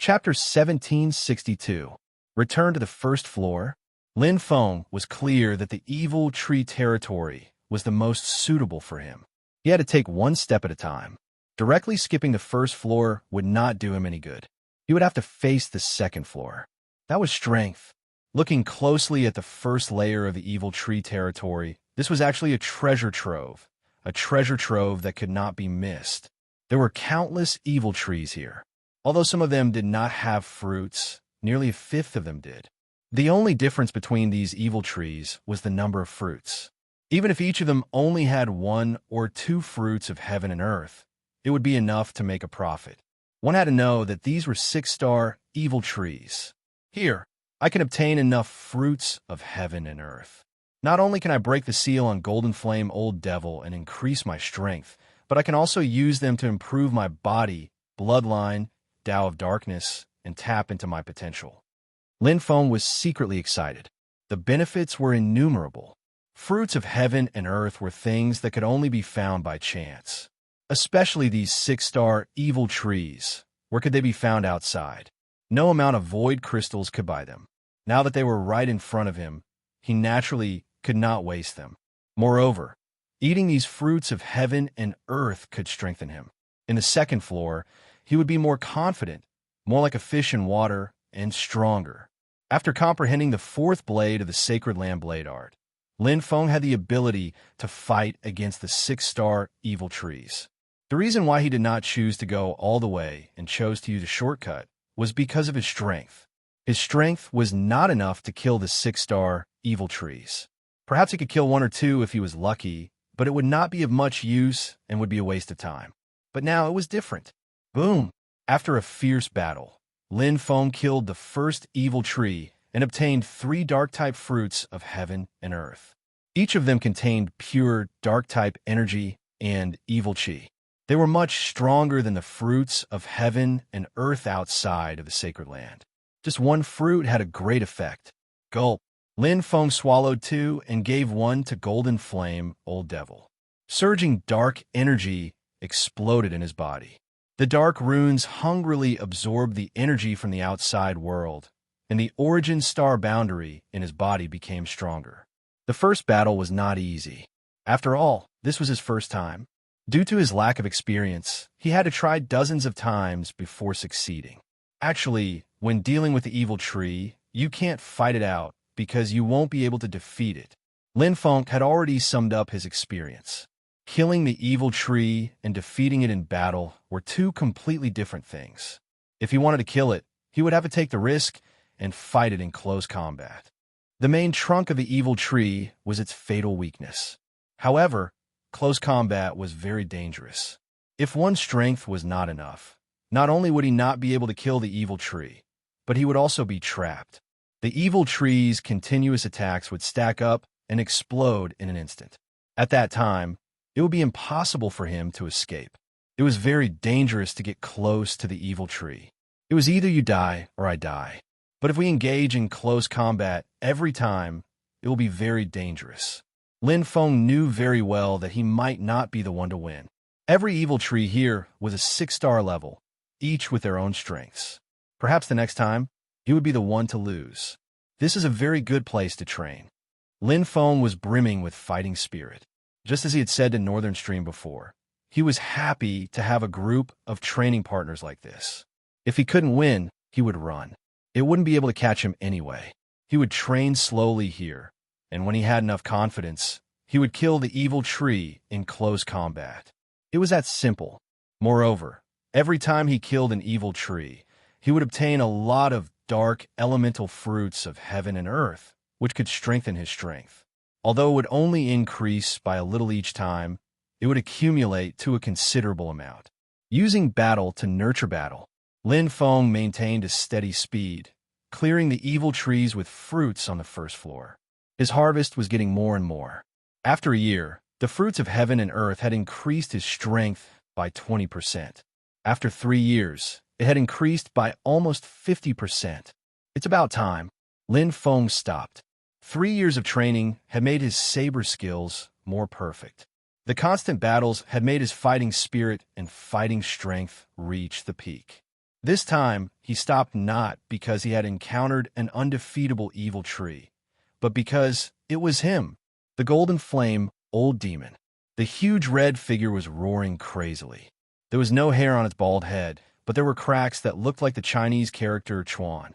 Chapter 1762. Return to the first floor. Lin Feng was clear that the evil tree territory was the most suitable for him. He had to take one step at a time. Directly skipping the first floor would not do him any good. He would have to face the second floor. That was strength. Looking closely at the first layer of the evil tree territory, this was actually a treasure trove that could not be missed. There were countless evil trees here. Although some of them did not have fruits, nearly a fifth of them did. The only difference between these evil trees was the number of fruits. Even if each of them only had 1 or 2 fruits of heaven and earth, it would be enough to make a profit. One had to know that these were 6-star evil trees. Here, I can obtain enough fruits of heaven and earth. Not only can I break the seal on Golden Flame Old Devil and increase my strength, but I can also use them to improve my body, bloodline, Tao of Darkness, and tap into my potential. Lin Feng was secretly excited. The benefits were innumerable. Fruits of heaven and earth were things that could only be found by chance. Especially these 6-star evil trees. Where could they be found outside? No amount of void crystals could buy them. Now that they were right in front of him, he naturally could not waste them. Moreover, eating these fruits of heaven and earth could strengthen him. In the second floor, he would be more confident, more like a fish in water, and stronger. After comprehending the 4th blade of the Sacred Land Blade Art, Lin Feng had the ability to fight against the 6-star evil trees. The reason why he did not choose to go all the way and chose to use a shortcut was because of his strength. His strength was not enough to kill the 6-star evil trees. Perhaps he could kill 1 or 2 if he was lucky, but it would not be of much use and would be a waste of time. But now it was different. Boom! After a fierce battle, Lin Feng killed the first evil tree and obtained 3 dark-type fruits of heaven and earth. Each of them contained pure dark-type energy and evil chi. They were much stronger than the fruits of heaven and earth outside of the sacred land. Just 1 fruit had a great effect. Gulp. Lin Feng swallowed 2 and gave 1 to Golden Flame Old Devil. Surging dark energy exploded in his body. The dark runes hungrily absorbed the energy from the outside world, and the origin star boundary in his body became stronger. The first battle was not easy. After all, this was his first time. Due to his lack of experience, he had to try dozens of times before succeeding. Actually, when dealing with the evil tree, you can't fight it out because you won't be able to defeat it. Lin Feng had already summed up his experience. Killing the evil tree and defeating it in battle were 2 completely different things. If he wanted to kill it, he would have to take the risk and fight it in close combat. The main trunk of the evil tree was its fatal weakness. However, close combat was very dangerous. If one's strength was not enough, not only would he not be able to kill the evil tree, but he would also be trapped. The evil tree's continuous attacks would stack up and explode in an instant. At that time, it would be impossible for him to escape. It was very dangerous to get close to the evil tree. It was either you die or I die. But if we engage in close combat every time, it will be very dangerous. Lin Feng knew very well that he might not be the one to win. Every evil tree here was a 6-star level, each with their own strengths. Perhaps the next time, he would be the one to lose. This is a very good place to train. Lin Feng was brimming with fighting spirit. Just as he had said to Northern Stream before, he was happy to have a group of training partners like this. If he couldn't win, he would run. It wouldn't be able to catch him anyway. He would train slowly here, and when he had enough confidence, he would kill the evil tree in close combat. It was that simple. Moreover, every time he killed an evil tree, he would obtain a lot of dark elemental fruits of heaven and earth, which could strengthen his strength. Although it would only increase by a little each time, it would accumulate to a considerable amount. Using battle to nurture battle, Lin Feng maintained a steady speed, clearing the evil trees with fruits on the first floor. His harvest was getting more and more. After a year, the fruits of heaven and earth had increased his strength by 20%. After 3 years, it had increased by almost 50%. It's about time. Lin Feng stopped. 3 years of training had made his saber skills more perfect. The constant battles had made his fighting spirit and fighting strength reach the peak. This time, he stopped not because he had encountered an undefeatable evil tree, but because it was him, the golden flame old demon. The huge red figure was roaring crazily. There was no hair on its bald head, but there were cracks that looked like the Chinese character Chuan.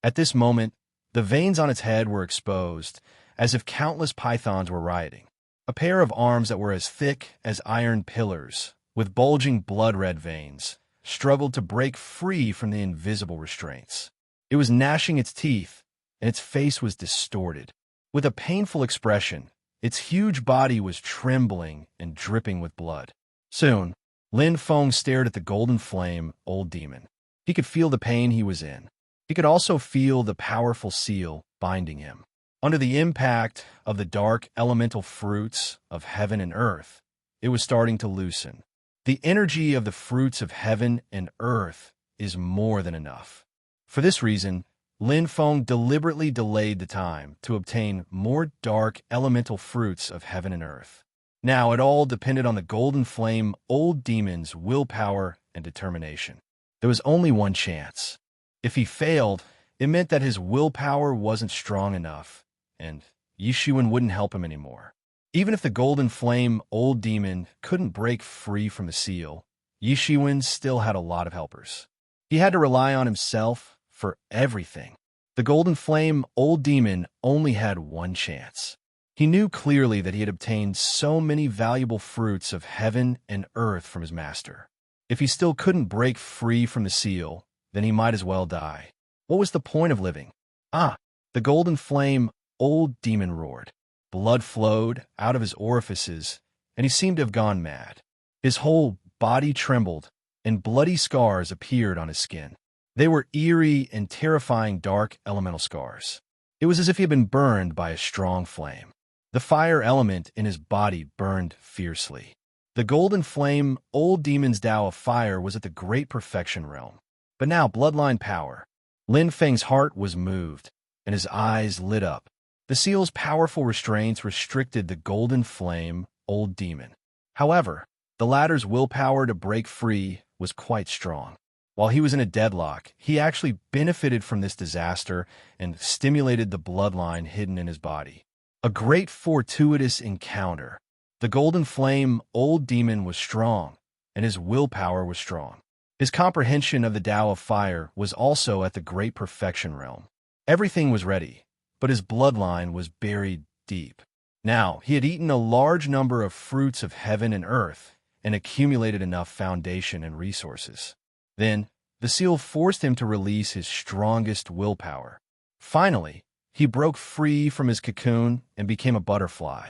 At this moment, the veins on its head were exposed, as if countless pythons were rioting. A pair of arms that were as thick as iron pillars, with bulging blood-red veins, struggled to break free from the invisible restraints. It was gnashing its teeth, and its face was distorted. With a painful expression, its huge body was trembling and dripping with blood. Soon, Lin Feng stared at the golden flame old demon. He could feel the pain he was in. He could also feel the powerful seal binding him. Under the impact of the dark elemental fruits of heaven and earth, it was starting to loosen. The energy of the fruits of heaven and earth is more than enough. For this reason, Lin Feng deliberately delayed the time to obtain more dark elemental fruits of heaven and earth. Now it all depended on the golden flame old demon's willpower and determination. There was only one chance. If he failed, it meant that his willpower wasn't strong enough, and Yishuan wouldn't help him anymore. Even if the golden flame old demon couldn't break free from the seal, Yishuan still had a lot of helpers. He had to rely on himself for everything. The golden flame old demon only had one chance. He knew clearly that he had obtained so many valuable fruits of heaven and earth from his master. If he still couldn't break free from the seal, then he might as well die. What was the point of living? The golden flame old demon roared. Blood flowed out of his orifices, and he seemed to have gone mad. His whole body trembled, and bloody scars appeared on his skin. They were eerie and terrifying dark elemental scars. It was as if he had been burned by a strong flame. The fire element in his body burned fiercely. The golden flame old demon's Tao of fire was at the great perfection realm. But now bloodline power. Lin Feng's heart was moved, and his eyes lit up. The seal's powerful restraints restricted the golden flame old demon. However, the latter's willpower to break free was quite strong. While he was in a deadlock, he actually benefited from this disaster and stimulated the bloodline hidden in his body. A great fortuitous encounter. The golden flame old demon was strong, and his willpower was strong. His comprehension of the Tao of fire was also at the great perfection realm. Everything was ready, but his bloodline was buried deep. Now, he had eaten a large number of fruits of heaven and earth and accumulated enough foundation and resources. Then, the seal forced him to release his strongest willpower. Finally, he broke free from his cocoon and became a butterfly.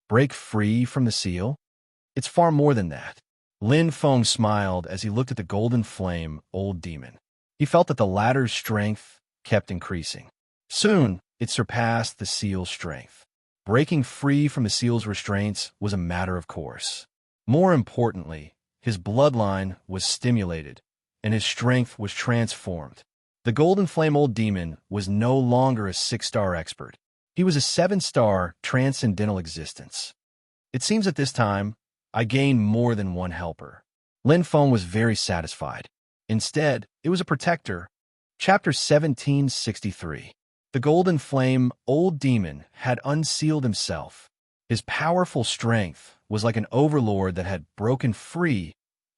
Break free from the seal? It's far more than that. Lin Feng smiled as he looked at the golden flame old demon. He felt that the latter's strength kept increasing. Soon, it surpassed the seal's strength. Breaking free from the seal's restraints was a matter of course. More importantly, his bloodline was stimulated, and his strength was transformed. The golden flame old demon was no longer a 6-star expert. He was a 7-star transcendental existence. It seems at this time, I gained more than one helper. Lin Feng was very satisfied. Instead, it was a protector. Chapter 1763. The golden flame old demon had unsealed himself. His powerful strength was like an overlord that had broken free,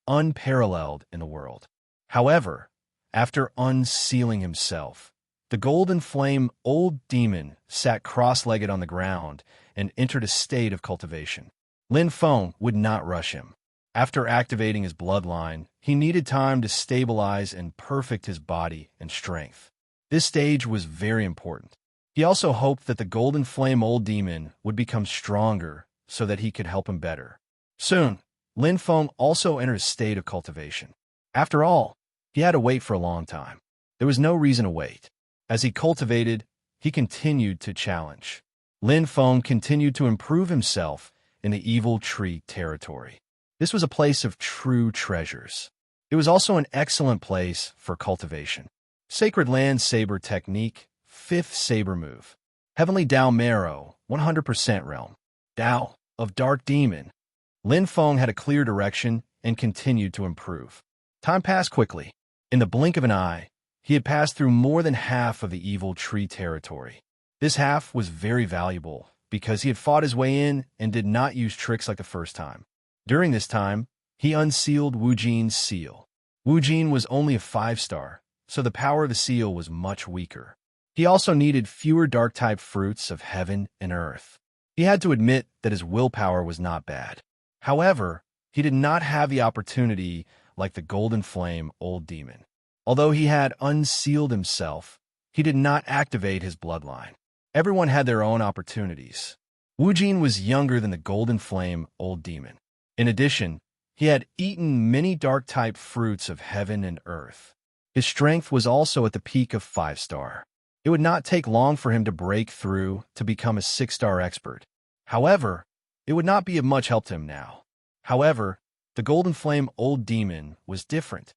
unparalleled in the world. However, after unsealing himself, the golden flame old demon sat cross-legged on the ground and entered a state of cultivation. Lin Feng would not rush him. After activating his bloodline, he needed time to stabilize and perfect his body and strength. This stage was very important. He also hoped that the golden flame old demon would become stronger so that he could help him better. Soon, Lin Feng also entered a state of cultivation. After all, he had to wait for a long time. There was no reason to wait. As he cultivated, he continued to challenge. Lin Feng continued to improve himself in the evil tree territory. This was a place of true treasures. It was also an excellent place for cultivation. Sacred Land Saber Technique, 5th Saber Move. Heavenly Tao Marrow, 100% Realm. Tao of Dark Demon. Lin Feng had a clear direction and continued to improve. Time passed quickly. In the blink of an eye, he had passed through more than half of the evil tree territory. This half was very valuable because he had fought his way in and did not use tricks like the first time. During this time, he unsealed Wu Jin's seal. Wu Jin was only a 5-star, so the power of the seal was much weaker. He also needed fewer dark-type fruits of heaven and earth. He had to admit that his willpower was not bad. However, he did not have the opportunity like the Golden Flame Old Demon. Although he had unsealed himself, he did not activate his bloodline. Everyone had their own opportunities. Wu Jin was younger than the Golden Flame Old Demon. In addition, he had eaten many dark-type fruits of heaven and earth. His strength was also at the peak of 5-star. It would not take long for him to break through to become a 6-star expert. However, it would not be of much help to him now. However, the Golden Flame Old Demon was different.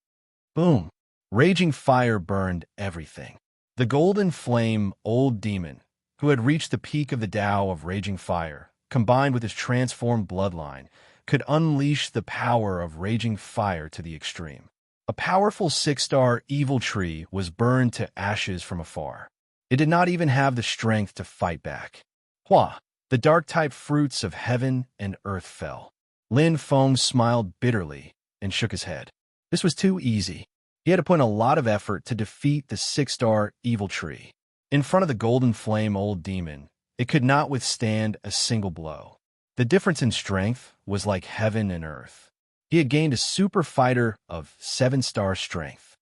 Boom! Raging fire burned everything. The Golden Flame Old Demon, who had reached the peak of the Tao of Raging Fire, combined with his transformed bloodline, could unleash the power of Raging Fire to the extreme. A powerful 6-star evil tree was burned to ashes from afar. It did not even have the strength to fight back. Hua! The dark-type fruits of heaven and earth fell. Lin Feng smiled bitterly and shook his head. This was too easy. He had to put in a lot of effort to defeat the 6-star evil tree. In front of the Golden Flame Old Demon, it could not withstand a single blow. The difference in strength was like heaven and earth. He had gained a super fighter of 7-star strength.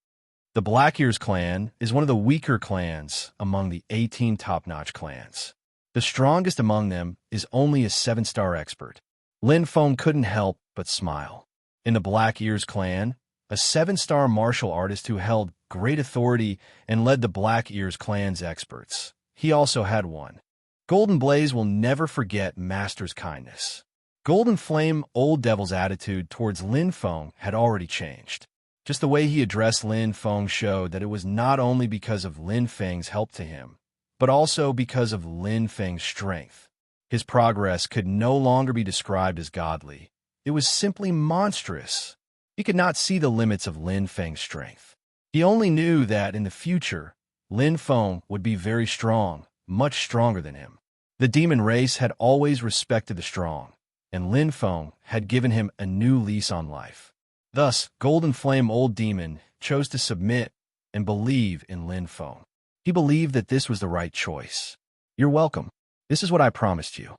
The Black Ears clan is one of the weaker clans among the 18 top-notch clans. The strongest among them is only a 7-star expert. Lin Feng couldn't help but smile. In the Black Ears clan, a 7-star martial artist who held great authority and led the Black Ears clan's experts. He also had one. Golden Blaze will never forget Master's kindness. Golden Flame Old Devil's attitude towards Lin Feng had already changed. Just the way he addressed Lin Feng showed that it was not only because of Lin Feng's help to him, but also because of Lin Feng's strength. His progress could no longer be described as godly. It was simply monstrous. He could not see the limits of Lin Feng's strength. He only knew that in the future, Lin Feng would be very strong, much stronger than him. The demon race had always respected the strong, and Lin Feng had given him a new lease on life. Thus, Golden Flame Old Demon chose to submit and believe in Lin Feng. He believed that this was the right choice. You're welcome. This is what I promised you.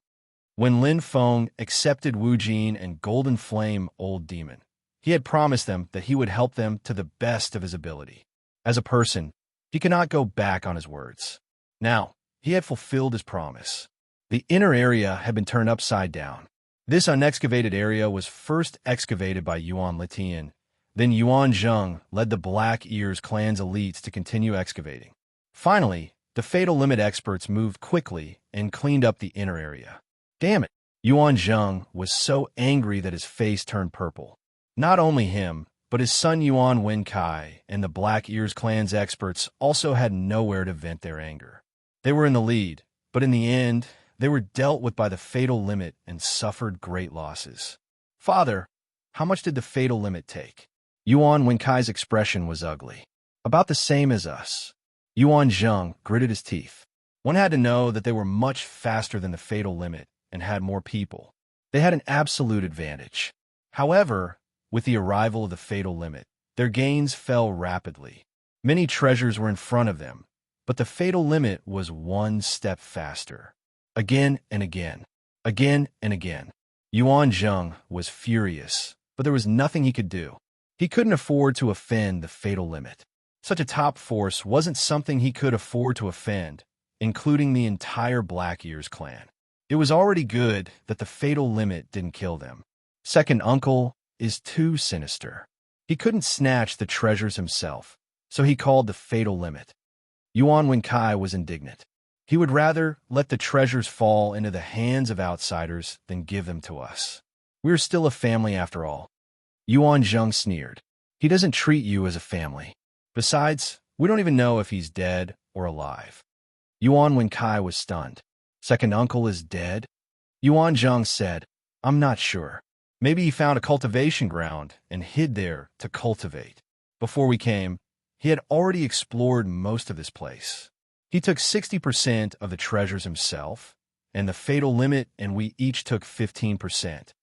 When Lin Feng accepted Wu Jin and Golden Flame Old Demon, he had promised them that he would help them to the best of his ability. As a person, he could not go back on his words. Now, he had fulfilled his promise. The inner area had been turned upside down. This unexcavated area was first excavated by Yuan Litian. Then Yuan Zheng led the Black Ears clan's elites to continue excavating. Finally, the Fatal Limit experts moved quickly and cleaned up the inner area. Damn it! Yuan Zheng was so angry that his face turned purple. Not only him, but his son Yuan Wenkai and the Black Ears clan's experts also had nowhere to vent their anger. They were in the lead, but in the end, they were dealt with by the Fatal Limit and suffered great losses. Father, how much did the Fatal Limit take? Yuan Wenkai's expression was ugly. About the same as us. Yuan Zheng gritted his teeth. One had to know that they were much faster than the Fatal Limit and had more people. They had an absolute advantage. However, with the arrival of the Fatal Limit, their gains fell rapidly. Many treasures were in front of them, but the Fatal Limit was one step faster. Again and again. Again and again. Yuan Zheng was furious, but there was nothing he could do. He couldn't afford to offend the Fatal Limit. Such a top force wasn't something he could afford to offend, including the entire Black Ears clan. It was already good that the Fatal Limit didn't kill them. Second uncle is too sinister. He couldn't snatch the treasures himself, so he called the Fatal Limit. Yuan Wenkai was indignant. He would rather let the treasures fall into the hands of outsiders than give them to us. We're still a family after all. Yuan Zheng sneered. He doesn't treat you as a family. Besides, we don't even know if he's dead or alive. Yuan Wenkai was stunned. Second uncle is dead? Yuan Zheng said, I'm not sure. Maybe he found a cultivation ground and hid there to cultivate. Before we came, he had already explored most of this place. He took 60% of the treasures himself, and the fatal limit, and we each took 15%.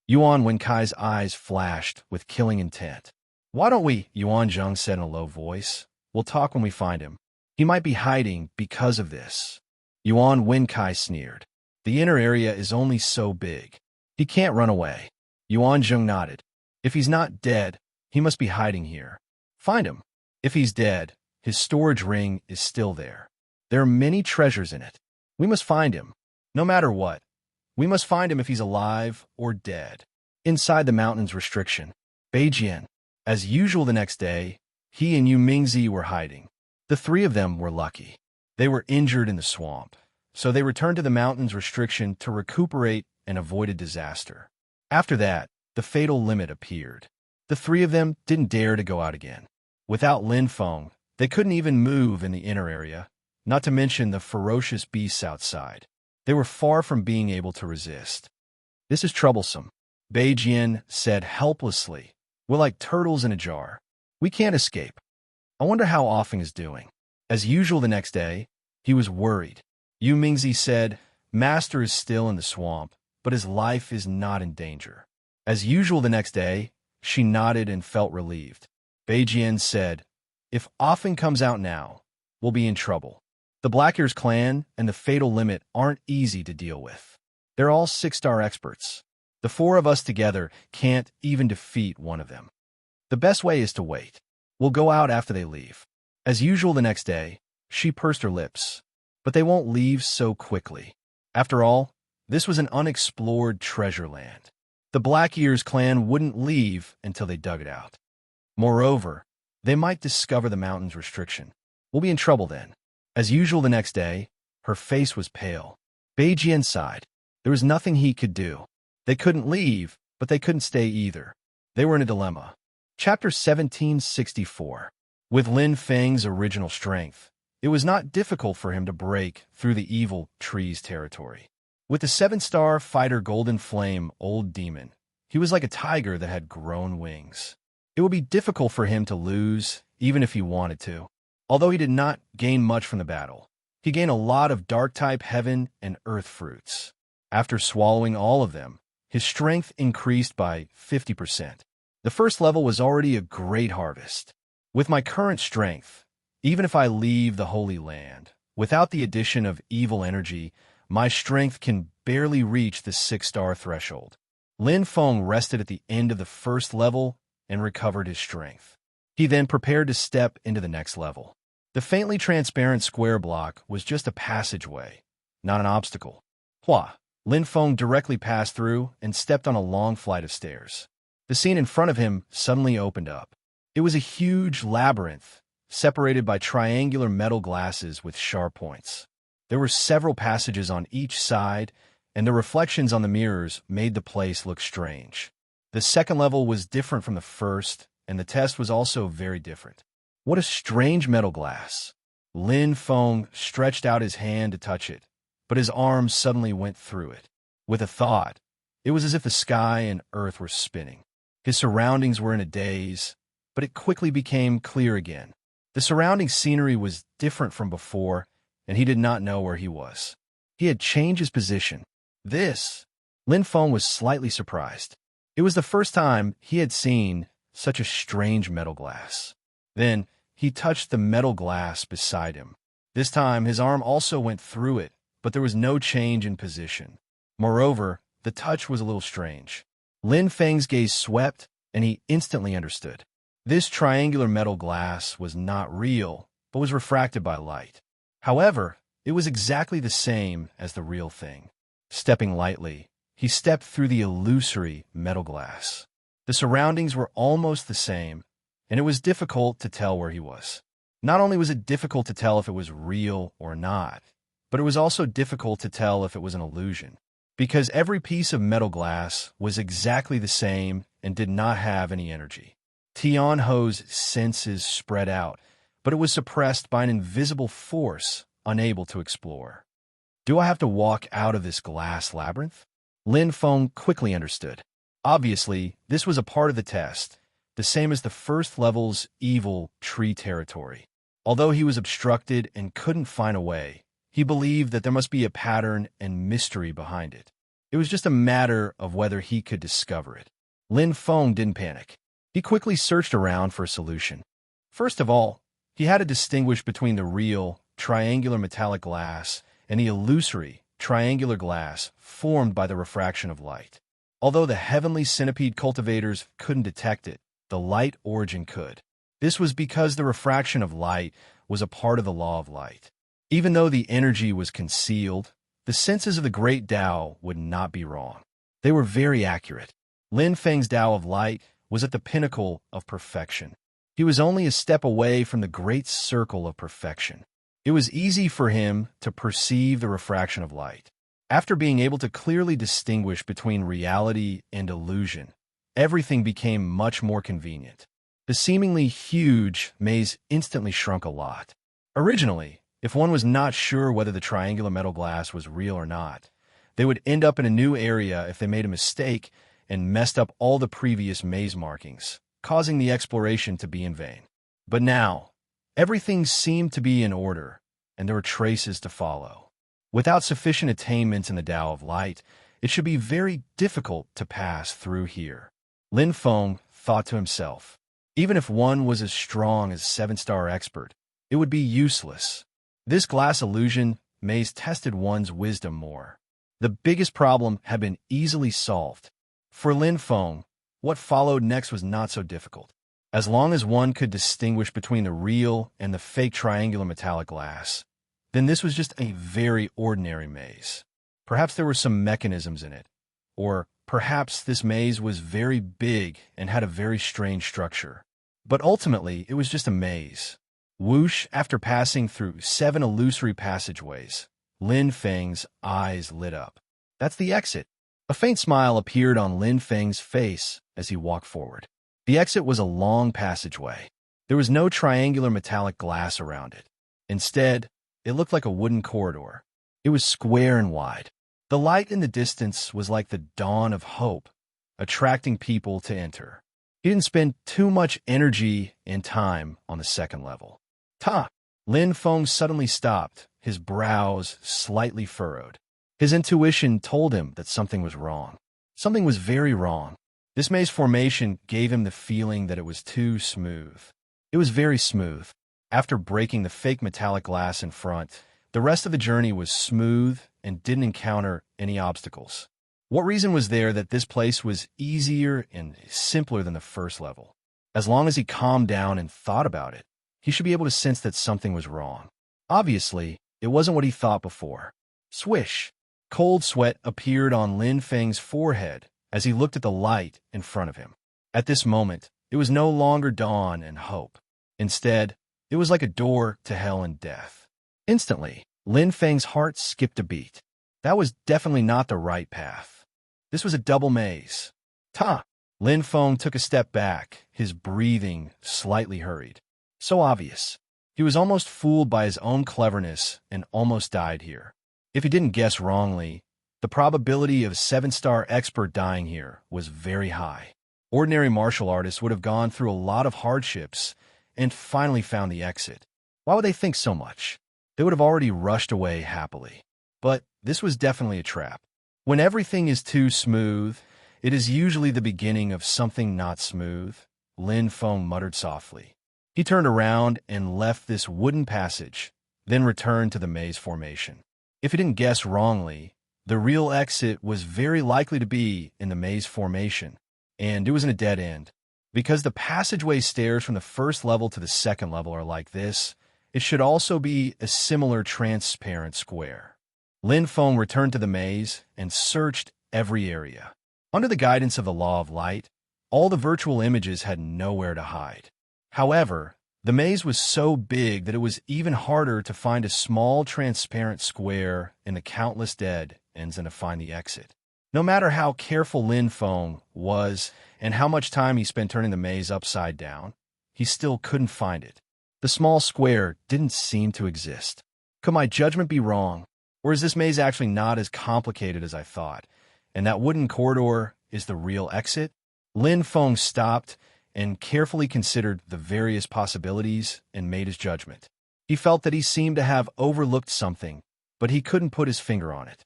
Yuan Wenkai's eyes flashed with killing intent. Why don't we? Yuan Zheng said in a low voice. We'll talk when we find him. He might be hiding because of this. Yuan Wenkai sneered. The inner area is only so big. He can't run away. Yuan Zheng nodded. If he's not dead, he must be hiding here. Find him. If he's dead, his storage ring is still there. There are many treasures in it. We must find him. No matter what. We must find him if he's alive or dead. Inside the mountain's restriction, Beijian. As usual the next day, he and Yu Mingzi were hiding. The three of them were lucky. They were injured in the swamp, so they returned to the mountain's restriction to recuperate and avoid a disaster. After that, the fatal limit appeared. The three of them didn't dare to go out again. Without Lin Feng, they couldn't even move in the inner area, not to mention the ferocious beasts outside. They were far from being able to resist. This is troublesome, Beijian said helplessly. We're like turtles in a jar. We can't escape. I wonder how Offing is doing. As usual the next day, he was worried. Yu Mingzi said, Master is still in the swamp, but his life is not in danger. As usual the next day, she nodded and felt relieved. Beijian said, if Offing comes out now, we'll be in trouble. The Black-Ears clan and the fatal limit aren't easy to deal with. They're all 6-star experts. The four of us together can't even defeat one of them. The best way is to wait. We'll go out after they leave. As usual the next day, she pursed her lips. But they won't leave so quickly. After all, this was an unexplored treasure land. The Black-Ears clan wouldn't leave until they dug it out. Moreover, they might discover the mountain's restriction. We'll be in trouble then. As usual the next day, her face was pale. Beijian sighed. There was nothing he could do. They couldn't leave, but they couldn't stay either. They were in a dilemma. Chapter 1764. With Lin Feng's original strength, it was not difficult for him to break through the evil tree's territory. With the 7-star fighter Golden Flame Old Demon, he was like a tiger that had grown wings. It would be difficult for him to lose, even if he wanted to. Although he did not gain much from the battle, he gained a lot of Dark-type heaven and earth fruits. After swallowing all of them, his strength increased by 50%. The first level was already a great harvest. With my current strength, even if I leave the Holy Land, without the addition of evil energy, my strength can barely reach the 6-star threshold. Lin Feng rested at the end of the first level and recovered his strength. He then prepared to step into the next level. The faintly transparent square block was just a passageway, not an obstacle. Hua! Lin Feng directly passed through and stepped on a long flight of stairs. The scene in front of him suddenly opened up. It was a huge labyrinth, separated by triangular metal glasses with sharp points. There were several passages on each side, and the reflections on the mirrors made the place look strange. The second level was different from the first, and the test was also very different. What a strange metal glass. Lin Feng stretched out his hand to touch it, but his arm suddenly went through it. With a thought, it was as if the sky and earth were spinning. His surroundings were in a daze, but it quickly became clear again. The surrounding scenery was different from before, and he did not know where he was. He had changed his position. Lin Feng was slightly surprised. It was the first time he had seen such a strange metal glass. Then he touched the metal glass beside him. This time his arm also went through it, but there was no change in position. Moreover, the touch was a little strange. Lin Feng's gaze swept, and he instantly understood. This triangular metal glass was not real, but was refracted by light. However, it was exactly the same as the real thing. Stepping lightly, he stepped through the illusory metal glass. The surroundings were almost the same, and it was difficult to tell where he was. Not only was it difficult to tell if it was real or not, but it was also difficult to tell if it was an illusion, because every piece of metal glass was exactly the same and did not have any energy. Tian Ho's senses spread out, but it was suppressed by an invisible force unable to explore. Do I have to walk out of this glass labyrinth? Lin Feng quickly understood. Obviously, this was a part of the test, the same as the first level's evil tree territory. Although he was obstructed and couldn't find a way, he believed that there must be a pattern and mystery behind it. It was just a matter of whether he could discover it. Lin Feng didn't panic. He quickly searched around for a solution. First of all, he had to distinguish between the real, triangular metallic glass and the illusory, triangular glass formed by the refraction of light. Although the heavenly centipede cultivators couldn't detect it, the light origin could. This was because the refraction of light was a part of the law of light. Even though the energy was concealed, the senses of the great Tao would not be wrong. They were very accurate. Lin Feng's Tao of light was at the pinnacle of perfection. He was only a step away from the great circle of perfection. It was easy for him to perceive the refraction of light. After being able to clearly distinguish between reality and illusion, everything became much more convenient. The seemingly huge maze instantly shrunk a lot. Originally, if one was not sure whether the triangular metal glass was real or not, they would end up in a new area if they made a mistake and messed up all the previous maze markings, causing the exploration to be in vain. But now, everything seemed to be in order, and there were traces to follow. Without sufficient attainments in the Tao of Light, it should be very difficult to pass through here. Lin Feng thought to himself, even if one was as strong as a 7-star expert, it would be useless. This glass illusion maze tested one's wisdom more. The biggest problem had been easily solved. For Lin Feng, what followed next was not so difficult. As long as one could distinguish between the real and the fake triangular metallic glass, then this was just a very ordinary maze. Perhaps there were some mechanisms in it, or perhaps this maze was very big and had a very strange structure. But ultimately, it was just a maze. Whoosh, after passing through 7 illusory passageways, Lin Feng's eyes lit up. That's the exit. A faint smile appeared on Lin Feng's face as he walked forward. The exit was a long passageway. There was no triangular metallic glass around it. Instead, it looked like a wooden corridor. It was square and wide. The light in the distance was like the dawn of hope, attracting people to enter. He didn't spend too much energy and time on the second level. Ta! Lin Feng suddenly stopped, his brows slightly furrowed. His intuition told him that something was wrong. Something was very wrong. This maze formation gave him the feeling that it was too smooth. It was very smooth. After breaking the fake metallic glass in front, the rest of the journey was smooth and didn't encounter any obstacles. What reason was there that this place was easier and simpler than the first level? As long as he calmed down and thought about it, he should be able to sense that something was wrong. Obviously, it wasn't what he thought before. Swish! Cold sweat appeared on Lin Feng's forehead as he looked at the light in front of him. At this moment, it was no longer dawn and hope. Instead, it was like a door to hell and death. Instantly, Lin Feng's heart skipped a beat. That was definitely not the right path. This was a double maze. Ta! Lin Feng took a step back, his breathing slightly hurried. So obvious. He was almost fooled by his own cleverness and almost died here. If he didn't guess wrongly, the probability of a 7-star expert dying here was very high. Ordinary martial artists would have gone through a lot of hardships and finally found the exit. Why would they think so much? They would have already rushed away happily. But this was definitely a trap. When everything is too smooth, it is usually the beginning of something not smooth, Lin Feng muttered softly. He turned around and left this wooden passage, then returned to the maze formation. If he didn't guess wrongly, the real exit was very likely to be in the maze formation, and it was in a dead end. Because the passageway stairs from the first level to the second level are like this, it should also be a similar transparent square. Lin Feng returned to the maze and searched every area. Under the guidance of the law of light, all the virtual images had nowhere to hide. However, the maze was so big that it was even harder to find a small transparent square in the countless dead ends than to find the exit. No matter how careful Lin Feng was and how much time he spent turning the maze upside down, he still couldn't find it. The small square didn't seem to exist. Could my judgment be wrong? Or is this maze actually not as complicated as I thought, and that wooden corridor is the real exit? Lin Feng stopped and carefully considered the various possibilities and made his judgment. He felt that he seemed to have overlooked something, but he couldn't put his finger on it.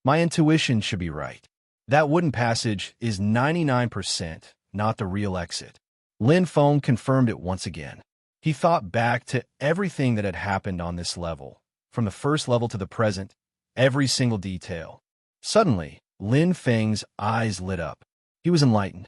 My intuition should be right. That wooden passage is 99% not the real exit. Lin Feng confirmed it once again. He thought back to everything that had happened on this level, from the first level to the present, every single detail. Suddenly, Lin Feng's eyes lit up. He was enlightened.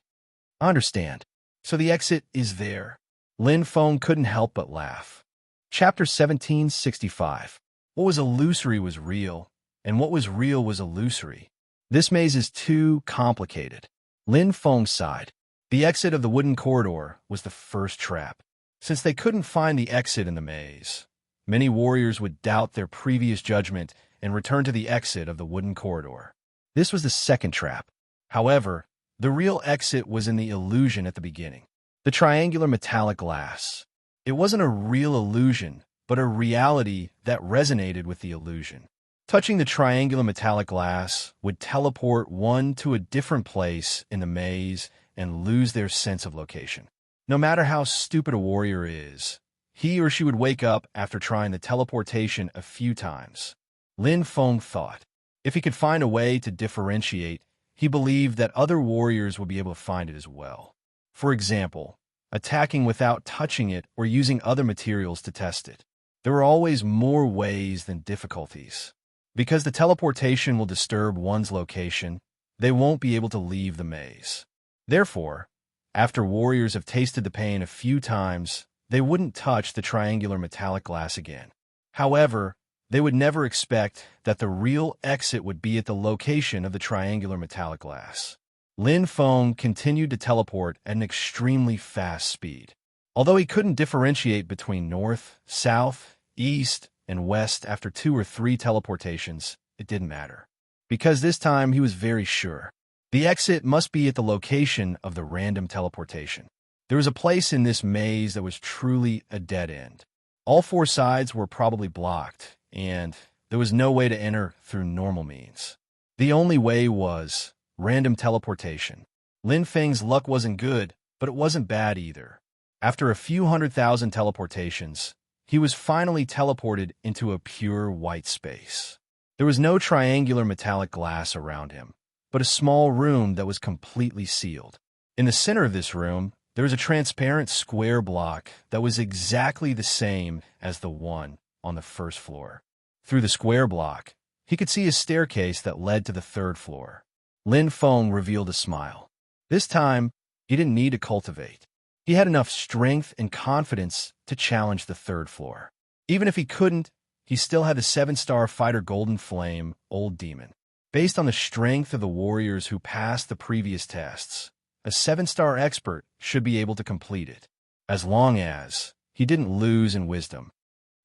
I understand. So the exit is there. Lin Feng couldn't help but laugh. Chapter 1765. What was illusory was real, and what was real was illusory. This maze is too complicated. Lin Feng sighed. The exit of the wooden corridor was the first trap. Since they couldn't find the exit in the maze, many warriors would doubt their previous judgment and return to the exit of the wooden corridor. This was the second trap. However, the real exit was in the illusion at the beginning. The triangular metallic glass. It wasn't a real illusion, but a reality that resonated with the illusion. Touching the triangular metallic glass would teleport one to a different place in the maze and lose their sense of location. No matter how stupid a warrior is, he or she would wake up after trying the teleportation a few times. Lin Feng thought. If he could find a way to differentiate, he believed that other warriors would be able to find it as well. For example, attacking without touching it or using other materials to test it. There are always more ways than difficulties. Because the teleportation will disturb one's location, they won't be able to leave the maze. Therefore, after warriors have tasted the pain a few times, they wouldn't touch the triangular metallic glass again. However, they would never expect that the real exit would be at the location of the triangular metallic glass. Lin Feng continued to teleport at an extremely fast speed. Although he couldn't differentiate between north, south, east, and west after 2 or 3 teleportations, it didn't matter. Because this time he was very sure. The exit must be at the location of the random teleportation. There was a place in this maze that was truly a dead end. All 4 sides were probably blocked, and there was no way to enter through normal means. The only way was random teleportation. Lin Feng's luck wasn't good, but it wasn't bad either. After a few 100,000 teleportations, he was finally teleported into a pure white space. There was no triangular metallic glass around him, but a small room that was completely sealed. In the center of this room, there was a transparent square block that was exactly the same as the one on the first floor. Through the square block, he could see a staircase that led to the 3rd floor. Lin Feng revealed a smile. This time, he didn't need to cultivate. He had enough strength and confidence to challenge the 3rd floor. Even if he couldn't, he still had the 7-star fighter Golden Flame, Old Demon. Based on the strength of the warriors who passed the previous tests, a 7-star expert should be able to complete it, as long as he didn't lose in wisdom.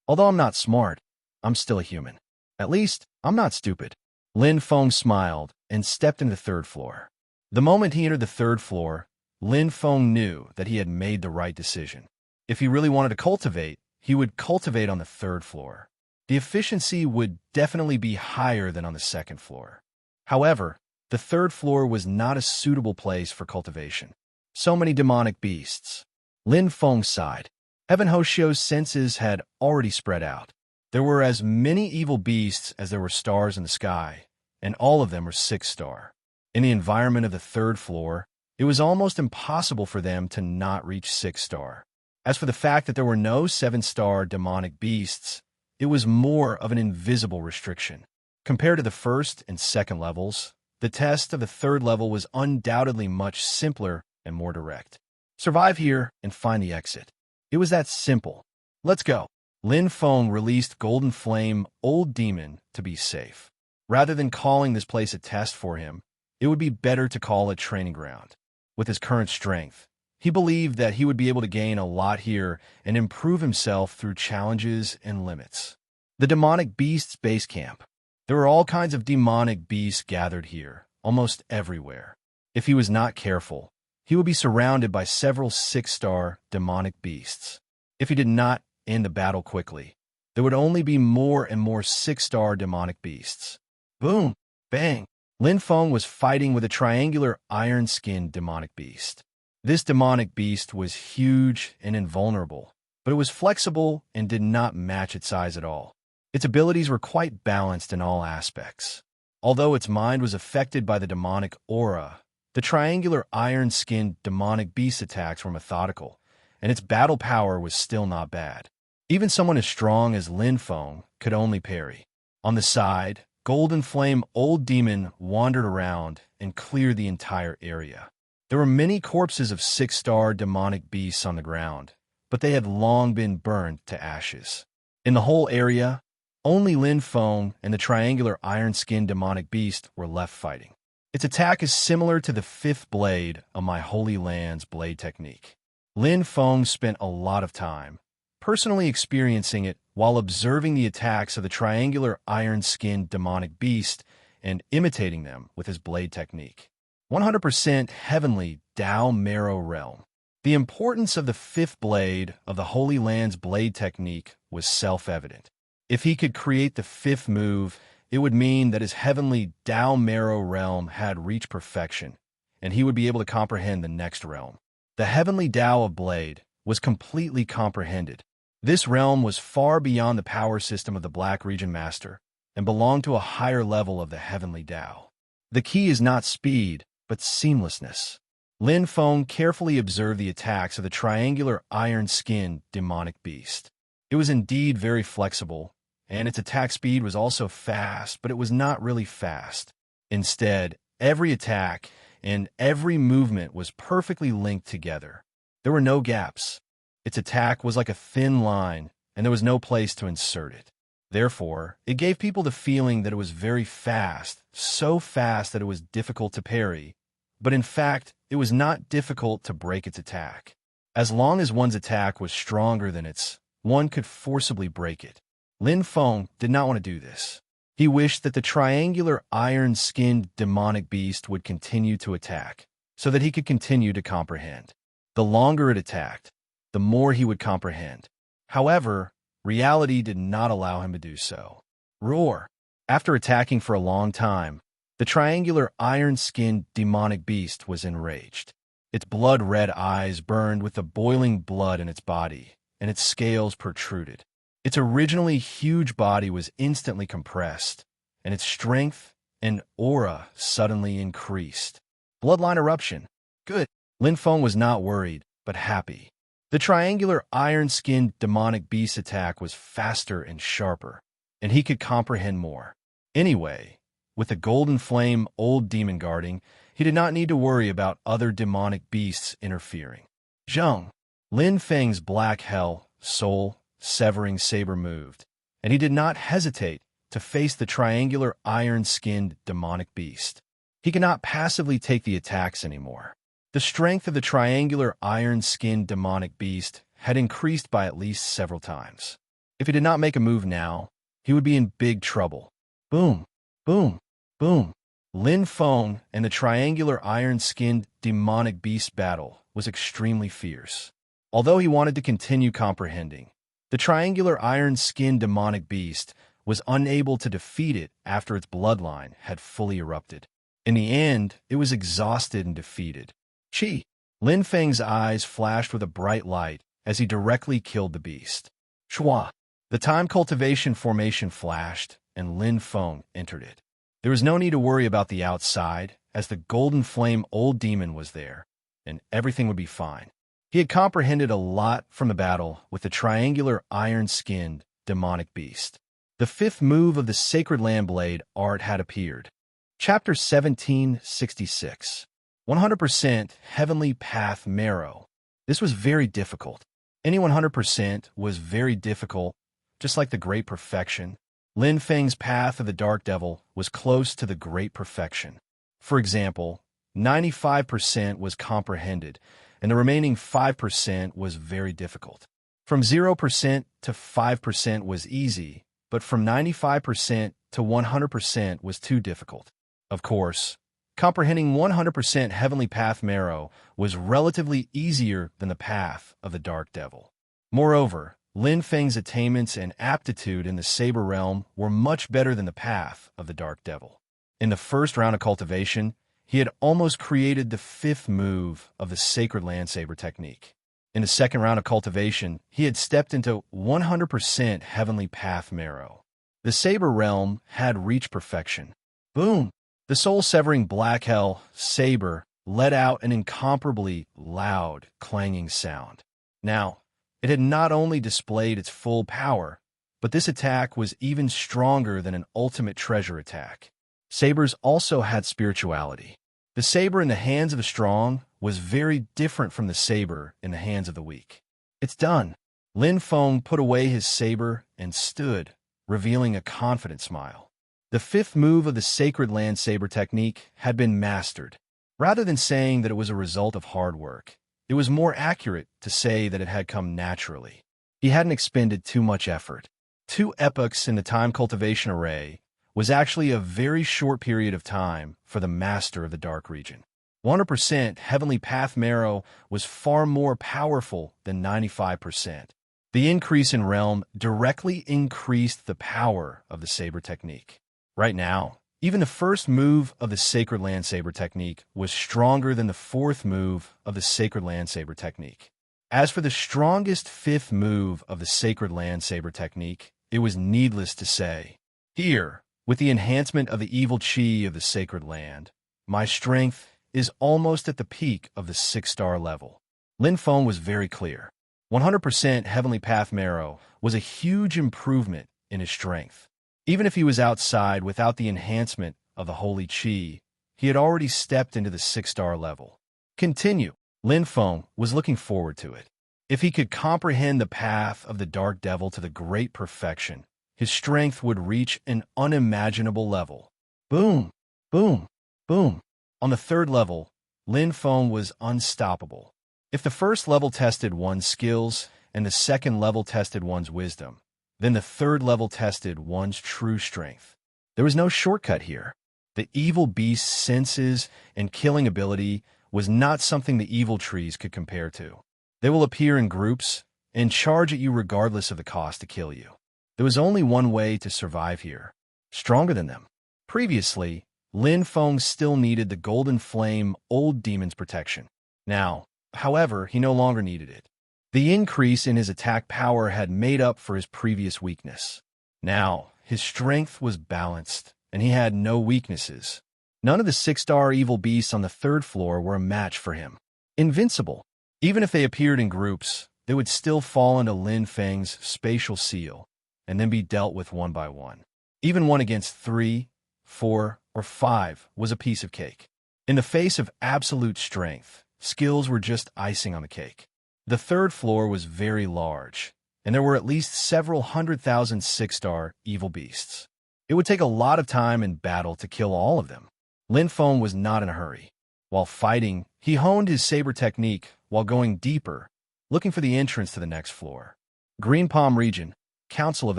Although I'm not smart, I'm still a human. At least, I'm not stupid. Lin Feng smiled and stepped into the 3rd floor. The moment he entered the 3rd floor, Lin Feng knew that he had made the right decision. If he really wanted to cultivate, he would cultivate on the 3rd floor. The efficiency would definitely be higher than on the 2nd floor. However, the 3rd floor was not a suitable place for cultivation. So many demonic beasts. Lin Feng sighed. Heaven Hoshio's senses had already spread out. There were as many evil beasts as there were stars in the sky, and all of them were 6-star. In the environment of the 3rd floor, it was almost impossible for them to not reach 6-star. As for the fact that there were no 7-star demonic beasts, it was more of an invisible restriction. Compared to the 1st and 2nd levels, the test of the 3rd level was undoubtedly much simpler and more direct. Survive here and find the exit. It was that simple. Let's go. Lin Feng released Golden Flame, Old Demon, to be safe. Rather than calling this place a test for him, it would be better to call it training ground. With his current strength, he believed that he would be able to gain a lot here and improve himself through challenges and limits. The Demonic Beasts Base Camp. There were all kinds of demonic beasts gathered here, almost everywhere. If he was not careful, he would be surrounded by several 6-star demonic beasts. If he did not end the battle quickly, there would only be more and more 6-star demonic beasts. Boom! Bang! Lin Feng was fighting with a triangular iron-skinned demonic beast. This demonic beast was huge and invulnerable, but it was flexible and did not match its size at all. Its abilities were quite balanced in all aspects. Although its mind was affected by the demonic aura, the triangular iron-skinned demonic beast attacks were methodical, and its battle power was still not bad. Even someone as strong as Lin Feng could only parry. On the side, Golden Flame Old Demon wandered around and cleared the entire area. There were many corpses of 6-star demonic beasts on the ground, but they had long been burned to ashes. In the whole area, only Lin Feng and the triangular iron-skinned demonic beast were left fighting. Its attack is similar to the fifth blade of my Holy Land's blade technique. Lin Feng spent a lot of time personally experiencing it while observing the attacks of the triangular iron-skinned demonic beast and imitating them with his blade technique. 100% Heavenly Dao Marrow Realm. The importance of the fifth blade of the Holy Land's blade technique was self-evident. If he could create the fifth move, it would mean that his Heavenly Dao Marrow Realm had reached perfection, and he would be able to comprehend the next realm. The Heavenly Dao of Blade was completely comprehended. This realm was far beyond the power system of the Black Region Master and belonged to a higher level of the Heavenly Dao. The key is not speed, but seamlessness. Lin Feng carefully observed the attacks of the triangular iron-skinned demonic beast. It was indeed very flexible, and its attack speed was also fast, but it was not really fast. Instead, every attack and every movement was perfectly linked together. There were no gaps. Its attack was like a thin line, and there was no place to insert it. Therefore, it gave people the feeling that it was very fast, so fast that it was difficult to parry. But in fact, it was not difficult to break its attack. As long as one's attack was stronger than its, one could forcibly break it. Lin Feng did not want to do this. He wished that the triangular iron-skinned demonic beast would continue to attack, so that he could continue to comprehend. The longer it attacked, the more he would comprehend. However, reality did not allow him to do so. Roar! After attacking for a long time, the triangular iron-skinned demonic beast was enraged. Its blood-red eyes burned with the boiling blood in its body, and its scales protruded. Its originally huge body was instantly compressed, and its strength and aura suddenly increased. Bloodline eruption. Good. Lin Feng was not worried, but happy. The triangular iron-skinned demonic beast attack was faster and sharper, and he could comprehend more. Anyway, with the golden flame old demon guarding, he did not need to worry about other demonic beasts interfering. Zheng. Lin Feng's black hell, soul, severing saber moved, and he did not hesitate to face the triangular iron-skinned demonic beast. He could not passively take the attacks anymore. The strength of the triangular iron-skinned demonic beast had increased by at least several times. If he did not make a move now, he would be in big trouble. Boom, boom, boom. Lin Feng and the triangular iron-skinned demonic beast battle was extremely fierce. Although he wanted to continue comprehending, the triangular iron-skinned demonic beast was unable to defeat it after its bloodline had fully erupted. In the end, it was exhausted and defeated. Chi. Lin Feng's eyes flashed with a bright light as he directly killed the beast. Shua. The time cultivation formation flashed, and Lin Feng entered it. There was no need to worry about the outside, as the golden flame old demon was there, and everything would be fine. He had comprehended a lot from the battle with the triangular iron-skinned demonic beast. The fifth move of the Sacred Land Blade art had appeared. Chapter 1766. 100% Heavenly Path Marrow. This was very difficult. Any 100% was very difficult, just like the Great Perfection. Lin Feng's Path of the Dark Devil was close to the Great Perfection. For example, 95% was comprehended, and the remaining 5% was very difficult. From 0% to 5% was easy, but from 95% to 100% was too difficult. Of course, comprehending 100% Heavenly Path Marrow was relatively easier than the Path of the Dark Devil. Moreover, Lin Feng's attainments and aptitude in the Saber Realm were much better than the Path of the Dark Devil. In the first round of cultivation, he had almost created the fifth move of the sacred land saber technique. In the second round of cultivation, he had stepped into 100% heavenly path marrow. The saber realm had reached perfection. Boom! The soul-severing black hell saber let out an incomparably loud, clanging sound. Now, it had not only displayed its full power, but this attack was even stronger than an ultimate treasure attack. Sabers also had spirituality. The saber in the hands of the strong was very different from the saber in the hands of the weak. It's done. Lin Feng put away his saber and stood, revealing a confident smile. The fifth move of the sacred land saber technique had been mastered. Rather than saying that it was a result of hard work, it was more accurate to say that it had come naturally. He hadn't expended too much effort. 2 epochs in the time cultivation array was actually a very short period of time for the master of the dark region. 100% heavenly path marrow was far more powerful than 95%. The increase in realm directly increased the power of the saber technique. Right now, even the first move of the sacred land saber technique was stronger than the fourth move of the sacred land saber technique. As for the strongest fifth move of the sacred land saber technique, it was needless to say. Here, with the enhancement of the evil chi of the sacred land, my strength is almost at the peak of the 6-star level. Lin Feng was very clear. 100% heavenly path marrow was a huge improvement in his strength. Even if he was outside without the enhancement of the holy chi, he had already stepped into the 6-star level. Continue. Lin Feng was looking forward to it. If he could comprehend the path of the dark devil to the great perfection, his strength would reach an unimaginable level. Boom, boom, boom. On the third level, Lin Feng was unstoppable. If the first level tested one's skills and the second level tested one's wisdom, then the third level tested one's true strength. There was no shortcut here. The evil beast's senses and killing ability was not something the evil trees could compare to. They will appear in groups and charge at you regardless of the cost to kill you. There was only one way to survive here: stronger than them. Previously, Lin Feng still needed the golden flame old demon's protection. Now, however, he no longer needed it. The increase in his attack power had made up for his previous weakness. Now, his strength was balanced, and he had no weaknesses. None of the 6-star evil beasts on the third floor were a match for him. Invincible. Even if they appeared in groups, they would still fall into Lin Feng's spatial seal, and then be dealt with one by one. Even one against 3, 4, or 5 was a piece of cake. In the face of absolute strength, skills were just icing on the cake. The third floor was very large, and there were at least several 100,000 6-star evil beasts. It would take a lot of time in battle to kill all of them. Lin Feng was not in a hurry. While fighting, he honed his saber technique while going deeper, looking for the entrance to the next floor. Green Palm Region, Council of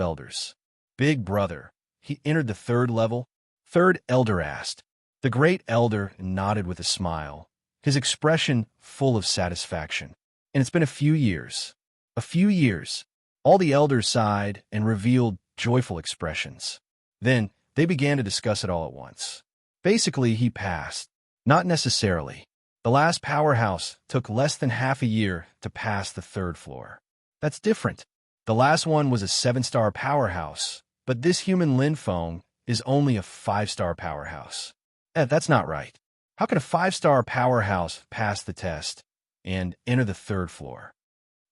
Elders. Big brother. He entered the third level. Third elder asked. The great elder nodded with a smile, his expression full of satisfaction. And it's been a few years. A few years. All the elders sighed and revealed joyful expressions. Then they began to discuss it all at once. Basically, he passed. Not necessarily. The last powerhouse took less than half a year to pass the third floor. That's different. The last one was a 7-star powerhouse, but this human Lin Feng is only a 5-star powerhouse. That's not right. How can a 5-star powerhouse pass the test and enter the third floor?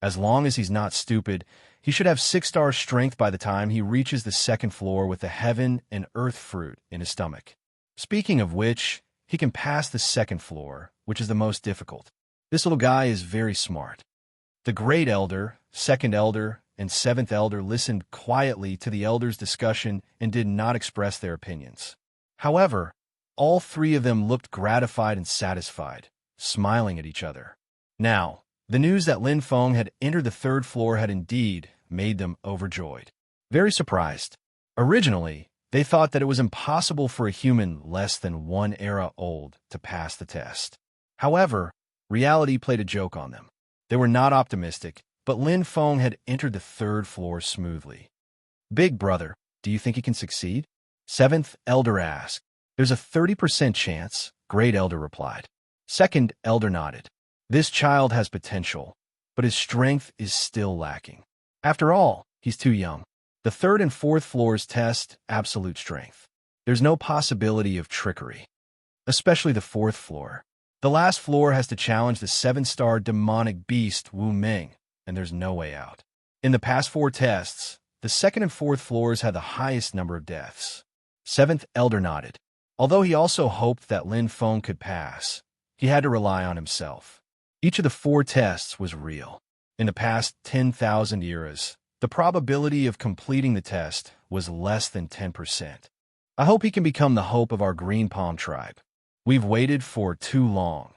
As long as he's not stupid, he should have 6-star strength by the time he reaches the second floor with the heaven and earth fruit in his stomach. Speaking of which, he can pass the second floor, which is the most difficult. This little guy is very smart. The great elder, second elder, and seventh elder listened quietly to the elders' discussion and did not express their opinions. However, all three of them looked gratified and satisfied, smiling at each other. Now, the news that Lin Feng had entered the third floor had indeed made them overjoyed. Very surprised. Originally, they thought that it was impossible for a human less than 1 era old to pass the test. However, reality played a joke on them. They were not optimistic, but Lin Feng had entered the third floor smoothly. Big brother, do you think he can succeed? Seventh elder asked. There's a 30% chance, Great Elder replied. Second Elder nodded. This child has potential, but his strength is still lacking. After all, he's too young. The third and fourth floors test absolute strength. There's no possibility of trickery, especially the fourth floor. The last floor has to challenge the 7-star demonic beast Wu Ming, and there's no way out. In the past 4 tests, the second and fourth floors had the highest number of deaths. Seventh Elder nodded. Although he also hoped that Lin Feng could pass, he had to rely on himself. Each of the 4 tests was real. In the past 10,000 eras, the probability of completing the test was less than 10%. I hope he can become the hope of our Green Palm tribe. We've waited for too long.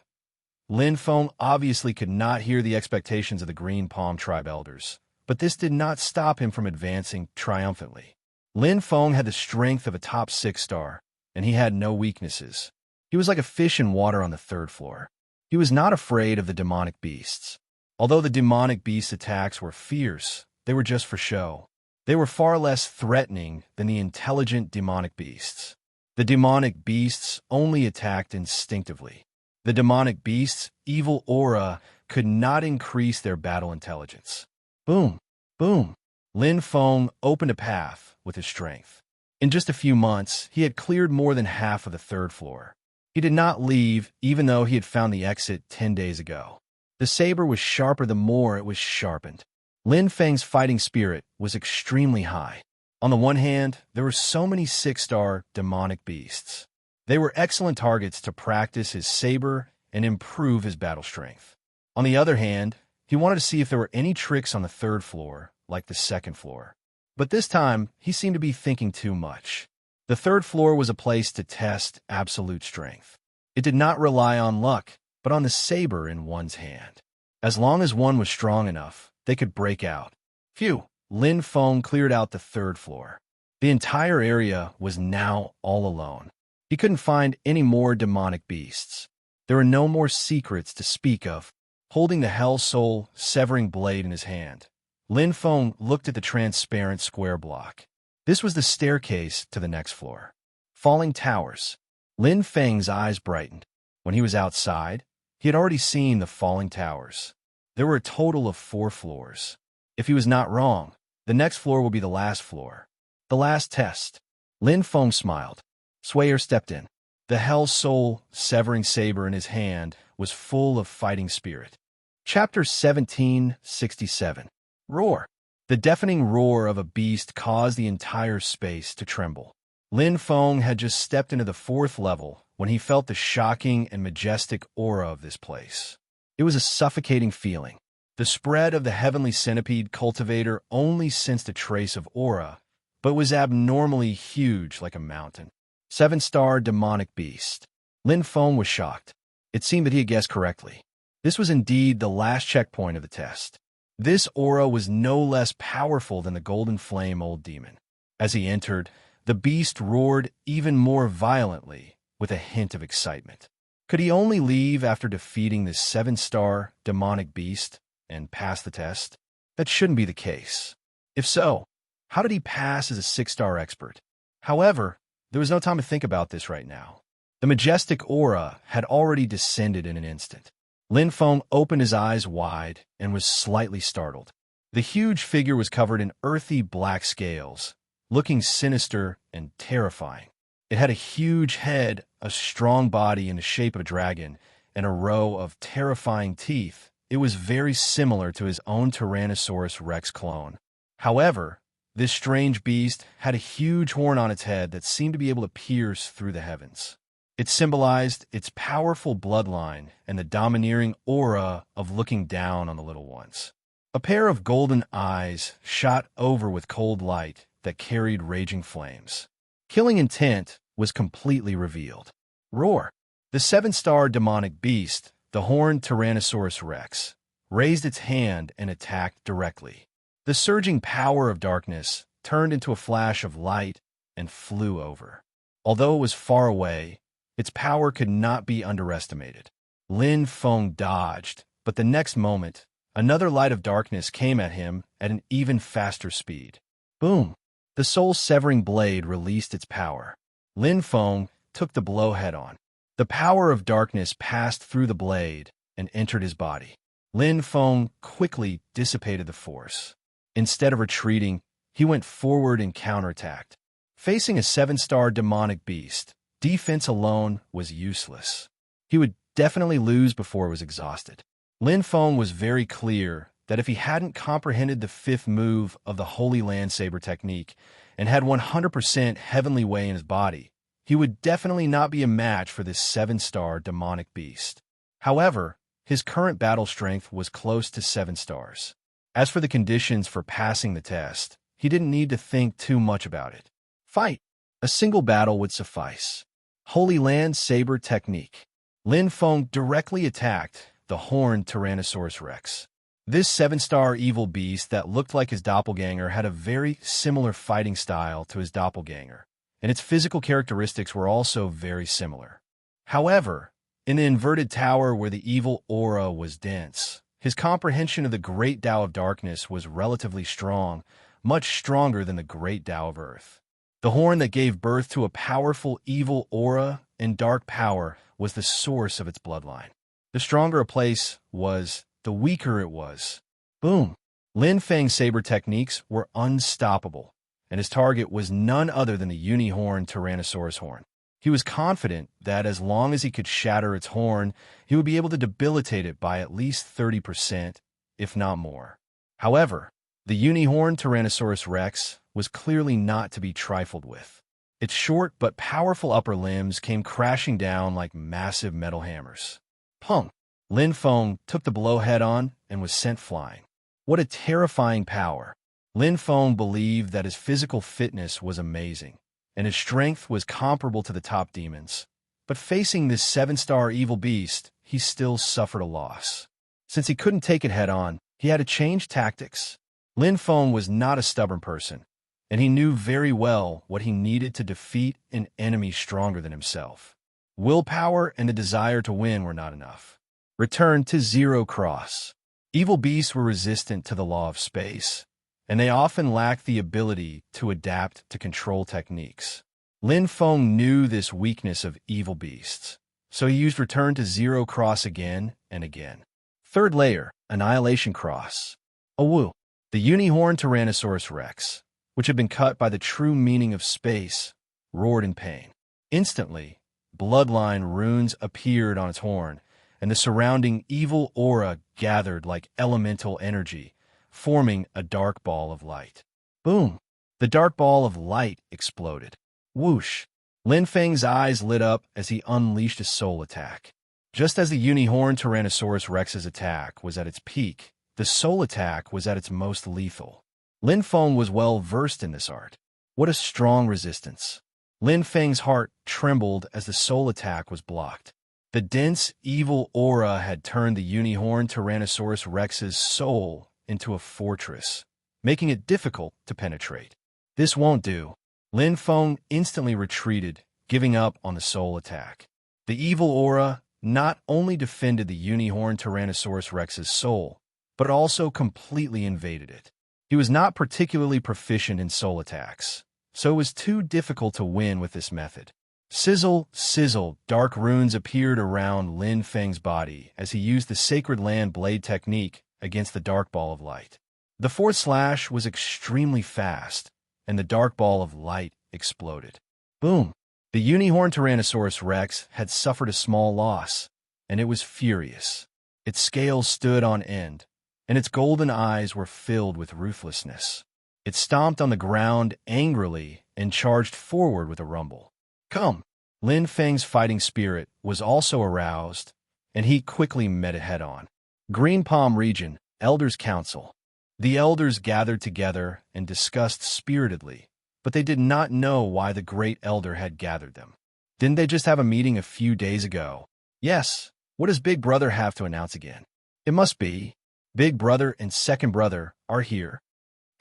Lin Feng obviously could not hear the expectations of the Green Palm tribe elders, but this did not stop him from advancing triumphantly. Lin Feng had the strength of a top 6-star, and he had no weaknesses. He was like a fish in water on the 3rd floor. He was not afraid of the demonic beasts. Although the demonic beast attacks were fierce, they were just for show. They were far less threatening than the intelligent demonic beasts. The demonic beasts only attacked instinctively. The demonic beasts' evil aura could not increase their battle intelligence. Boom, boom. Lin Feng opened a path with his strength. In just a few months, he had cleared more than half of the 3rd floor. He did not leave, even though he had found the exit 10 days ago. The saber was sharper the more it was sharpened. Lin Feng's fighting spirit was extremely high. On the one hand, there were so many 6-star demonic beasts. They were excellent targets to practice his saber and improve his battle strength. On the other hand, he wanted to see if there were any tricks on the 3rd floor, like the 2nd floor. But this time, he seemed to be thinking too much. The 3rd floor was a place to test absolute strength. It did not rely on luck, but on the saber in one's hand. As long as one was strong enough, they could break out. Phew! Lin Feng cleared out the 3rd floor. The entire area was now all alone. He couldn't find any more demonic beasts. There were no more secrets to speak of. Holding the Hell Soul severing blade in his hand, Lin Feng looked at the transparent square block. This was the staircase to the next floor. Falling towers. Lin Feng's eyes brightened. When he was outside, he had already seen the falling towers. There were a total of 4 floors. If he was not wrong, the next floor will be the last floor. The last test. Lin Feng smiled. Swayer stepped in. The Hell Soul severing saber in his hand was full of fighting spirit. Chapter 1767. Roar. The deafening roar of a beast caused the entire space to tremble. Lin Feng had just stepped into the 4th level when he felt the shocking and majestic aura of this place. It was a suffocating feeling. The spread of the heavenly centipede cultivator only sensed a trace of aura, but was abnormally huge like a mountain. 7-star demonic beast. Lin Feng was shocked. It seemed that he had guessed correctly. This was indeed the last checkpoint of the test. This aura was no less powerful than the golden flame old demon. As he entered, the beast roared even more violently, with a hint of excitement. Could he only leave after defeating this 7-star demonic beast and pass the test? That shouldn't be the case. If so, how did he pass as a 6-star expert? However, there was no time to think about this right now. The majestic aura had already descended in an instant. Lin Feng opened his eyes wide and was slightly startled. The huge figure was covered in earthy black scales, looking sinister and terrifying. It had a huge head, a strong body in the shape of a dragon, and a row of terrifying teeth. It was very similar to his own Tyrannosaurus Rex clone. However, this strange beast had a huge horn on its head that seemed to be able to pierce through the heavens. It symbolized its powerful bloodline and the domineering aura of looking down on the little ones. A pair of golden eyes shot over with cold light that carried raging flames. Killing intent was completely revealed. Roar! The 7-star demonic beast, the horned Tyrannosaurus Rex, raised its hand and attacked directly. The surging power of darkness turned into a flash of light and flew over. Although it was far away, its power could not be underestimated. Lin Feng dodged, but the next moment, another light of darkness came at him at an even faster speed. Boom! The soul-severing blade released its power. Lin Feng took the blow head-on. The power of darkness passed through the blade and entered his body. Lin Feng quickly dissipated the force. Instead of retreating, he went forward and counterattacked. Facing a 7-star demonic beast, defense alone was useless. He would definitely lose before it was exhausted. Lin Feng was very clear that if he hadn't comprehended the 5th move of the Holy Land Saber technique and had 100% heavenly way in his body, he would definitely not be a match for this 7-star demonic beast. However, his current battle strength was close to 7 stars. As for the conditions for passing the test, he didn't need to think too much about it. Fight! A single battle would suffice. Holy Land Saber technique. Lin Feng directly attacked the horned Tyrannosaurus Rex. This 7-star evil beast that looked like his doppelganger had a very similar fighting style to his doppelganger, and its physical characteristics were also very similar. However, in the inverted tower where the evil aura was dense, his comprehension of the Great Tao of Darkness was relatively strong, much stronger than the Great Tao of Earth. The horn that gave birth to a powerful evil aura and dark power was the source of its bloodline. The stronger a place was, the weaker it was. Boom! Lin Feng's saber techniques were unstoppable, and his target was none other than the uni-horned Tyrannosaurus horn. He was confident that as long as he could shatter its horn, he would be able to debilitate it by at least 30%, if not more. However, the uni-horned Tyrannosaurus Rex was clearly not to be trifled with. Its short but powerful upper limbs came crashing down like massive metal hammers. Punk! Lin Feng took the blow head-on and was sent flying. What a terrifying power! Lin Feng believed that his physical fitness was amazing, and his strength was comparable to the top demons. But facing this 7-star evil beast, he still suffered a loss. Since he couldn't take it head-on, he had to change tactics. Lin Feng was not a stubborn person, and he knew very well what he needed to defeat an enemy stronger than himself. Willpower and the desire to win were not enough. Return to Zero Cross. Evil beasts were resistant to the law of space, and they often lacked the ability to adapt to control techniques. Lin Feng knew this weakness of evil beasts, so he used Return to Zero Cross again and again. Third layer, Annihilation Cross. Awoo! The uni-horned Tyrannosaurus Rex, which had been cut by the true meaning of space, roared in pain. Instantly, bloodline runes appeared on its horn, and the surrounding evil aura gathered like elemental energy, forming a dark ball of light. Boom! The dark ball of light exploded. Whoosh! Lin Feng's eyes lit up as he unleashed a soul attack. Just as the uni-horned Tyrannosaurus Rex's attack was at its peak, the soul attack was at its most lethal. Lin Feng was well versed in this art. What a strong resistance! Lin Feng's heart trembled as the soul attack was blocked. The dense, evil aura had turned the uni-horned Tyrannosaurus Rex's soul into a fortress, making it difficult to penetrate. This won't do. Lin Feng instantly retreated, giving up on the soul attack. The evil aura not only defended the uni-horned Tyrannosaurus Rex's soul, but also completely invaded it. He was not particularly proficient in soul attacks, so it was too difficult to win with this method. Sizzle, sizzle, dark runes appeared around Lin Feng's body as he used the Sacred Land Blade technique against the dark ball of light. The fourth slash was extremely fast, and the dark ball of light exploded. Boom! The uni-horned Tyrannosaurus Rex had suffered a small loss, and it was furious. Its scales stood on end, and its golden eyes were filled with ruthlessness. It stomped on the ground angrily and charged forward with a rumble. Come! Lin Feng's fighting spirit was also aroused, and he quickly met it head-on. Green Palm Region, Elders Council. The elders gathered together and discussed spiritedly, but they did not know why the Great Elder had gathered them. Didn't they just have a meeting a few days ago? Yes. What does Big Brother have to announce again? It must be. Big Brother and Second Brother are here.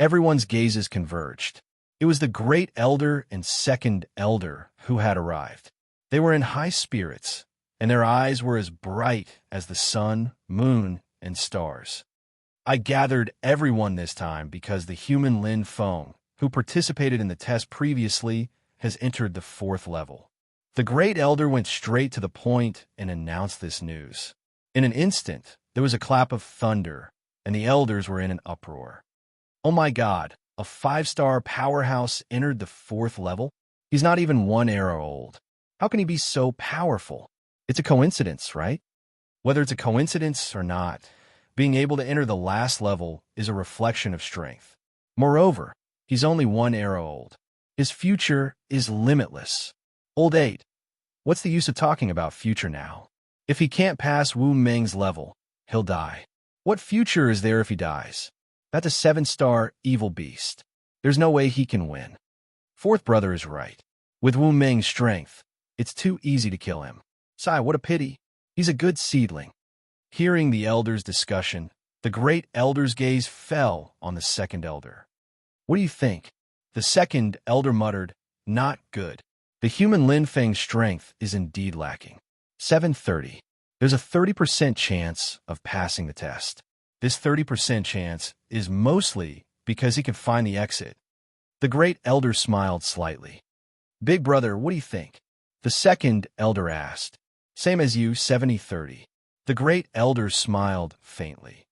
Everyone's gazes converged. It was the Great Elder and Second Elder who had arrived. They were in high spirits, and their eyes were as bright as the sun, moon, and stars. I gathered everyone this time because the human Lin Feng, who participated in the test previously, has entered the 4th level. The great elder went straight to the point and announced this news. In an instant, there was a clap of thunder, and the elders were in an uproar. Oh my God, a 5-star powerhouse entered the 4th level? He's not even 1 era old. How can he be so powerful? It's a coincidence, right? Whether it's a coincidence or not, being able to enter the last level is a reflection of strength. Moreover, he's only 1 era old. His future is limitless. Old 8. What's the use of talking about future now? If he can't pass Wu Meng's level, he'll die. What future is there if he dies? That's a 7-star evil beast. There's no way he can win. 4th brother is right. With Wu Meng's strength, it's too easy to kill him. Sai, what a pity. He's a good seedling. Hearing the elders' discussion, the great elder's gaze fell on the 2nd elder. What do you think? The 2nd elder muttered, not good. The human Lin Feng's strength is indeed lacking. 730. There's a 30% chance of passing the test. This 30% chance is mostly because he can find the exit. The great elder smiled slightly. Big brother, what do you think? The 2nd elder asked. Same as you, 70-30. The great elder smiled faintly.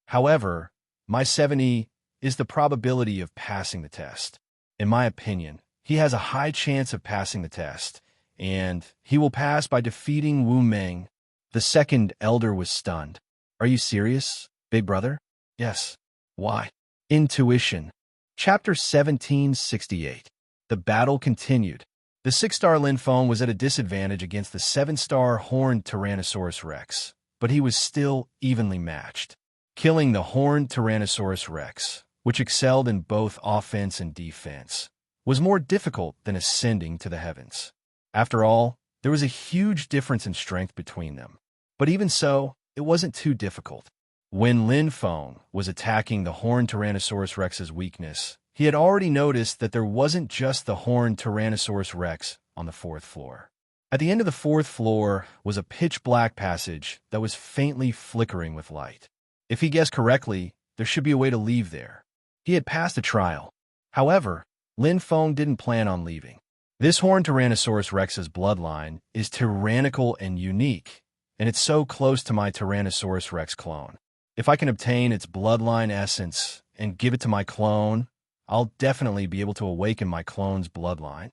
However, my 70 is the probability of passing the test. In my opinion, he has a high chance of passing the test, and he will pass by defeating Wu Meng. The 2nd elder was stunned. Are you serious, big brother? Yes. Why? Intuition. Chapter 1768. The battle continued. The 6-star Lin Feng was at a disadvantage against the 7-star horned Tyrannosaurus Rex, but he was still evenly matched. Killing the horned Tyrannosaurus Rex, which excelled in both offense and defense, was more difficult than ascending to the heavens. After all, there was a huge difference in strength between them. But even so, it wasn't too difficult. When Lin Feng was attacking the horned Tyrannosaurus Rex's weakness, he had already noticed that there wasn't just the horned Tyrannosaurus Rex on the 4th floor. At the end of the 4th floor was a pitch-black passage that was faintly flickering with light. If he guessed correctly, there should be a way to leave there. He had passed a trial. However, Lin Feng didn't plan on leaving. This horned Tyrannosaurus Rex's bloodline is tyrannical and unique, and it's so close to my Tyrannosaurus Rex clone. If I can obtain its bloodline essence and give it to my clone, I'll definitely be able to awaken my clone's bloodline.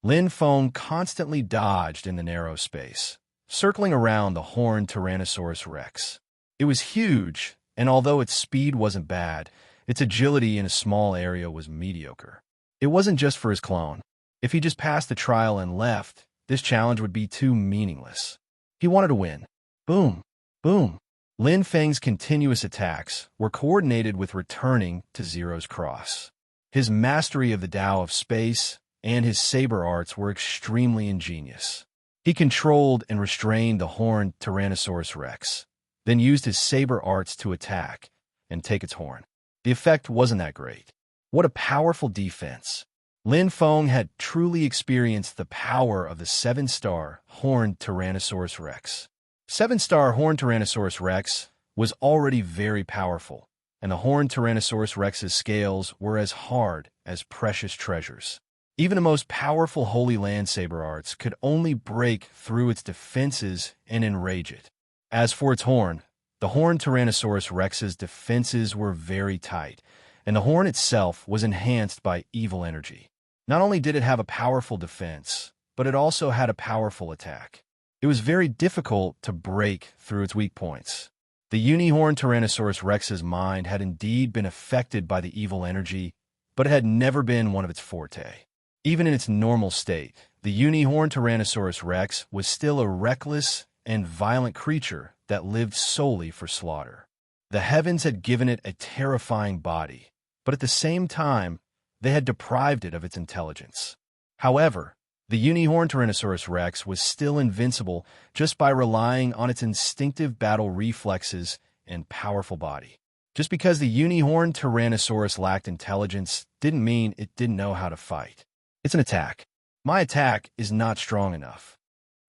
Lin Feng constantly dodged in the narrow space, circling around the horned Tyrannosaurus Rex. It was huge, and although its speed wasn't bad, its agility in a small area was mediocre. It wasn't just for his clone. If he just passed the trial and left, this challenge would be too meaningless. He wanted to win. Boom, boom. Lin Feng's continuous attacks were coordinated with returning to Zero's Cross. His mastery of the Tao of space and his saber arts were extremely ingenious. He controlled and restrained the horned Tyrannosaurus Rex, then used his saber arts to attack and take its horn. The effect wasn't that great. What a powerful defense. Lin Feng had truly experienced the power of the 7-star horned Tyrannosaurus Rex. 7-star horned Tyrannosaurus Rex was already very powerful, and the horned Tyrannosaurus Rex's scales were as hard as precious treasures. Even the most powerful Holy Land saber arts could only break through its defenses and enrage it. As for its horn, the horned Tyrannosaurus Rex's defenses were very tight, and the horn itself was enhanced by evil energy. Not only did it have a powerful defense, but it also had a powerful attack. It was very difficult to break through its weak points. The uni-horned Tyrannosaurus Rex's mind had indeed been affected by the evil energy, but it had never been one of its forte. Even in its normal state, the uni-horned Tyrannosaurus Rex was still a reckless and violent creature that lived solely for slaughter. The heavens had given it a terrifying body, but at the same time, they had deprived it of its intelligence. However, the uni-horned Tyrannosaurus Rex was still invincible just by relying on its instinctive battle reflexes and powerful body. Just because the uni-horned Tyrannosaurus lacked intelligence didn't mean it didn't know how to fight. It's an attack. My attack is not strong enough.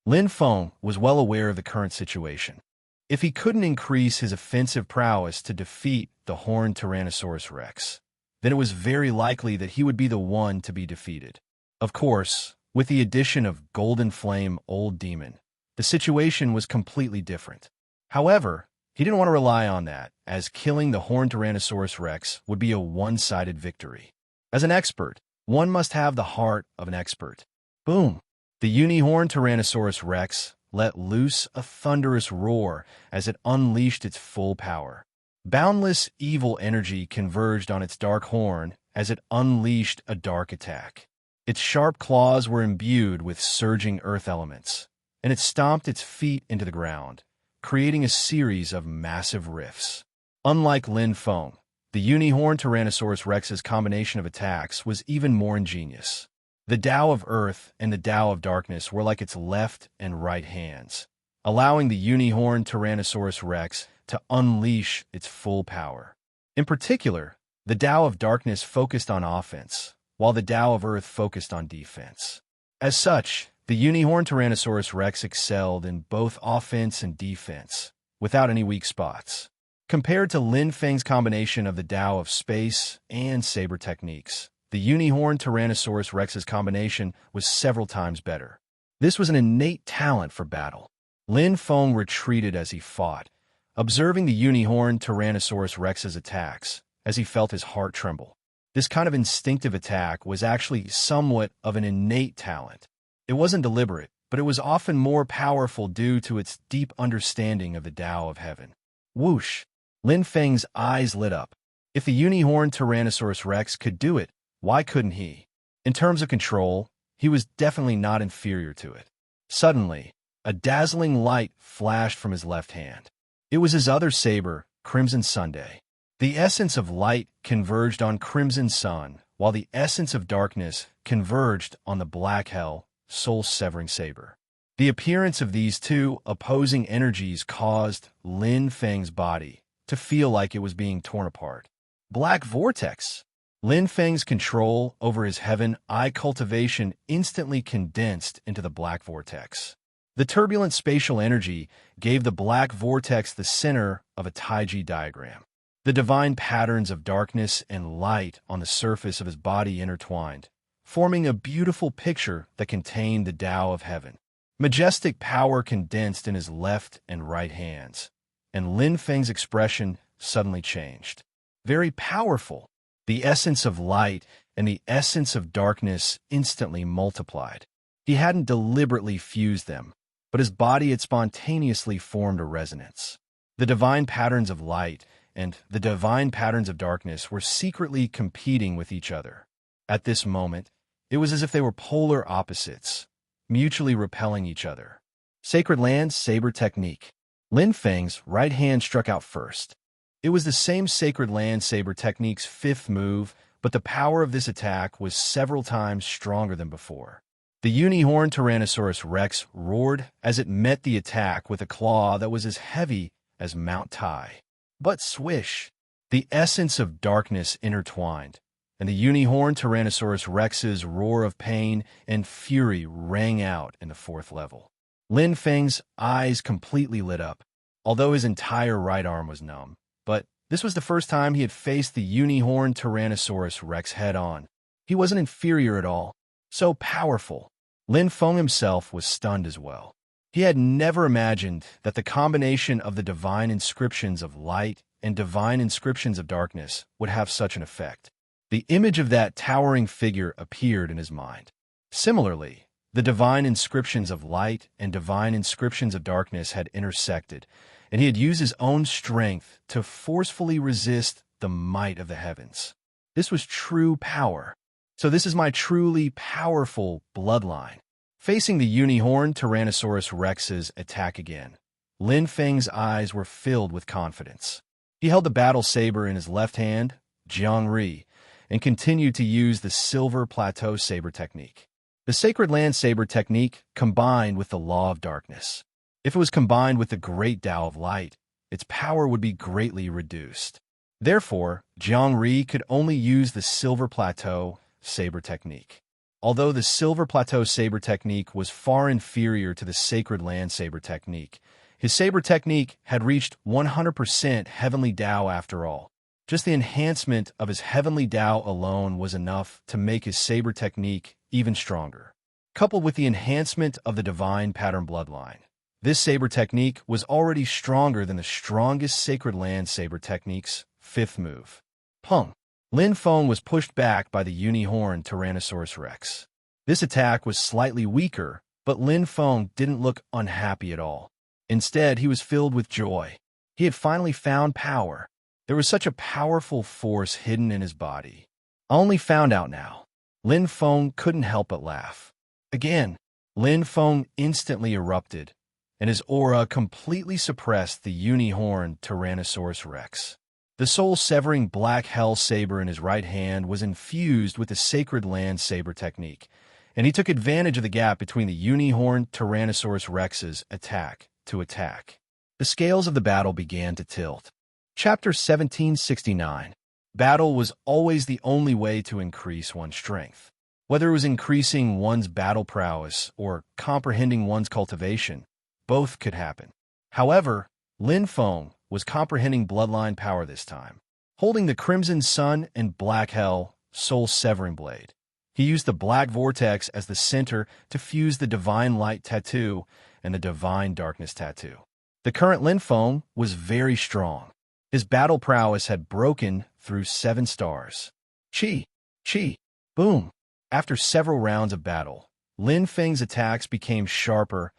Lin Feng was well aware of the current situation. If he couldn't increase his offensive prowess to defeat the horned Tyrannosaurus Rex, then it was very likely that he would be the one to be defeated. Of course, With the addition of Golden Flame Old Demon, the situation was completely different. However, he didn't want to rely on that, as killing the Horned Tyrannosaurus Rex would be a one-sided victory. As an expert, one must have the heart of an expert. Boom! The Uni-Horned Tyrannosaurus Rex let loose a thunderous roar as it unleashed its full power. Boundless evil energy converged on its dark horn as it unleashed a dark attack. Its sharp claws were imbued with surging earth elements, and it stomped its feet into the ground, creating a series of massive rifts. Unlike Lin Feng, the Uni-Horned Tyrannosaurus Rex's combination of attacks was even more ingenious. The Tao of Earth and the Tao of Darkness were like its left and right hands, allowing the Uni-Horned Tyrannosaurus Rex to unleash its full power. In particular, the Tao of Darkness focused on offense, while the Tao of Earth focused on defense. As such, the Uni-Horned Tyrannosaurus Rex excelled in both offense and defense, without any weak spots. Compared to Lin Feng's combination of the Tao of Space and Saber techniques, the Uni-Horned Tyrannosaurus Rex's combination was several times better. This was an innate talent for battle. Lin Feng retreated as he fought, observing the Uni-Horned Tyrannosaurus Rex's attacks as he felt his heart tremble. This kind of instinctive attack was actually somewhat of an innate talent. It wasn't deliberate, but it was often more powerful due to its deep understanding of the Tao of Heaven. Whoosh! Lin Feng's eyes lit up. If the Uni-Horned Tyrannosaurus Rex could do it, why couldn't he? In terms of control, he was definitely not inferior to it. Suddenly, a dazzling light flashed from his left hand. It was his other saber, Crimson Sunday. The essence of light converged on Crimson Sun, while the essence of darkness converged on the Black Hell, soul-severing saber. The appearance of these two opposing energies caused Lin Feng's body to feel like it was being torn apart. Black Vortex! Lin Feng's control over his Heaven Eye cultivation instantly condensed into the Black Vortex. The turbulent spatial energy gave the Black Vortex the center of a Taiji diagram. The divine patterns of darkness and light on the surface of his body intertwined, forming a beautiful picture that contained the Tao of Heaven. Majestic power condensed in his left and right hands, and Lin Feng's expression suddenly changed. Very powerful. The essence of light and the essence of darkness instantly multiplied. He hadn't deliberately fused them, but his body had spontaneously formed a resonance. The divine patterns of light and the divine patterns of darkness were secretly competing with each other. At this moment, it was as if they were polar opposites, mutually repelling each other. Sacred Land Saber Technique. Lin Feng's right hand struck out first. It was the same Sacred Land Saber technique's fifth move, but the power of this attack was several times stronger than before. The Uni-Horned Tyrannosaurus Rex roared as it met the attack with a claw that was as heavy as Mount Tai. But swish! The essence of darkness intertwined, and the Uni-Horned Tyrannosaurus Rex's roar of pain and fury rang out in the fourth level. Lin Feng's eyes completely lit up, although his entire right arm was numb. But this was the first time he had faced the Uni-Horned Tyrannosaurus Rex head-on. He wasn't inferior at all. So powerful. Lin Feng himself was stunned as well. He had never imagined that the combination of the divine inscriptions of light and divine inscriptions of darkness would have such an effect. The image of that towering figure appeared in his mind. Similarly, the divine inscriptions of light and divine inscriptions of darkness had intersected, and he had used his own strength to forcefully resist the might of the heavens. This was true power. So this is my truly powerful bloodline. Facing the Uni-Horned Tyrannosaurus Rex's attack again, Lin Feng's eyes were filled with confidence. He held the battle saber in his left hand, Jiangri, and continued to use the Silver Plateau Saber technique. The Sacred Land Saber technique combined with the Law of Darkness. If it was combined with the Great Tao of Light, its power would be greatly reduced. Therefore, Jiangri could only use the Silver Plateau Saber technique. Although the Silver Plateau Saber technique was far inferior to the Sacred Land Saber technique, his saber technique had reached 100% Heavenly Tao after all. Just the enhancement of his Heavenly Tao alone was enough to make his saber technique even stronger. coupled with the enhancement of the divine pattern bloodline. This saber technique was already stronger than the strongest sacred land saber technique's fifth move. Pung. Lin Feng was pushed back by the uni-horned Tyrannosaurus Rex. This attack was slightly weaker, but Lin Feng didn't look unhappy at all. Instead, he was filled with joy. He had finally found power. There was such a powerful force hidden in his body. I only found out now. Lin Feng couldn't help but laugh. Again, Lin Feng instantly erupted, and his aura completely suppressed the uni-horned Tyrannosaurus Rex. The soul-severing black hell saber in his right hand was infused with the sacred land saber technique, and he took advantage of the gap between the uni-horned Tyrannosaurus Rex's attack to attack. The scales of the battle began to tilt. Chapter 1769. Battle was always the only way to increase one's strength. Whether it was increasing one's battle prowess or comprehending one's cultivation, both could happen. However, Lin Feng was comprehending bloodline power this time. Holding the Crimson Sun and Black Hell soul-severing blade, he used the Black Vortex as the center to fuse the Divine Light Tattoo and the Divine Darkness Tattoo. The current Lin Feng was very strong. His battle prowess had broken through 7 stars. Chi, chi, boom. After several rounds of battle, Lin Feng's attacks became sharper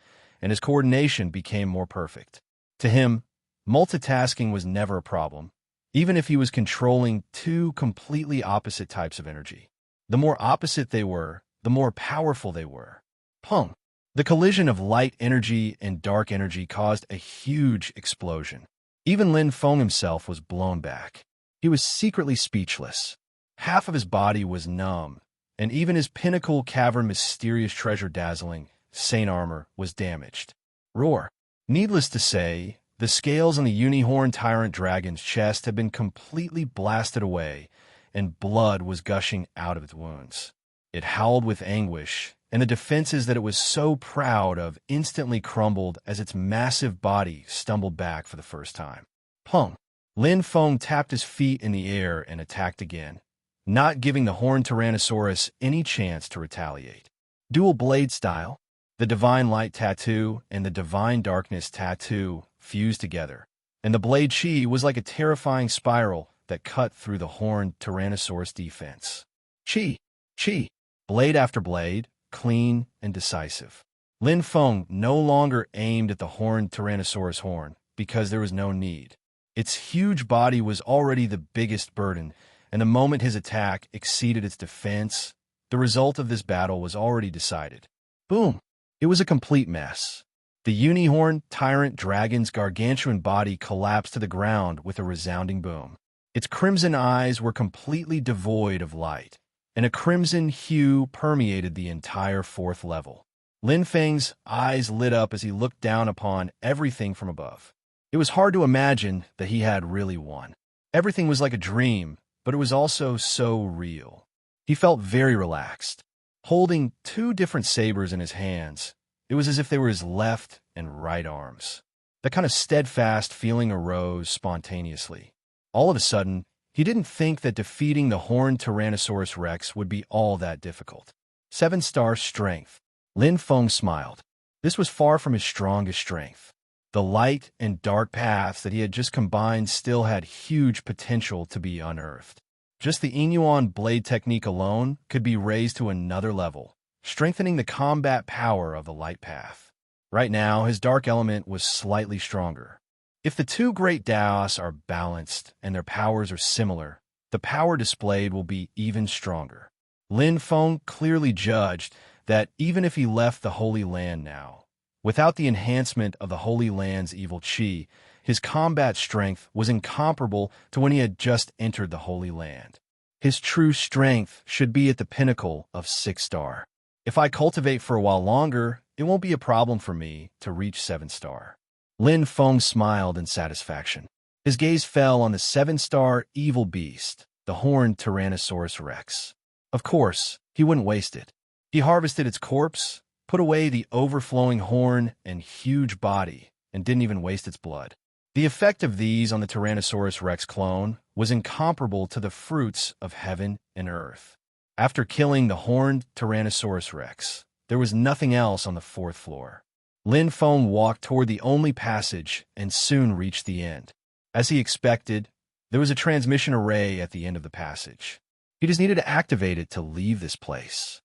and his coordination became more perfect. To him, multitasking was never a problem, even if he was controlling 2 completely opposite types of energy. The more opposite they were, the more powerful they were. Pung. The collision of light energy and dark energy caused a huge explosion. Even Lin Feng himself was blown back. He was secretly speechless. Half of his body was numb, and even his pinnacle cavern mysterious treasure dazzling Saint armor was damaged. Roar. Needless to say, the scales on the uni-horned tyrant dragon's chest had been completely blasted away, and blood was gushing out of its wounds. It howled with anguish, and the defenses that it was so proud of instantly crumbled as its massive body stumbled back for the first time. Pung. Lin Feng tapped his feet in the air and attacked again, not giving the horned Tyrannosaurus any chance to retaliate. Dual blade style. The Divine Light Tattoo and the Divine Darkness Tattoo fused together, and the blade chi was like a terrifying spiral that cut through the horned Tyrannosaurus defense. Chi, chi, blade after blade, clean and decisive. Lin Feng no longer aimed at the horned Tyrannosaurus horn because there was no need. Its huge body was already the biggest burden, and the moment his attack exceeded its defense, the result of this battle was already decided. Boom! It was a complete mess. The uni-horned tyrant dragon's gargantuan body collapsed to the ground with a resounding boom. Its crimson eyes were completely devoid of light, and a crimson hue permeated the entire 4th level. Lin Feng's eyes lit up as he looked down upon everything from above. It was hard to imagine that he had really won. Everything was like a dream, but it was also so real. He felt very relaxed. Holding 2 different sabers in his hands, it was as if they were his left and right arms. That kind of steadfast feeling arose spontaneously. All of a sudden, he didn't think that defeating the horned Tyrannosaurus Rex would be all that difficult. 7-star strength. Lin Feng smiled. This was far from his strongest strength. The light and dark paths that he had just combined still had huge potential to be unearthed. Just the Inuan blade technique alone could be raised to another level, strengthening the combat power of the light path. Right now, his dark element was slightly stronger. If the 2 great Daos are balanced and their powers are similar, the power displayed will be even stronger. Lin Feng clearly judged that even if he left the Holy Land now, without the enhancement of the Holy Land's evil chi, his combat strength was incomparable to when he had just entered the Holy Land. His true strength should be at the pinnacle of 6-star. If I cultivate for a while longer, it won't be a problem for me to reach 7-star. Lin Feng smiled in satisfaction. His gaze fell on the 7-star evil beast, the horned Tyrannosaurus Rex. Of course, he wouldn't waste it. He harvested its corpse, put away the overflowing horn and huge body, and didn't even waste its blood. The effect of these on the Tyrannosaurus Rex clone was incomparable to the fruits of heaven and earth. After killing the horned Tyrannosaurus Rex, there was nothing else on the fourth floor. Lin Feng walked toward the only passage and soon reached the end. As he expected, there was a transmission array at the end of the passage. He just needed to activate it to leave this place.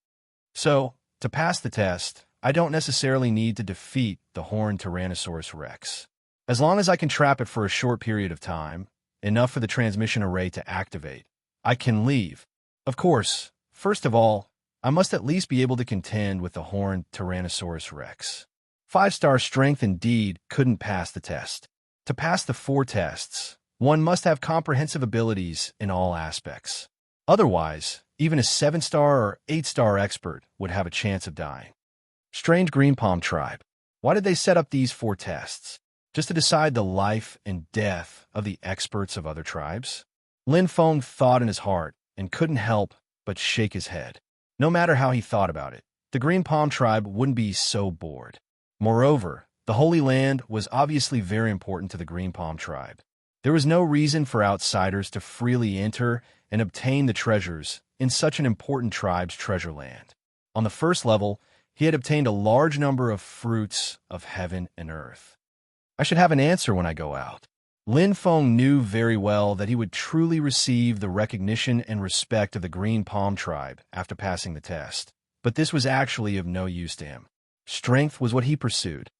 So, to pass the test, I don't necessarily need to defeat the horned Tyrannosaurus Rex. As long as I can trap it for a short period of time, enough for the transmission array to activate, I can leave. Of course, first of all, I must at least be able to contend with the horned Tyrannosaurus Rex. 5-star strength indeed couldn't pass the test. To pass the 4 tests, one must have comprehensive abilities in all aspects. Otherwise, even a 7-star or 8-star expert would have a chance of dying. Strange Green Palm Tribe. Why did they set up these 4 tests? Just to decide the life and death of the experts of other tribes? Lin Feng thought in his heart and couldn't help but shake his head. No matter how he thought about it, the Green Palm Tribe wouldn't be so bored. Moreover, the Holy Land was obviously very important to the Green Palm Tribe. There was no reason for outsiders to freely enter and obtain the treasures in such an important tribe's treasure land. On the first level, he had obtained a large number of fruits of heaven and earth. I should have an answer when I go out. Lin Feng knew very well that he would truly receive the recognition and respect of the Green Palm Tribe after passing the test, but this was actually of no use to him. Strength was what he pursued.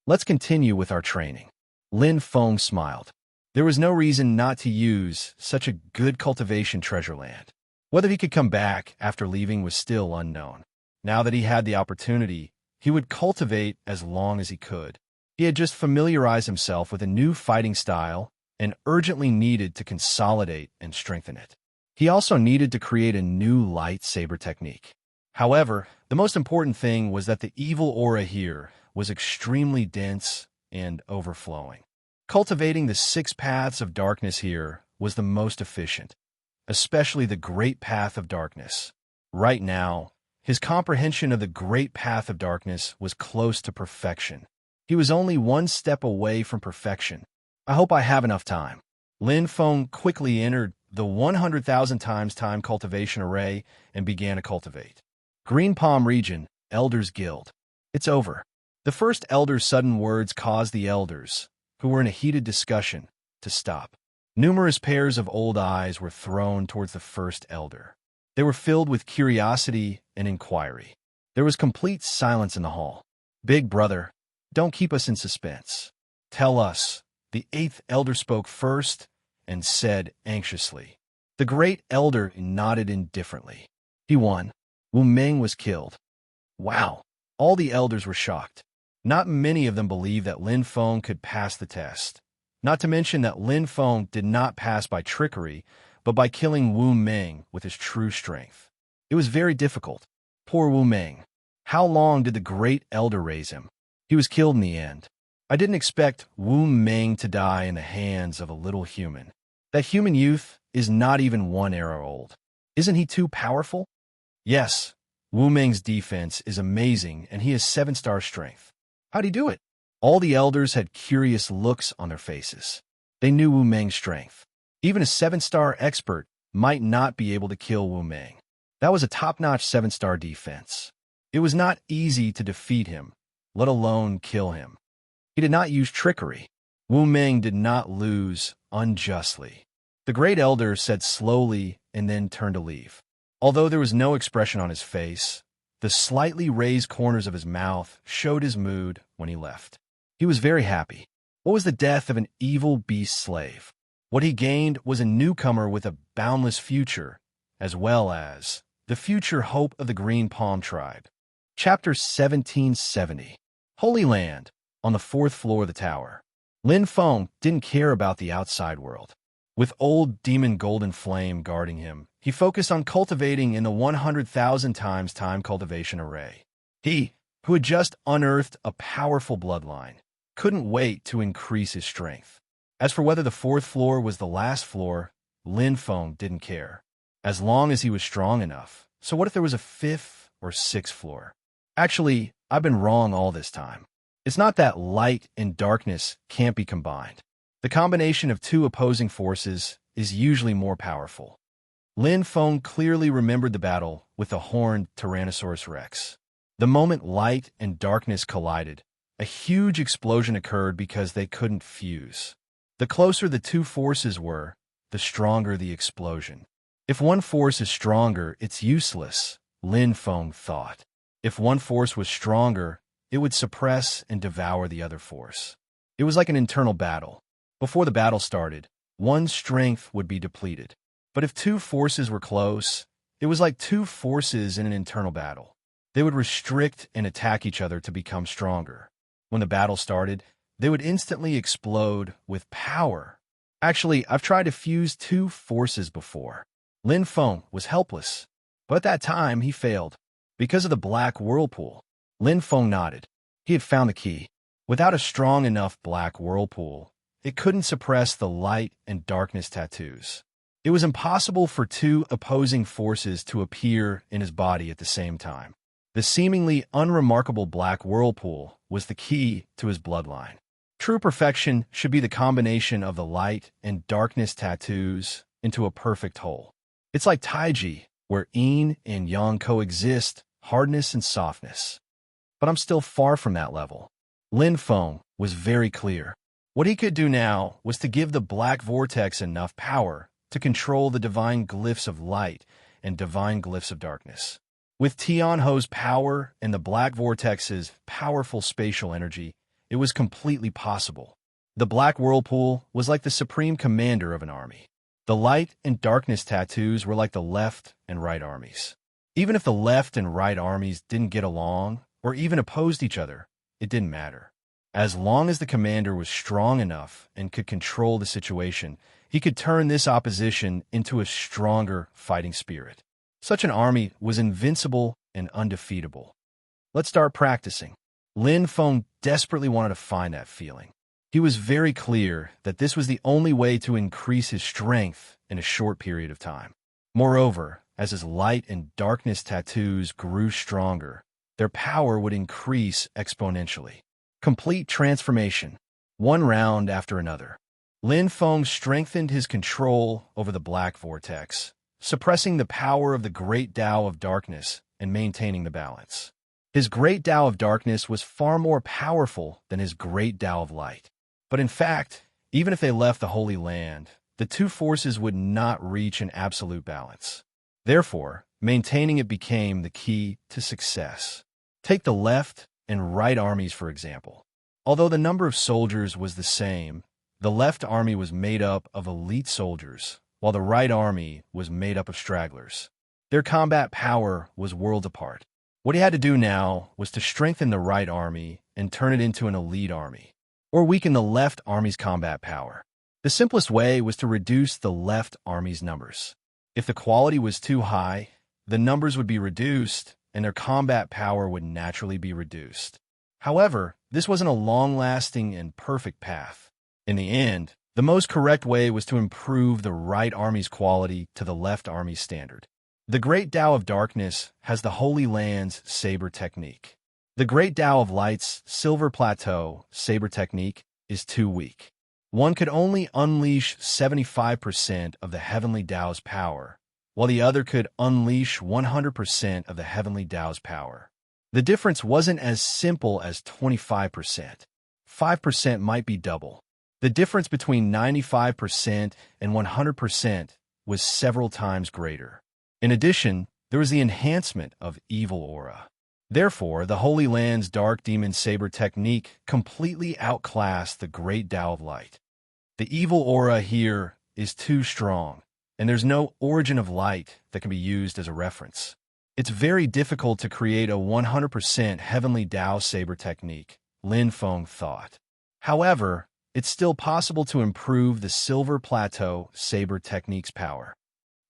Let's continue with our training. Lin Feng smiled. There was no reason not to use such a good cultivation treasure land. Whether he could come back after leaving was still unknown. Now that he had the opportunity, he would cultivate as long as he could. He had just familiarized himself with a new fighting style and urgently needed to consolidate and strengthen it. He also needed to create a new lightsaber technique. However, the most important thing was that the evil aura here was extremely dense and overflowing. Cultivating the 6 paths of darkness here was the most efficient, especially the Great Path of Darkness. Right now, his comprehension of the Great Path of Darkness was close to perfection. He was only 1 step away from perfection. I hope I have enough time. Lin Feng quickly entered the 100,000 times time cultivation array and began to cultivate. Green Palm Region, Elders Guild. It's over. The first elder's sudden words caused the elders, who were in a heated discussion, to stop. Numerous pairs of old eyes were thrown towards the first elder. They were filled with curiosity and inquiry. There was complete silence in the hall. Big brother, don't keep us in suspense. Tell us. The 8th elder spoke first and said anxiously. The great elder nodded indifferently. He won. Wu Meng was killed. Wow. All the elders were shocked. Not many of them believed that Lin Feng could pass the test. Not to mention that Lin Feng did not pass by trickery, but by killing Wu Meng with his true strength. It was very difficult. Poor Wu Meng. How long did the great elder raise him? He was killed in the end. I didn't expect Wu Meng to die in the hands of a little human. That human youth is not even 1 era old. Isn't he too powerful? Yes, Wu Meng's defense is amazing and he has 7-star strength. How'd he do it? All the elders had curious looks on their faces. They knew Wu Meng's strength. Even a 7-star expert might not be able to kill Wu Meng. That was a top-notch 7-star defense. It was not easy to defeat him, let alone kill him. He did not use trickery. Wu Meng did not lose unjustly. The great elder said slowly and then turned to leave. Although there was no expression on his face, the slightly raised corners of his mouth showed his mood when he left. He was very happy. What was the death of an evil beast slave? What he gained was a newcomer with a boundless future, as well as the future hope of the Green Palm Tribe. Chapter 1770. Holy Land, on the 4th floor of the tower. Lin Feng didn't care about the outside world. With old demon Golden Flame guarding him, he focused on cultivating in the 100,000 times time cultivation array. He, who had just unearthed a powerful bloodline, couldn't wait to increase his strength. As for whether the 4th floor was the last floor, Lin Feng didn't care, as long as he was strong enough. So what if there was a 5th or 6th floor? Actually, I've been wrong all this time. It's not that light and darkness can't be combined. The combination of 2 opposing forces is usually more powerful. Lin Feng clearly remembered the battle with the horned Tyrannosaurus Rex. The moment light and darkness collided, a huge explosion occurred because they couldn't fuse. The closer the two forces were, the stronger the explosion. If one force is stronger, it's useless, Lin Feng thought. If one force was stronger, it would suppress and devour the other force. It was like an internal battle. Before the battle started, one's strength would be depleted. But if two forces were close, it was like two forces in an internal battle. They would restrict and attack each other to become stronger. When the battle started, they would instantly explode with power. Actually, I've tried to fuse two forces before. Lin Feng was helpless, but at that time he failed. Because of the black whirlpool, Lin Feng nodded. He had found the key. Without a strong enough black whirlpool, it couldn't suppress the light and darkness tattoos. It was impossible for two opposing forces to appear in his body at the same time. The seemingly unremarkable black whirlpool was the key to his bloodline. True perfection should be the combination of the light and darkness tattoos into a perfect whole. It's like Taiji, where yin and yang coexist, hardness and softness. But I'm still far from that level. Lin Feng was very clear. What he could do now was to give the black vortex enough power to control the divine glyphs of light and divine glyphs of darkness. With Tianho's power and the black vortex's powerful spatial energy, it was completely possible. The black whirlpool was like the supreme commander of an army. The light and darkness tattoos were like the left and right armies. Even if the left and right armies didn't get along or even opposed each other, it didn't matter. As long as the commander was strong enough and could control the situation, he could turn this opposition into a stronger fighting spirit. Such an army was invincible and undefeatable. Let's start practicing. Lin Feng desperately wanted to find that feeling. He was very clear that this was the only way to increase his strength in a short period of time. Moreover, as his light and darkness tattoos grew stronger, their power would increase exponentially. Complete transformation, one round after another. Lin Feng strengthened his control over the black vortex, suppressing the power of the great Tao of darkness and maintaining the balance. His great Tao of darkness was far more powerful than his great Tao of light. But in fact, even if they left the Holy Land, the two forces would not reach an absolute balance. Therefore, maintaining it became the key to success. Take the left and right armies, for example. Although the number of soldiers was the same, the left army was made up of elite soldiers, while the right army was made up of stragglers. Their combat power was worlds apart. What he had to do now was to strengthen the right army and turn it into an elite army, or weaken the left army's combat power. The simplest way was to reduce the left army's numbers. If the quality was too high, the numbers would be reduced and their combat power would naturally be reduced. However, this wasn't a long-lasting and perfect path. In the end, the most correct way was to improve the right army's quality to the left army's standard. The Great Tao of Darkness has the Holy Land's saber technique. The Great Tao of Light's Silver Plateau saber technique is too weak. One could only unleash 75% of the Heavenly Tao's power, while the other could unleash 100% of the Heavenly Tao's power. The difference wasn't as simple as 25%. 5% might be double. The difference between 95% and 100% was several times greater. In addition, there was the enhancement of evil aura. Therefore, the Holy Land's Dark Demon Saber technique completely outclassed the Great Tao of Light. The evil aura here is too strong, and there's no origin of light that can be used as a reference. It's very difficult to create a 100% Heavenly Tao Saber technique, Lin Feng thought. However, it's still possible to improve the Silver Plateau Saber technique's power.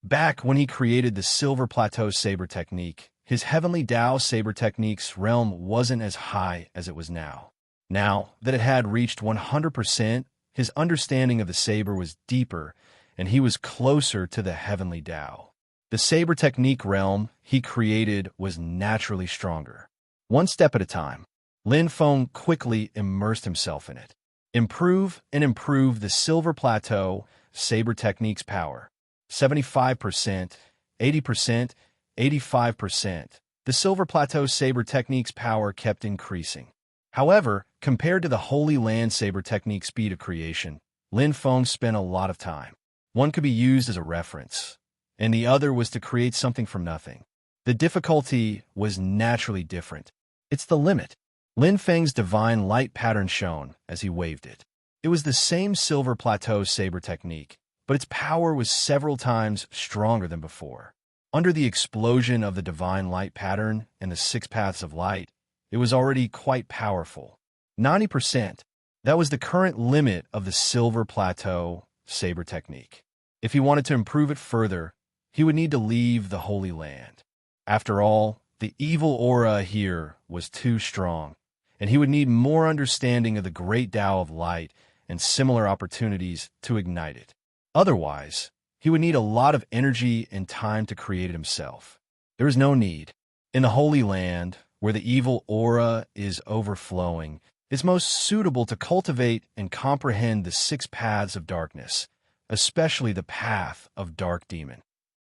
Back when he created the Silver Plateau Saber technique, his Heavenly Tao Saber technique's realm wasn't as high as it was now. Now that it had reached 100%, his understanding of the saber was deeper, and he was closer to the Heavenly Tao. The saber technique realm he created was naturally stronger. One step at a time, Lin Feng quickly immersed himself in it. Improve and improve the Silver Plateau saber technique's power. 75%, 80%, 85%. The Silver Plateau saber technique's power kept increasing. However, compared to the Holy Land saber technique's speed of creation, Lin Feng spent a lot of time. One could be used as a reference, and the other was to create something from nothing. The difficulty was naturally different. It's the limit. Lin Feng's divine light pattern shone as he waved it. It was the same Silver Plateau saber technique, but its power was several times stronger than before. Under the explosion of the divine light pattern and the 6 paths of light, it was already quite powerful. 90%. That was the current limit of the Silver Plateau saber technique. If he wanted to improve it further, he would need to leave the Holy Land. After all, the evil aura here was too strong, and he would need more understanding of the great Tao of light and similar opportunities to ignite it. Otherwise, he would need a lot of energy and time to create it himself. There is no need. In the Holy Land, where the evil aura is overflowing, it's most suitable to cultivate and comprehend the 6 paths of darkness, especially the path of Dark Demon.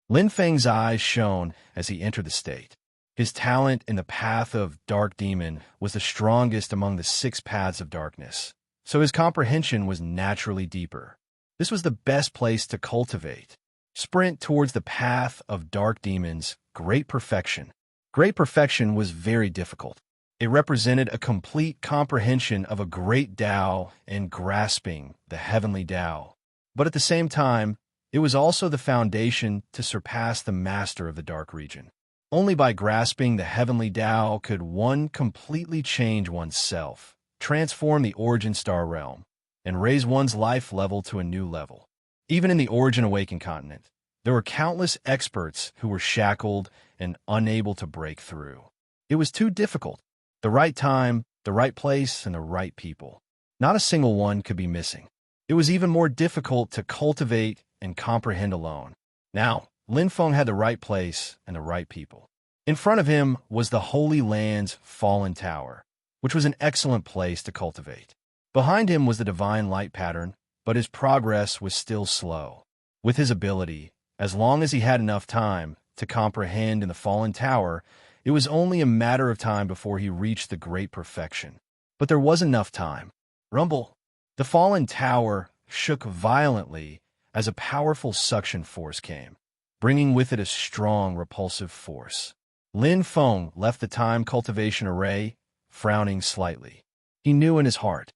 Lin Feng's eyes shone as he entered the state. His talent in the path of Dark Demon was the strongest among the 6 paths of darkness, so his comprehension was naturally deeper. This was the best place to cultivate. Sprint towards the path of Dark Demon's great perfection. Great perfection was very difficult. It represented a complete comprehension of a great Tao and grasping the heavenly Tao. But at the same time, it was also the foundation to surpass the master of the dark region. Only by grasping the heavenly Tao could one completely change oneself, transform the origin star realm, and raise one's life level to a new level. Even in the Origin Awakened continent, there were countless experts who were shackled and unable to break through. It was too difficult. The right time, the right place, and the right people. Not a single one could be missing. It was even more difficult to cultivate and comprehend alone. Now, Lin Feng had the right place and the right people. In front of him was the Holy Land's fallen tower, which was an excellent place to cultivate. Behind him was the divine light pattern, but his progress was still slow. With his ability, as long as he had enough time to comprehend in the fallen tower, it was only a matter of time before he reached the great perfection. But there was enough time. Rumble. The fallen tower shook violently as a powerful suction force came, bringing with it a strong repulsive force. Lin Feng left the time cultivation array, frowning slightly. He knew in his heart,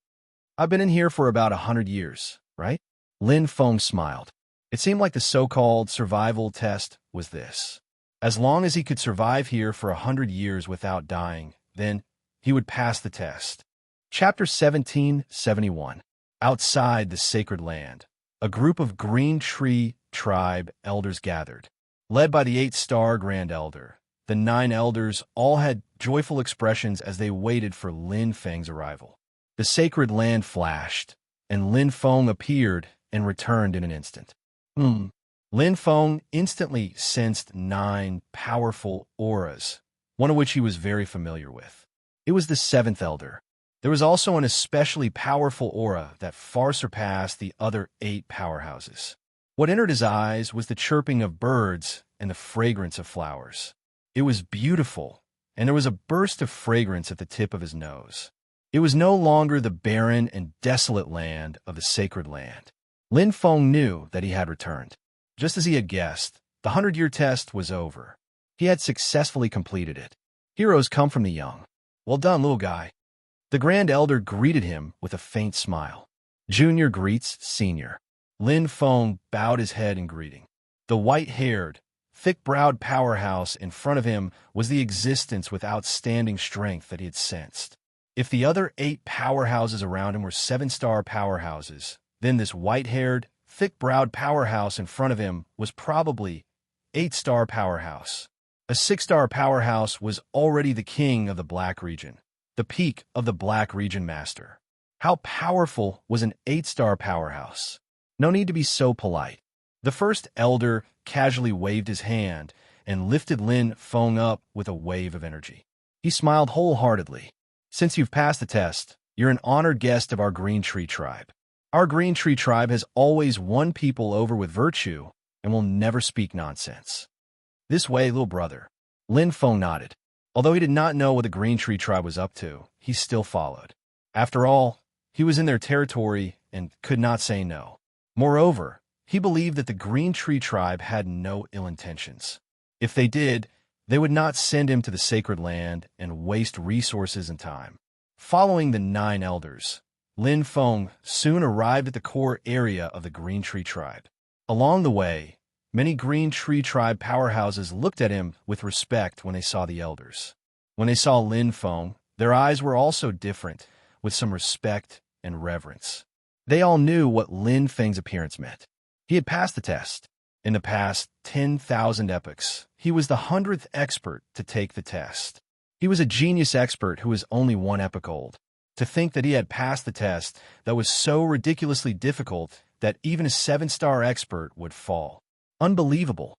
I've been in here for about 100 years, right? Lin Feng smiled. It seemed like the so-called survival test was this. As long as he could survive here for 100 years without dying, then he would pass the test. Chapter 1771. Outside the Sacred Land, a group of Green Tree Tribe elders gathered. Led by the 8-star Grand Elder, the 9 elders all had joyful expressions as they waited for Lin Feng's arrival. The Sacred Land flashed, and Lin Feng appeared and returned in an instant. Lin Feng instantly sensed 9 powerful auras, one of which he was very familiar with. It was the 7th Elder. There was also an especially powerful aura that far surpassed the other 8 powerhouses. What entered his eyes was the chirping of birds and the fragrance of flowers. It was beautiful, and there was a burst of fragrance at the tip of his nose. It was no longer the barren and desolate land of the Sacred Land. Lin Feng knew that he had returned. Just as he had guessed, the 100-year test was over. He had successfully completed it. Heroes come from the young. Well done, little guy. The Grand Elder greeted him with a faint smile. Junior greets senior. Lin Feng bowed his head in greeting. The white-haired, thick-browed powerhouse in front of him was the existence with outstanding strength that he had sensed. If the other 8 powerhouses around him were 7-star powerhouses, then this white-haired, thick-browed powerhouse in front of him was probably 8-star powerhouse. A 6-star powerhouse was already the king of the Black region, the peak of the Black region master. How powerful was an 8-star powerhouse? No need to be so polite. The first elder casually waved his hand and lifted Lin Feng up with a wave of energy. He smiled wholeheartedly. Since you've passed the test, you're an honored guest of our Green Tree Tribe. Our Green Tree Tribe has always won people over with virtue and will never speak nonsense. This way, little brother. Lin Feng nodded. Although he did not know what the Green Tree Tribe was up to, he still followed. After all, he was in their territory and could not say no. Moreover, he believed that the Green Tree Tribe had no ill intentions. If they did, they would not send him to the sacred land and waste resources and time. Following the 9 elders, Lin Feng soon arrived at the core area of the Green Tree Tribe. Along the way, many Green Tree Tribe powerhouses looked at him with respect when they saw the elders. When they saw Lin Feng, their eyes were also different, with some respect and reverence. They all knew what Lin Feng's appearance meant. He had passed the test. In the past 10,000 epochs, he was the 100th expert to take the test. He was a genius expert who was only 1 epoch old. To think that he had passed the test that was so ridiculously difficult that even a 7-star expert would fall. Unbelievable.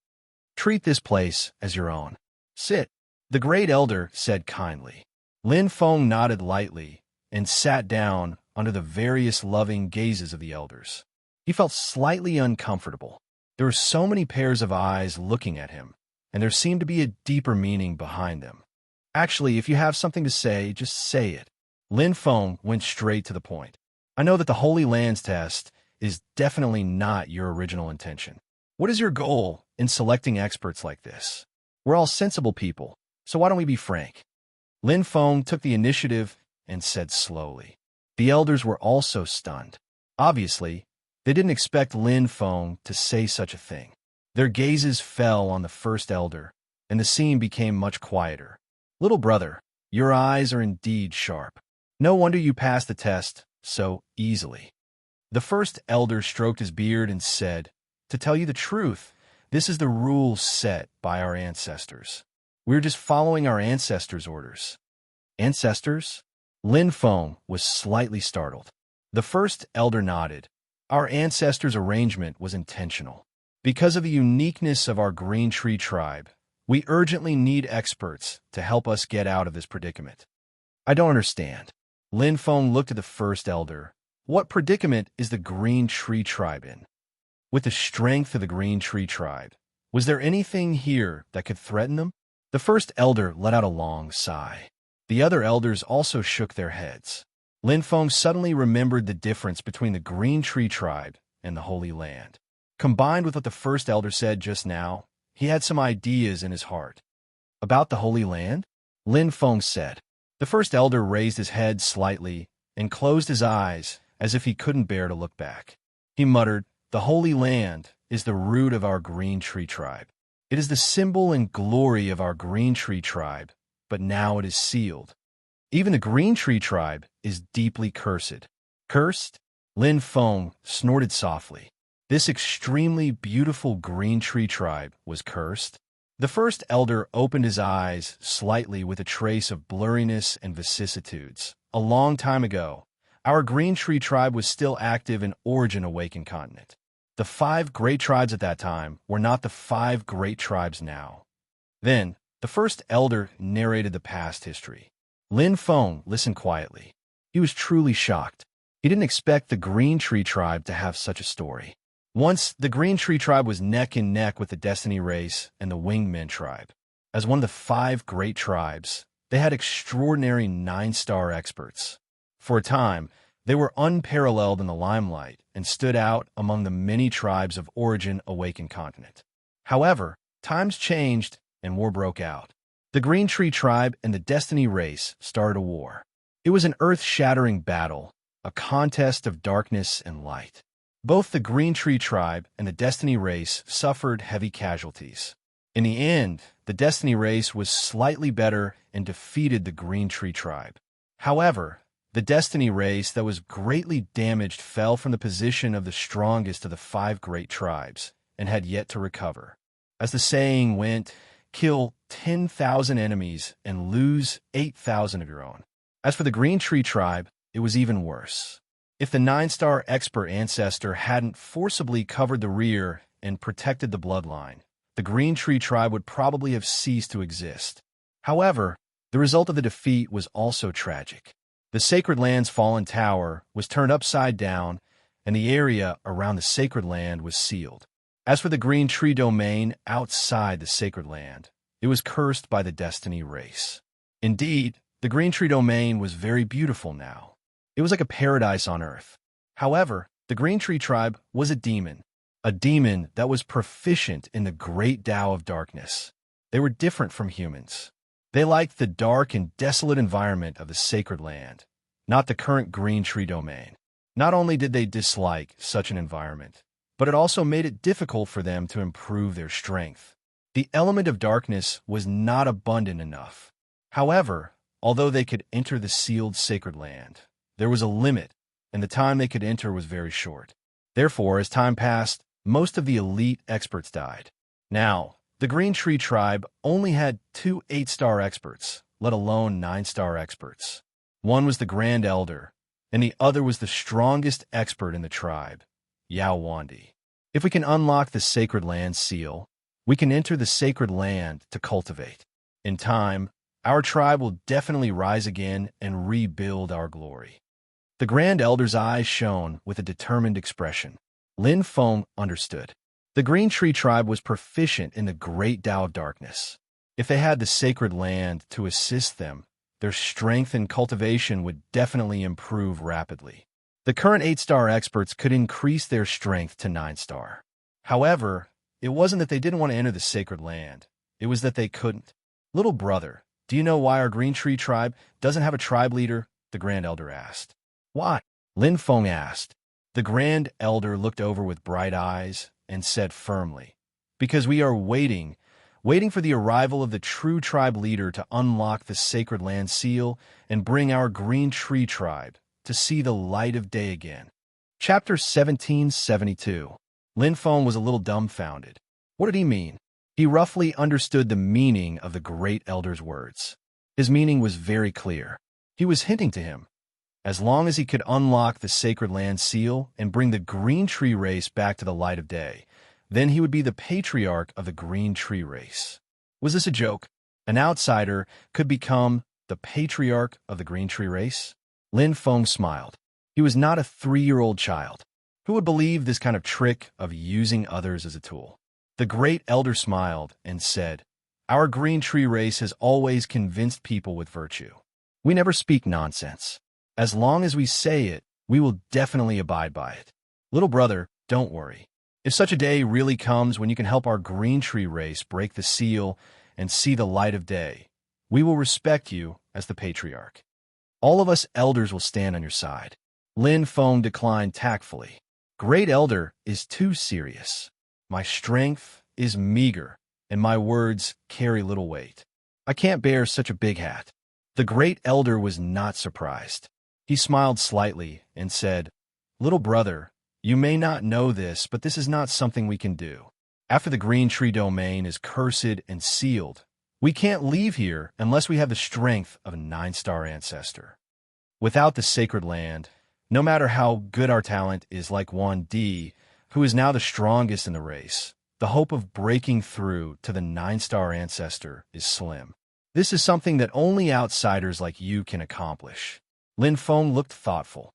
Treat this place as your own. Sit, the great elder said kindly. Lin Feng nodded lightly and sat down under the various loving gazes of the elders. He felt slightly uncomfortable. There were so many pairs of eyes looking at him, and there seemed to be a deeper meaning behind them. Actually, if you have something to say, just say it. Lin Feng went straight to the point. I know that the Holy Lands test is definitely not your original intention. What is your goal in selecting experts like this? We're all sensible people, so why don't we be frank? Lin Feng took the initiative and said slowly. The elders were also stunned. Obviously, they didn't expect Lin Feng to say such a thing. Their gazes fell on the first elder, and the scene became much quieter. Little brother, your eyes are indeed sharp. No wonder you passed the test so easily. The first elder stroked his beard and said, to tell you the truth, this is the rules set by our ancestors. We're just following our ancestors' orders. Ancestors? Lin Feng was slightly startled. The first elder nodded. Our ancestors' arrangement was intentional. Because of the uniqueness of our Green Tree Tribe, we urgently need experts to help us get out of this predicament. I don't understand. Lin Feng looked at the first elder. What predicament is the Green Tree Tribe in? With the strength of the Green Tree Tribe, was there anything here that could threaten them? The first elder let out a long sigh. The other elders also shook their heads. Lin Feng suddenly remembered the difference between the Green Tree Tribe and the Holy Land. Combined with what the first elder said just now, he had some ideas in his heart. About the Holy Land? Lin Feng said. The first elder raised his head slightly and closed his eyes as if he couldn't bear to look back. He muttered, the Holy Land is the root of our Green Tree Tribe. It is the symbol and glory of our Green Tree Tribe, but now it is sealed. Even the Green Tree Tribe is deeply cursed. Cursed? Lin Feng snorted softly. This extremely beautiful Green Tree Tribe was cursed. The first elder opened his eyes slightly with a trace of blurriness and vicissitudes. A long time ago, our Green Tree Tribe was still active in Origin Awakened Continent. The 5 great tribes at that time were not the 5 great tribes now. Then, the first elder narrated the past history. Lin Feng listened quietly. He was truly shocked. He didn't expect the Green Tree Tribe to have such a story. Once, the Green Tree Tribe was neck and neck with the Destiny Race and the Winged Men Tribe. As one of the 5 great tribes, they had extraordinary 9-star experts. For a time, they were unparalleled in the limelight and stood out among the many tribes of Origin Awakened Continent. However, times changed and war broke out. The Green Tree Tribe and the Destiny Race started a war. It was an earth-shattering battle, a contest of darkness and light. Both the Green Tree Tribe and the Destiny Race suffered heavy casualties. In the end, the Destiny Race was slightly better and defeated the Green Tree Tribe. However, the Destiny Race that was greatly damaged fell from the position of the strongest of the 5 great tribes and had yet to recover. As the saying went, kill 10,000 enemies and lose 8,000 of your own. As for the Green Tree Tribe, it was even worse. If the 9-star expert ancestor hadn't forcibly covered the rear and protected the bloodline, the Green Tree Tribe would probably have ceased to exist. However, the result of the defeat was also tragic. The Sacred Land's fallen tower was turned upside down, and the area around the Sacred Land was sealed. As for the Green Tree domain outside the Sacred Land, it was cursed by the Destiny Race. Indeed, the Green Tree domain was very beautiful now. It was like a paradise on earth. However, the Green Tree tribe was a demon that was proficient in the great Tao of darkness. They were different from humans. They liked the dark and desolate environment of the sacred land, not the current Green Tree domain. Not only did they dislike such an environment, but it also made it difficult for them to improve their strength. The element of darkness was not abundant enough. However, although they could enter the sealed sacred land, there was a limit, and the time they could enter was very short. Therefore, as time passed, most of the elite experts died. Now, the Green Tree tribe only had 2 8-star experts, let alone 9-star experts. One was the Grand Elder, and the other was the strongest expert in the tribe, Yao Wandi. If we can unlock the sacred land seal, we can enter the sacred land to cultivate. In time, our tribe will definitely rise again and rebuild our glory. The Grand Elder's eyes shone with a determined expression. Lin Feng understood. The Green Tree tribe was proficient in the great Tao of darkness. If they had the sacred land to assist them, their strength and cultivation would definitely improve rapidly. The current 8-star experts could increase their strength to 9-star. However, it wasn't that they didn't want to enter the sacred land. It was that they couldn't. Little brother, do you know why our Green Tree tribe doesn't have a tribe leader? The Grand Elder asked. Why? Lin Feng asked. The Grand Elder looked over with bright eyes and said firmly, because we are waiting for the arrival of the true tribe leader to unlock the sacred land seal and bring our Green Tree tribe to see the light of day again. Chapter 1772. Lin Feng was a little dumbfounded. What did he mean? He roughly understood the meaning of the Great Elder's words. His meaning was very clear. He was hinting to him. As long as he could unlock the sacred land seal and bring the Green Tree race back to the light of day, then he would be the patriarch of the Green Tree race. Was this a joke? An outsider could become the patriarch of the Green Tree race? Lin Feng smiled. He was not a 3-year-old child. Who would believe this kind of trick of using others as a tool? The Great Elder smiled and said, Our Green Tree race has always convinced people with virtue. We never speak nonsense. As long as we say it, we will definitely abide by it. Little brother, don't worry. If such a day really comes when you can help our Green Tree race break the seal and see the light of day, we will respect you as the patriarch. All of us elders will stand on your side. Lin Feng declined tactfully. Great Elder is too serious. My strength is meager, and my words carry little weight. I can't bear such a big hat. The Great Elder was not surprised. He smiled slightly and said, Little brother, you may not know this, but this is not something we can do. After the Green Tree domain is cursed and sealed, we can't leave here unless we have the strength of a 9-star ancestor. Without the sacred land, no matter how good our talent is like Wandi, who is now the strongest in the race, the hope of breaking through to the 9-star ancestor is slim. This is something that only outsiders like you can accomplish. Lin Feng looked thoughtful.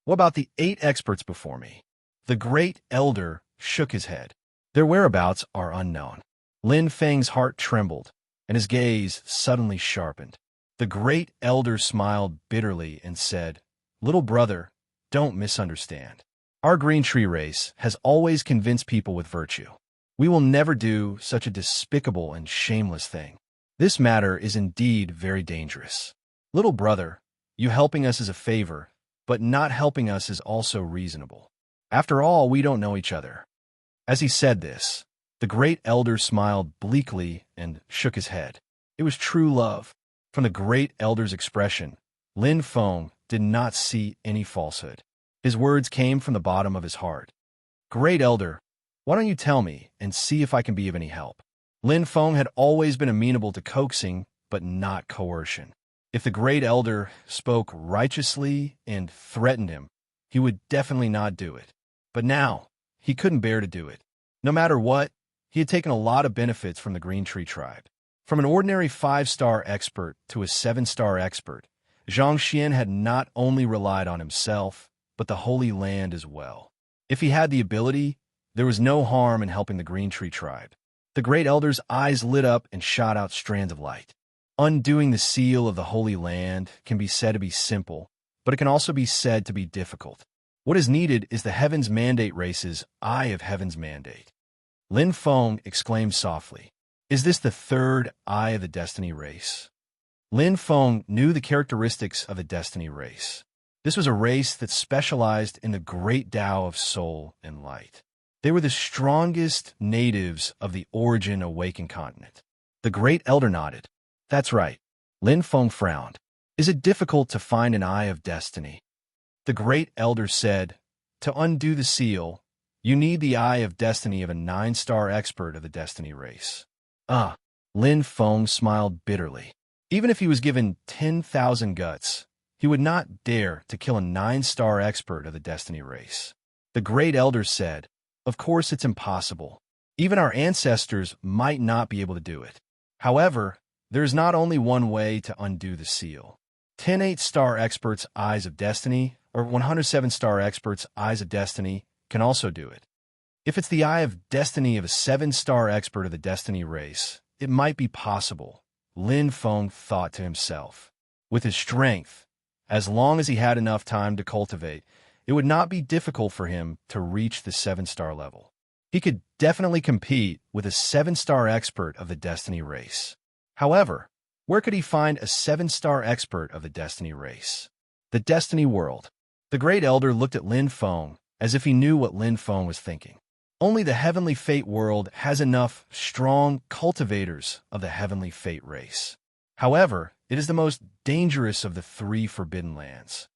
What about the 8 experts before me? The Great Elder shook his head. Their whereabouts are unknown. Lin Feng's heart trembled, and his gaze suddenly sharpened. The Great Elder smiled bitterly and said, Little brother, don't misunderstand. Our Green Tree race has always convinced people with virtue. We will never do such a despicable and shameless thing. This matter is indeed very dangerous. Little brother, you helping us is a favor, but not helping us is also reasonable. After all, we don't know each other. As he said this, the Great Elder smiled bleakly and shook his head. It was true love. From the Great Elder's expression, Lin Feng did not see any falsehood. His words came from the bottom of his heart. Great Elder, why don't you tell me and see if I can be of any help? Lin Feng had always been amenable to coaxing, but not coercion. If the Great Elder spoke righteously and threatened him, he would definitely not do it. But now, he couldn't bear to do it. No matter what, he had taken a lot of benefits from the Green Tree tribe. From an ordinary 5-star expert to a 7-star expert, Zhang Xian had not only relied on himself, but the Holy Land as well. If he had the ability, there was no harm in helping the Green Tree tribe. The Great Elder's eyes lit up and shot out strands of light. Undoing the seal of the Holy Land can be said to be simple, but it can also be said to be difficult. What is needed is the Heaven's Mandate race's Eye of Heaven's Mandate. Lin Feng exclaimed softly, "Is this the third Eye of the Destiny race?" Lin Feng knew the characteristics of the Destiny race. This was a race that specialized in the great Tao of soul and light. They were the strongest natives of the Origin Awakened continent. The Great Elder nodded. "That's right." Lin Feng frowned. "Is it difficult to find an Eye of Destiny?" The Great Elder said, "To undo the seal, you need the Eye of Destiny of a 9-star expert of the Destiny race." Lin Feng smiled bitterly. Even if he was given 10,000 guts, he would not dare to kill a 9-star expert of the Destiny race. The Great Elder said, "Of course it's impossible. Even our ancestors might not be able to do it. However, there is not only one way to undo the seal. 10 8-star experts' Eyes of Destiny, or 107-star experts' Eyes of Destiny, can also do it. If it's the Eye of Destiny of a 7-star expert of the Destiny race, it might be possible," Lin Feng thought to himself. With his strength, as long as he had enough time to cultivate, it would not be difficult for him to reach the 7-star level. He could definitely compete with a 7-star expert of the Destiny race. However, where could he find a 7-star expert of the Destiny race? The Destiny world. The Great Elder looked at Lin Feng as if he knew what Lin Feng was thinking. Only the Heavenly Fate world has enough strong cultivators of the Heavenly Fate race. However, it is the most dangerous of the 3 forbidden lands.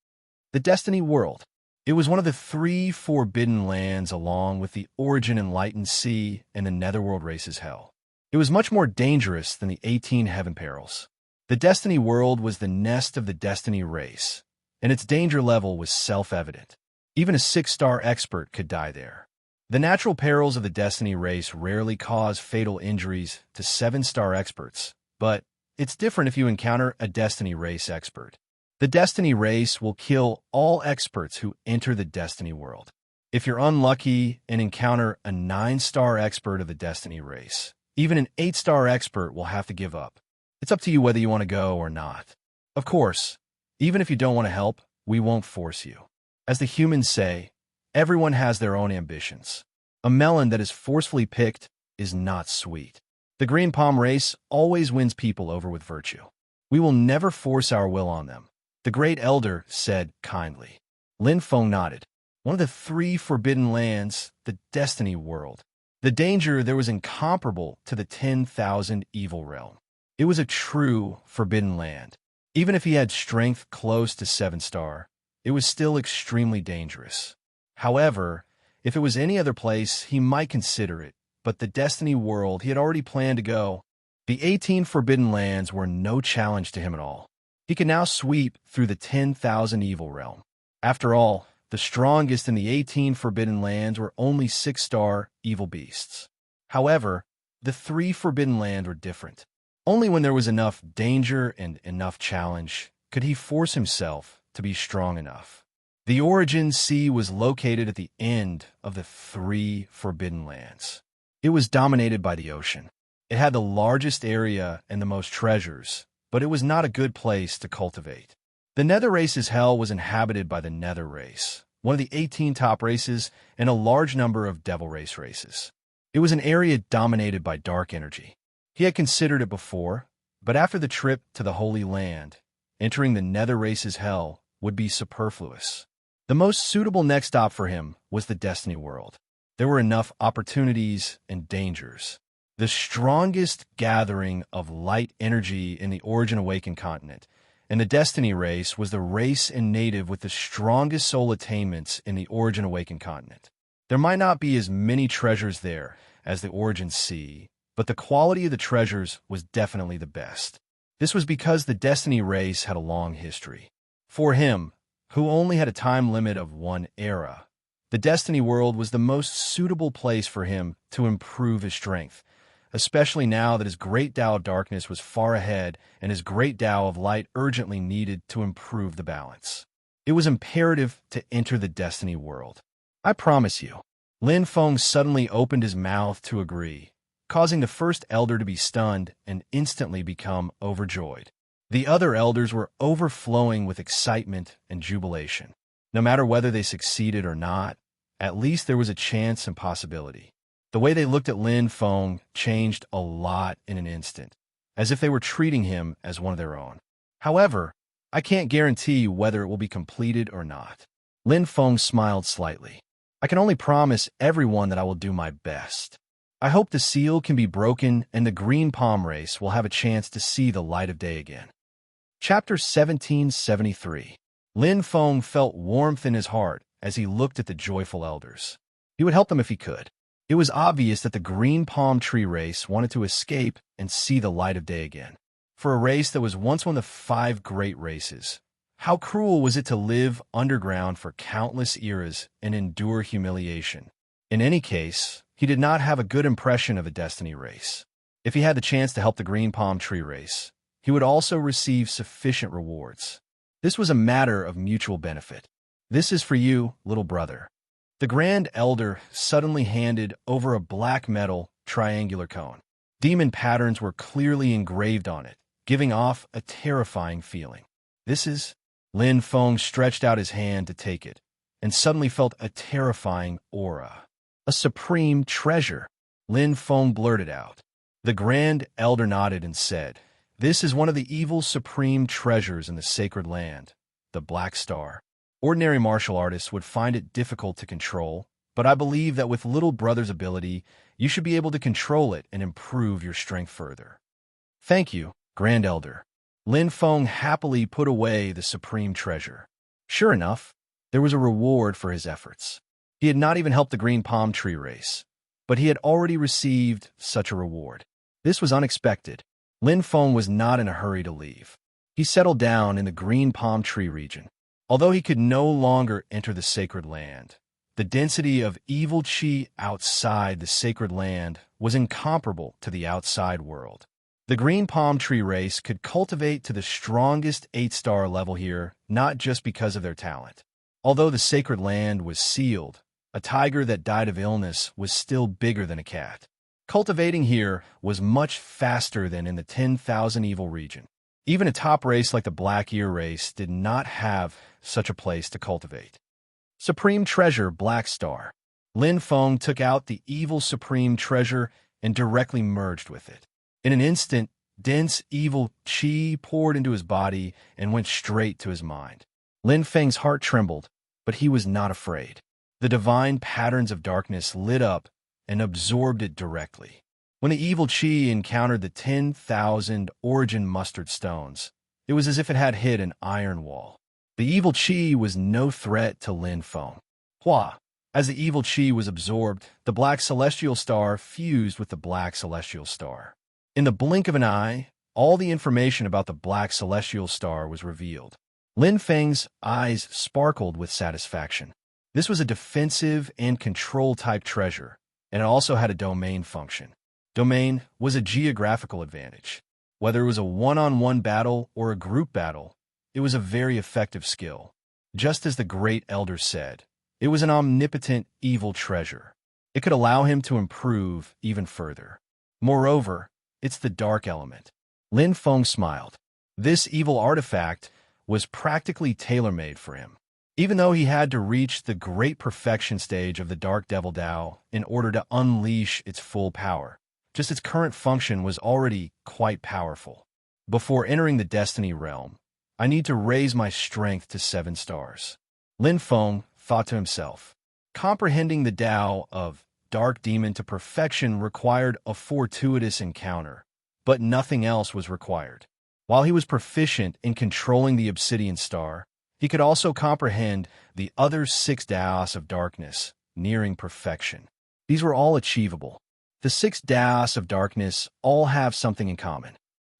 The Destiny world. It was one of the 3 forbidden lands along with the Origin Enlightened Sea and the Netherworld race's Hell. It was much more dangerous than the 18 Heaven Perils. The Destiny world was the nest of the Destiny race, and its danger level was self-evident. Even a 6-star expert could die there. The natural perils of the Destiny race rarely cause fatal injuries to 7-star experts, but it's different if you encounter a Destiny race expert. The Destiny race will kill all experts who enter the Destiny world. If you're unlucky and encounter a 9-star expert of the Destiny race, even an 8-star expert will have to give up. It's up to you whether you want to go or not. Of course, even if you don't want to help, we won't force you. As the humans say, everyone has their own ambitions. A melon that is forcefully picked is not sweet. The Green Palm race always wins people over with virtue. We will never force our will on them, the Great Elder said kindly. Lin Feng nodded. One of the 3 forbidden lands, the Destiny world. The danger there was incomparable to the 10,000 evil realm. It was a true forbidden land. Even if he had strength close to 7-star, it was still extremely dangerous. However, if it was any other place, he might consider it, but the Destiny world he had already planned to go. The 18 forbidden lands were no challenge to him at all. He could now sweep through the 10,000 evil realm. After all, the strongest in the 18 forbidden lands were only 6-star evil beasts. However, the 3 forbidden lands were different. Only when there was enough danger and enough challenge could he force himself to be strong enough. The Origin Sea was located at the end of the 3 forbidden lands. It was dominated by the ocean. It had the largest area and the most treasures, but it was not a good place to cultivate. The Nether race's Hell was inhabited by the Nether race, one of the 18 top races, and a large number of Devil race races. It was an area dominated by dark energy. He had considered it before, but after the trip to the Holy Land, entering the Nether race's Hell would be superfluous. The most suitable next stop for him was the Destiny world. There were enough opportunities and dangers. The strongest gathering of light energy in the Origin Awakened continent, and the Destiny race was the race and native with the strongest soul attainments in the Origin Awakened continent. There might not be as many treasures there as the Origin Sea, but the quality of the treasures was definitely the best. This was because the Destiny race had a long history. For him, who only had a time limit of 1 era, the Destiny world was the most suitable place for him to improve his strength, especially now that his great Tao of darkness was far ahead and his great Tao of light urgently needed to improve the balance. It was imperative to enter the Destiny world. I promise you. Lin Feng suddenly opened his mouth to agree, causing the first elder to be stunned and instantly become overjoyed. The other elders were overflowing with excitement and jubilation. No matter whether they succeeded or not, at least there was a chance and possibility. The way they looked at Lin Feng changed a lot in an instant, as if they were treating him as one of their own. However, I can't guarantee whether it will be completed or not. Lin Feng smiled slightly. I can only promise everyone that I will do my best. I hope the seal can be broken and the green palm race will have a chance to see the light of day again. Chapter 1773. Lin Feng felt warmth in his heart as he looked at the joyful elders. He would help them if he could. It was obvious that the green palm tree race wanted to escape and see the light of day again. For a race that was once one of the 5 great races, how cruel was it to live underground for countless eras and endure humiliation? In any case, he did not have a good impression of a destiny race. If he had the chance to help the green palm tree race, he would also receive sufficient rewards. This was a matter of mutual benefit. This is for you, little brother. The Grand Elder suddenly handed over a black metal triangular cone. Demon patterns were clearly engraved on it, giving off a terrifying feeling. This is... Lin Feng stretched out his hand to take it, and suddenly felt a terrifying aura. A supreme treasure, Lin Feng blurted out. The Grand Elder nodded and said, "This is one of the evil supreme treasures in the sacred land, the Black Star. Ordinary martial artists would find it difficult to control, but I believe that with little brother's ability, you should be able to control it and improve your strength further." "Thank you, Grand Elder." Lin Feng happily put away the supreme treasure. Sure enough, there was a reward for his efforts. He had not even helped the green palm tree race, but he had already received such a reward. This was unexpected. Lin Feng was not in a hurry to leave. He settled down in the green palm tree region. Although he could no longer enter the sacred land, the density of evil qi outside the sacred land was incomparable to the outside world. The green palm tree race could cultivate to the strongest 8-star level here, not just because of their talent. Although the sacred land was sealed, a tiger that died of illness was still bigger than a cat. Cultivating here was much faster than in the 10,000 evil region. Even a top race like the Black Ear race did not have such a place to cultivate. Supreme Treasure Black Star. Lin Feng took out the evil Supreme Treasure and directly merged with it. In an instant, dense evil qi poured into his body and went straight to his mind. Lin Feng's heart trembled, but he was not afraid. The divine patterns of darkness lit up and absorbed it directly. When the evil qi encountered the 10,000 origin mustard stones, it was as if it had hit an iron wall. The evil qi was no threat to Lin Feng. Hua! As the evil qi was absorbed, the black celestial star fused with the black celestial star. In the blink of an eye, all the information about the black celestial star was revealed. Lin Feng's eyes sparkled with satisfaction. This was a defensive and control-type treasure, and it also had a domain function. Domain was a geographical advantage. Whether it was a one-on-one battle or a group battle, it was a very effective skill. Just as the Great Elder said, it was an omnipotent evil treasure. It could allow him to improve even further. Moreover, it's the dark element. Lin Feng smiled. This evil artifact was practically tailor-made for him. Even though he had to reach the great perfection stage of the Dark Devil Dao in order to unleash its full power, just its current function was already quite powerful. Before entering the Destiny realm, I need to raise my strength to 7 stars. Lin Feng thought to himself. Comprehending the Dao of Dark Demon to perfection required a fortuitous encounter, but nothing else was required. While he was proficient in controlling the Obsidian Star, he could also comprehend the other 6 Daos of Darkness, nearing perfection. These were all achievable. The 6 Daos of Darkness all have something in common.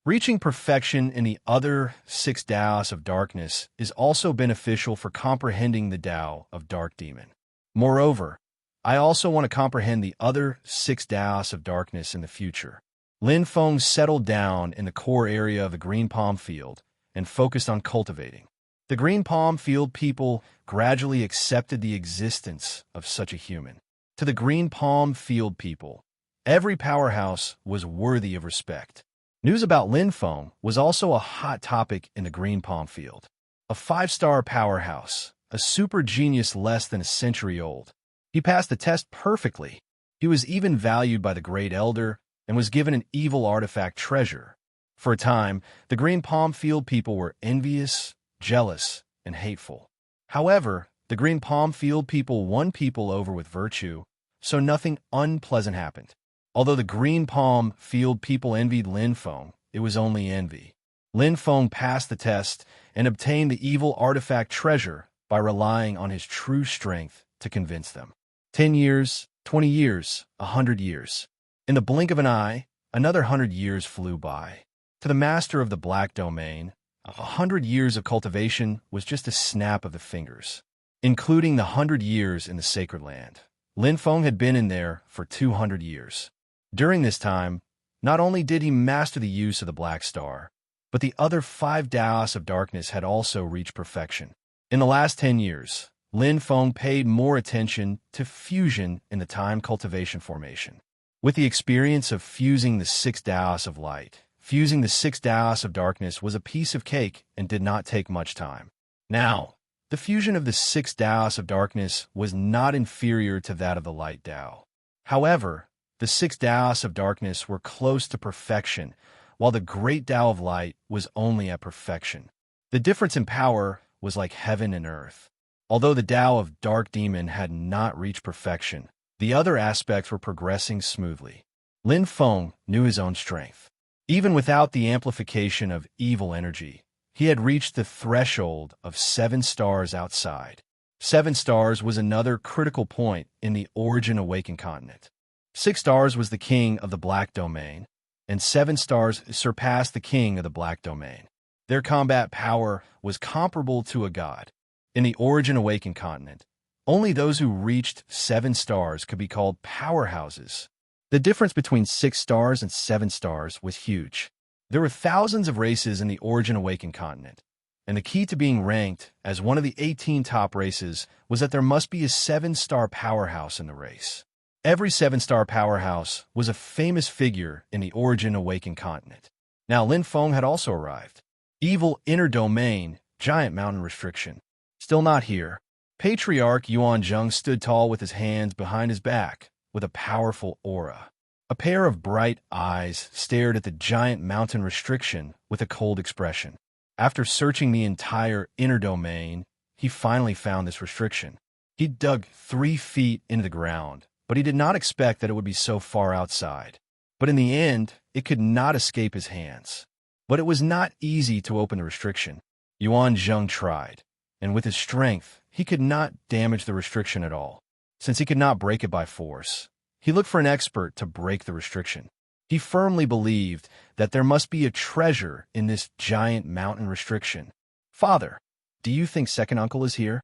Reaching perfection in the other 6 Daos of Darkness is also beneficial for comprehending the Dao of Dark Demon. Moreover, I also want to comprehend the other 6 Daos of Darkness in the future. Lin Feng settled down in the core area of the Green Palm Field and focused on cultivating. The Green Palm Field people gradually accepted the existence of such a human. To the Green Palm Field people, Every powerhouse was worthy of respect. News about Lin Feng was also a hot topic in the Green Palm field. A five-star powerhouse, a super genius less than a century old. He passed the test perfectly. He was even valued by the Great Elder and was given an evil artifact treasure. For a time, the Green Palm Field people were envious, jealous, and hateful. However, the Green Palm Field people won people over with virtue, so nothing unpleasant happened. Although the Green Palm Field people envied Lin Feng, it was only envy. Lin Feng passed the test and obtained the evil artifact treasure by relying on his true strength to convince them. 10 years, 20 years, 100 years. In the blink of an eye, another 100 years flew by. To the master of the Black Domain, 100 years of cultivation was just a snap of the fingers, including the 100 years in the Sacred Land. Lin Feng had been in there for 200 years. During this time, not only did he master the use of the Black Star, but the other 5 Daos of Darkness had also reached perfection. In the last 10 years, Lin Feng paid more attention to fusion in the time cultivation formation. With the experience of fusing the 6 Daos of Light, fusing the 6 Daos of Darkness was a piece of cake and did not take much time. Now, the fusion of the 6 Daos of Darkness was not inferior to that of the Light Dao. However, the 6 Daos of Darkness were close to perfection, while the Great Dao of Light was only at perfection. The difference in power was like heaven and earth. Although the Dao of Dark Demon had not reached perfection, the other aspects were progressing smoothly. Lin Feng knew his own strength. Even without the amplification of evil energy, he had reached the threshold of 7 stars outside. 7 stars was another critical point in the Origin Awakened continent. 6 stars was the king of the Black Domain, and 7 stars surpassed the king of the Black Domain. Their combat power was comparable to a god. In the Origin Awakened continent, only those who reached 7 stars could be called powerhouses. The difference between 6 stars and 7 stars was huge. There were thousands of races in the Origin Awakened continent, and the key to being ranked as one of the 18 top races was that there must be a 7-star powerhouse in the race. Every 7-star powerhouse was a famous figure in the Origin Awakened continent. Now Lin Feng had also arrived. Evil Inner Domain, Giant Mountain Restriction. Still not here. Patriarch Yuan Zheng stood tall with his hands behind his back, with a powerful aura. A pair of bright eyes stared at the giant mountain restriction with a cold expression. After searching the entire inner domain, he finally found this restriction. He dug 3 feet into the ground, but he did not expect that it would be so far outside. But in the end, it could not escape his hands. But it was not easy to open the restriction. Yuan Zheng tried, and with his strength, he could not damage the restriction at all. Since he could not break it by force, he looked for an expert to break the restriction. He firmly believed that there must be a treasure in this giant mountain restriction. "Father, do you think second uncle is here?"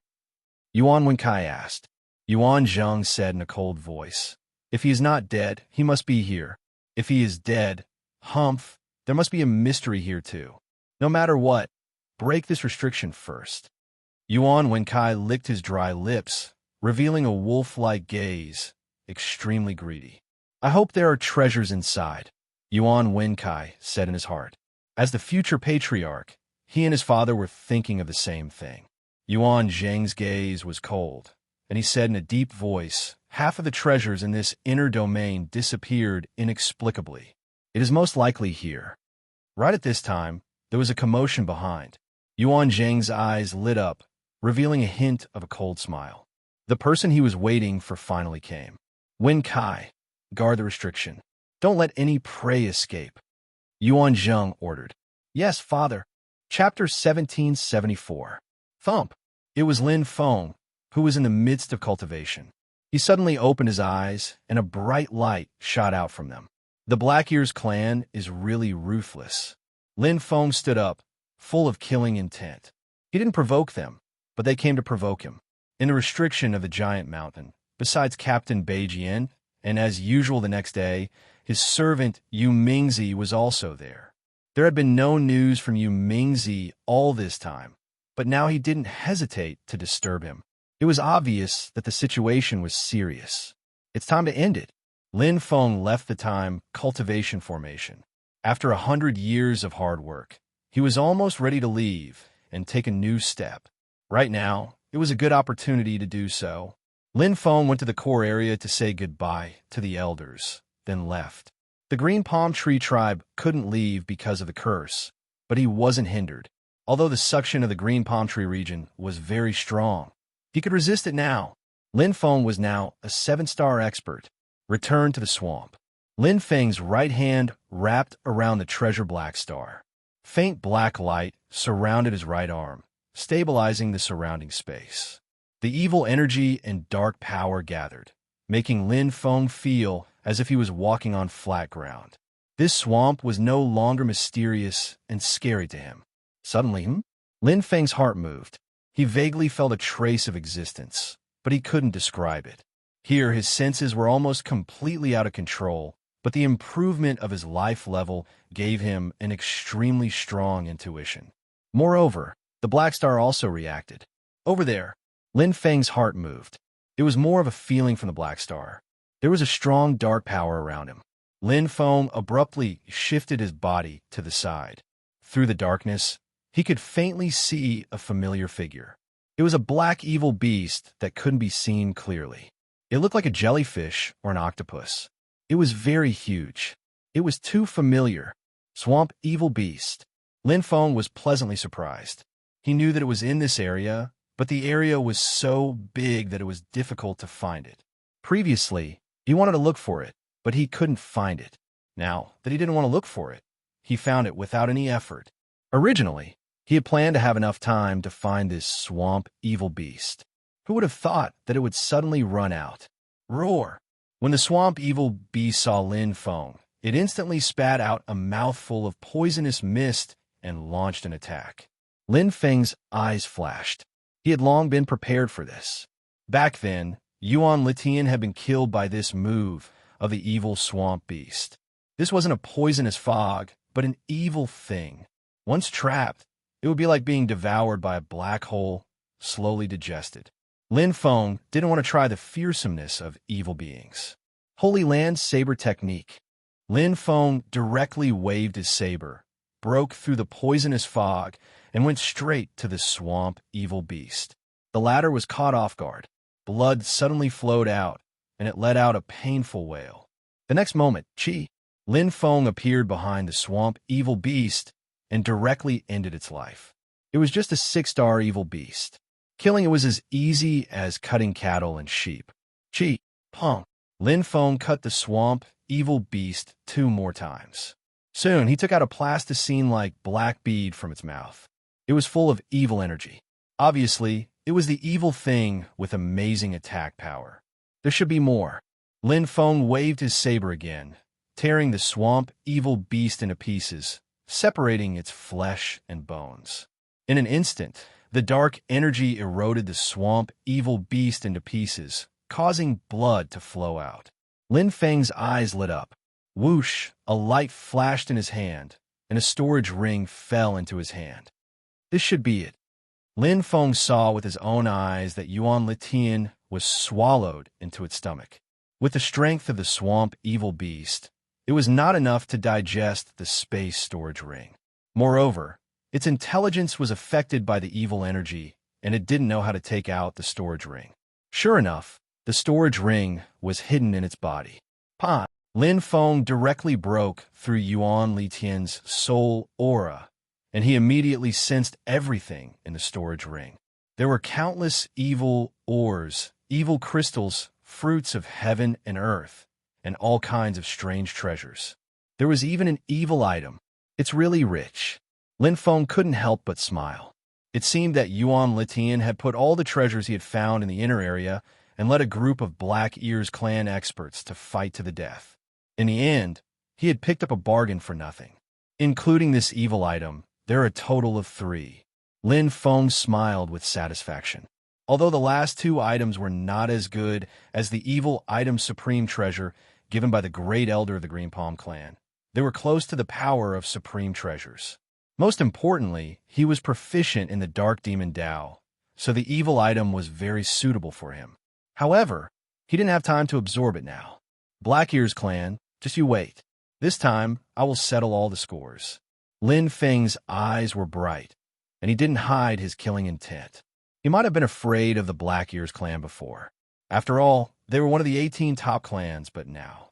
Yuan Wenkai asked. Yuan Zheng said in a cold voice, "If he is not dead, he must be here. If he is dead, humph, there must be a mystery here too. No matter what, break this restriction first." Yuan Wenkai licked his dry lips, revealing a wolf-like gaze, extremely greedy. "I hope there are treasures inside," Yuan Wenkai said in his heart. As the future patriarch, he and his father were thinking of the same thing. Yuan Zheng's gaze was cold, and he said in a deep voice, "Half of the treasures in this inner domain disappeared inexplicably. It is most likely here." Right at this time, there was a commotion behind. Yuan Zheng's eyes lit up, revealing a hint of a cold smile. The person he was waiting for finally came. "Wen Kai, guard the restriction. Don't let any prey escape," Yuan Zheng ordered. "Yes, father." Chapter 1774. Thump. It was Lin Feng, who was in the midst of cultivation. He suddenly opened his eyes, and a bright light shot out from them. The Black Ears clan is really ruthless. Lin Feng stood up, full of killing intent. He didn't provoke them, but they came to provoke him. In the restriction of the giant mountain, besides Captain Beijian, and as usual the next day, his servant Yu Mingzi was also there. There had been no news from Yu Mingzi all this time, but now he didn't hesitate to disturb him. It was obvious that the situation was serious. "It's time to end it." Lin Feng left the time cultivation formation. After 100 years of hard work, he was almost ready to leave and take a new step. Right now, it was a good opportunity to do so. Lin Feng went to the core area to say goodbye to the elders, then left. The green palm tree tribe couldn't leave because of the curse, but he wasn't hindered. Although the suction of the green palm tree region was very strong, he could resist it now. Lin Feng was now a 7-star expert. Returned to the swamp. Lin Feng's right hand wrapped around the treasure black star. Faint black light surrounded his right arm, stabilizing the surrounding space. The evil energy and dark power gathered, making Lin Feng feel as if he was walking on flat ground. This swamp was no longer mysterious and scary to him. Suddenly, Lin Feng's heart moved. He vaguely felt a trace of existence, but he couldn't describe it. Here, his senses were almost completely out of control, but the improvement of his life level gave him an extremely strong intuition. Moreover, the Black Star also reacted. Over there, Lin Feng's heart moved. It was more of a feeling from the Black Star. There was a strong dark power around him. Lin Feng abruptly shifted his body to the side. Through the darkness, he could faintly see a familiar figure. It was a black evil beast that couldn't be seen clearly. It looked like a jellyfish or an octopus. It was very huge. It was too familiar. Swamp evil beast. Lin Feng was pleasantly surprised. He knew that it was in this area, but the area was so big that it was difficult to find it. Previously, he wanted to look for it, but he couldn't find it. Now that he didn't want to look for it, he found it without any effort. Originally, he had planned to have enough time to find this swamp evil beast. Who would have thought that it would suddenly run out? Roar! When the swamp evil beast saw Lin Feng, it instantly spat out a mouthful of poisonous mist and launched an attack. Lin Feng's eyes flashed. He had long been prepared for this. Back then, Yuan Litian had been killed by this move of the evil swamp beast. This wasn't a poisonous fog, but an evil thing. Once trapped, it would be like being devoured by a black hole, slowly digested. Lin Feng didn't want to try the fearsomeness of evil beings. Holy Land Saber Technique. Lin Feng directly waved his saber, broke through the poisonous fog, and went straight to the swamp evil beast. The latter was caught off guard. Blood suddenly flowed out, and it let out a painful wail. The next moment, Lin Feng appeared behind the swamp evil beast and directly ended its life. It was just a 6-star evil beast. Killing it was as easy as cutting cattle and sheep. Pong. Lin Feng cut the swamp evil beast 2 more times. Soon, he took out a plasticine-like black bead from its mouth. It was full of evil energy. Obviously, it was the evil thing with amazing attack power. There should be more. Lin Feng waved his saber again, tearing the swamp evil beast into pieces, separating its flesh and bones. In an instant, the dark energy eroded the swamp evil beast into pieces, causing blood to flow out. Lin Feng's eyes lit up. Whoosh, a light flashed in his hand, and a storage ring fell into his hand. This should be it. Lin Feng saw with his own eyes that Yuan Litian was swallowed into its stomach. With the strength of the swamp evil beast, it was not enough to digest the space storage ring. Moreover, its intelligence was affected by the evil energy, and it didn't know how to take out the storage ring. Sure enough, the storage ring was hidden in its body. Lin Feng directly broke through Yuan Litian's soul aura, and he immediately sensed everything in the storage ring. There were countless evil ores, evil crystals, fruits of heaven and earth, and all kinds of strange treasures. There was even an evil item. It's really rich. Lin Feng couldn't help but smile. It seemed that Yuan Litian had put all the treasures he had found in the inner area and led a group of Black Ears clan experts to fight to the death. In the end, he had picked up a bargain for nothing. Including this evil item, there are a total of 3. Lin Feng smiled with satisfaction. Although the last 2 items were not as good as the evil item supreme treasure given by the great elder of the Green Palm clan, they were close to the power of supreme treasures. Most importantly, he was proficient in the Dark Demon Tao, so the evil item was very suitable for him. However, he didn't have time to absorb it now. Black-Ears clan, just you wait. This time, I will settle all the scores. Lin Feng's eyes were bright, and he didn't hide his killing intent. He might have been afraid of the Black-Ears clan before. After all, they were one of the 18 top clans, but now,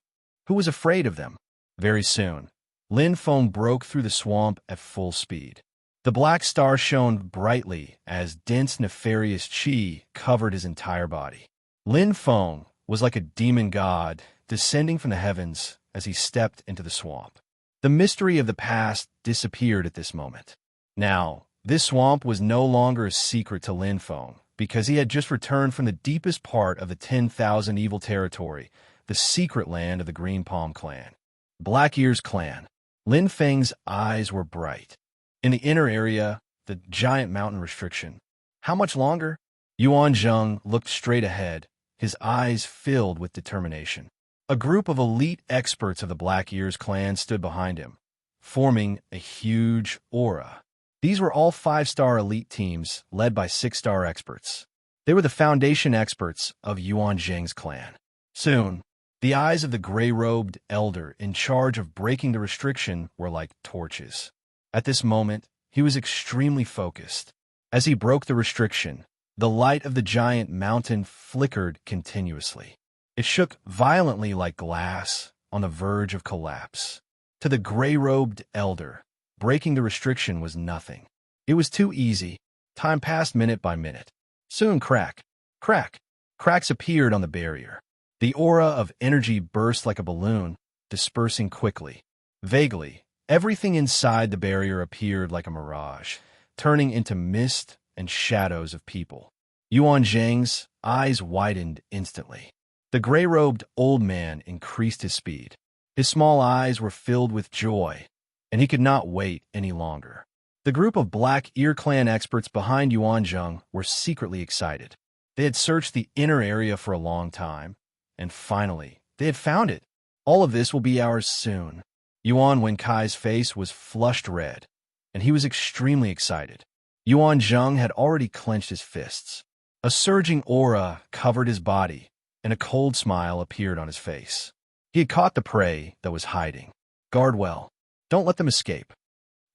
who was afraid of them? Very soon, Lin Feng broke through the swamp at full speed. The black star shone brightly as dense nefarious qi covered his entire body. Lin Feng was like a demon god descending from the heavens as he stepped into the swamp. The mystery of the past disappeared at this moment. Now, this swamp was no longer a secret to Lin Feng because he had just returned from the deepest part of the 10,000 evil territory, the secret land of the Green Palm clan. Black-Ears clan. Lin Feng's eyes were bright. In the inner area, the giant mountain restriction. How much longer? Yuan Zheng looked straight ahead, his eyes filled with determination. A group of elite experts of the Black-Ears clan stood behind him, forming a huge aura. These were all 5-star elite teams led by 6-star experts. They were the foundation experts of Yuan Zheng's clan. Soon, the eyes of the gray-robed elder in charge of breaking the restriction were like torches. At this moment, he was extremely focused. As he broke the restriction, the light of the giant mountain flickered continuously. It shook violently like glass on the verge of collapse. To the gray-robed elder, breaking the restriction was nothing. It was too easy. Time passed minute by minute. Soon crack, crack, cracks appeared on the barrier. The aura of energy burst like a balloon, dispersing quickly. Vaguely, everything inside the barrier appeared like a mirage, turning into mist and shadows of people. Yuan Zheng's eyes widened instantly. The gray-robed old man increased his speed. His small eyes were filled with joy, and he could not wait any longer. The group of Black-Ear clan experts behind Yuan Zheng were secretly excited. They had searched the inner area for a long time, and finally, they had found it. All of this will be ours soon. Yuan Wenkai's face was flushed red, and he was extremely excited. Yuan Zheng had already clenched his fists. A surging aura covered his body, and a cold smile appeared on his face. He had caught the prey that was hiding. Guard well. Don't let them escape.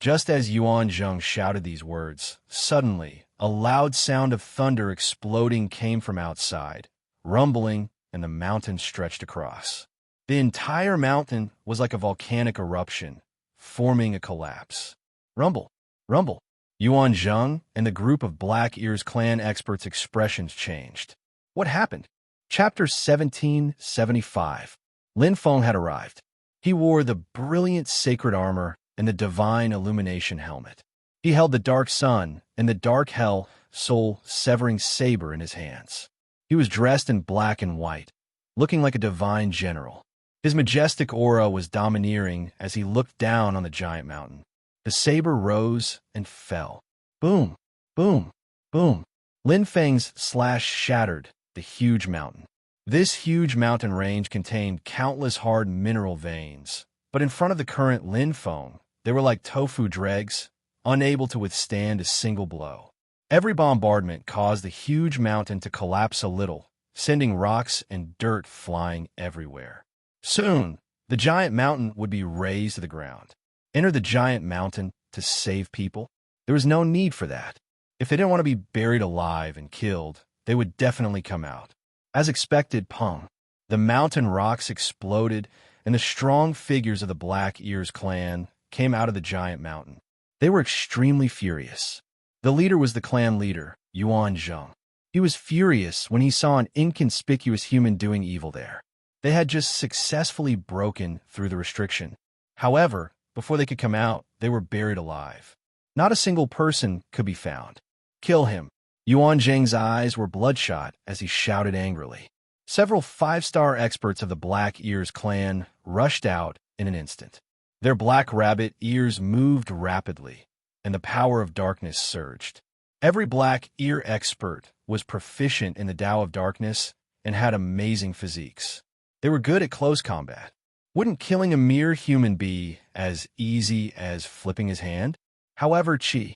Just as Yuan Zheng shouted these words, suddenly, a loud sound of thunder exploding came from outside, rumbling, and the mountain stretched across. The entire mountain was like a volcanic eruption, forming a collapse. Rumble, rumble. Yuan Zheng and the group of Black-Ears clan experts' expressions changed. What happened? Chapter 1775. Lin Feng had arrived. He wore the brilliant sacred armor and the divine illumination helmet. He held the dark sun and the dark hell soul-severing saber in his hands. He was dressed in black and white, looking like a divine general. His majestic aura was domineering as he looked down on the giant mountain. The saber rose and fell. Boom, boom, boom. Lin Feng's slash shattered the huge mountain. This huge mountain range contained countless hard mineral veins, but in front of the current Lin Feng, they were like tofu dregs, unable to withstand a single blow. Every bombardment caused the huge mountain to collapse a little, sending rocks and dirt flying everywhere. Soon, the giant mountain would be razed to the ground. Enter the giant mountain to save people? There was no need for that. If they didn't want to be buried alive and killed, they would definitely come out. As expected, pong. The mountain rocks exploded, and the strong figures of the Black-Ears clan came out of the giant mountain. They were extremely furious. The leader was the clan leader, Yuan Zheng. He was furious when he saw an inconspicuous human doing evil there. They had just successfully broken through the restriction. However, before they could come out, they were buried alive. Not a single person could be found. Kill him. Yuan Zheng's eyes were bloodshot as he shouted angrily. Several 5-star experts of the Black-Ears clan rushed out in an instant. Their black rabbit ears moved rapidly, and the power of darkness surged. Every Black-Ear expert was proficient in the Tao of Darkness and had amazing physiques. They were good at close combat. Wouldn't killing a mere human be as easy as flipping his hand? However, Qi.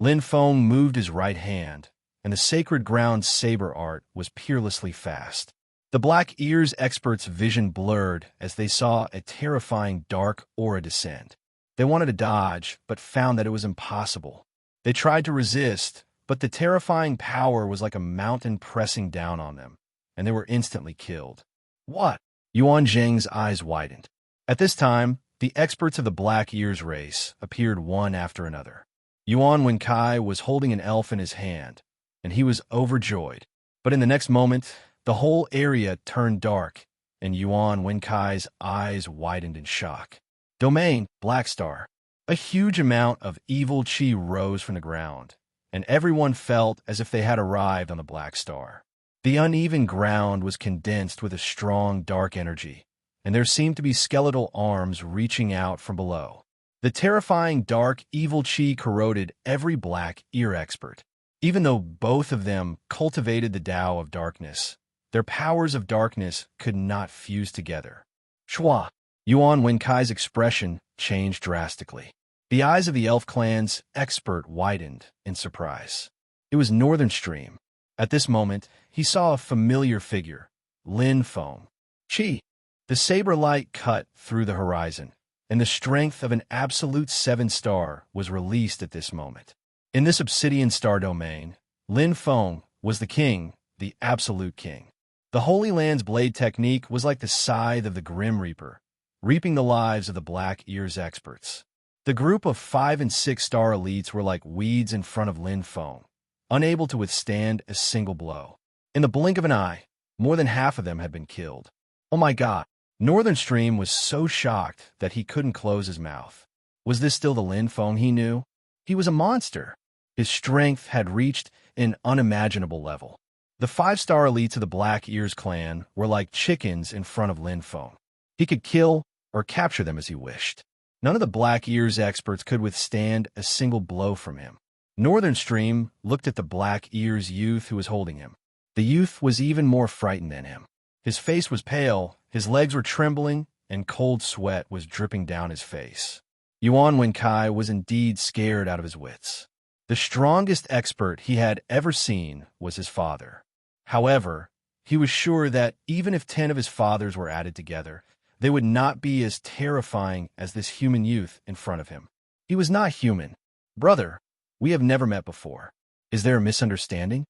Lin Feng moved his right hand, and the sacred ground saber art was peerlessly fast. The Black Ears experts' vision blurred as they saw a terrifying dark aura descend. They wanted to dodge, but found that it was impossible. They tried to resist, but the terrifying power was like a mountain pressing down on them, and they were instantly killed. What? Yuan Zheng's eyes widened. At this time, the experts of the Black Ears race appeared one after another. Yuan Wenkai was holding an elf in his hand, and he was overjoyed. But in the next moment, the whole area turned dark, and Yuan Wenkai's eyes widened in shock. Domain, Black Star. A huge amount of evil qi rose from the ground, and everyone felt as if they had arrived on the Black Star. The uneven ground was condensed with a strong dark energy, and there seemed to be skeletal arms reaching out from below. The terrifying dark evil qi corroded every Black Ear expert. Even though both of them cultivated the Tao of darkness, their powers of darkness could not fuse together. Shua! Yuan Wenkai's expression changed drastically. The eyes of the elf clan's expert widened in surprise. It was Northern Stream. At this moment, he saw a familiar figure, Lin Feng. Qi! The saber light cut through the horizon, and the strength of an absolute 7-star was released at this moment. In this obsidian star domain, Lin Feng was the king, the absolute king. The Holy Land's blade technique was like the scythe of the Grim Reaper, reaping the lives of the Black Ears experts. The group of 5- and 6-star elites were like weeds in front of Lin Feng, unable to withstand a single blow. In the blink of an eye, more than half of them had been killed. Oh my God! Northern Stream was so shocked that he couldn't close his mouth. Was this still the Lin Feng he knew? He was a monster. His strength had reached an unimaginable level. The 5-star elites of the Black Ears clan were like chickens in front of Lin Feng. He could kill or capture them as he wished. None of the Black Ears experts could withstand a single blow from him. Northern Stream looked at the Black Ears youth who was holding him. The youth was even more frightened than him. His face was pale, his legs were trembling, and cold sweat was dripping down his face. Yuan Wenkai was indeed scared out of his wits. The strongest expert he had ever seen was his father. However, he was sure that even if 10 of his fathers were added together, they would not be as terrifying as this human youth in front of him. He was not human. Brother, we have never met before. Is there a misunderstanding?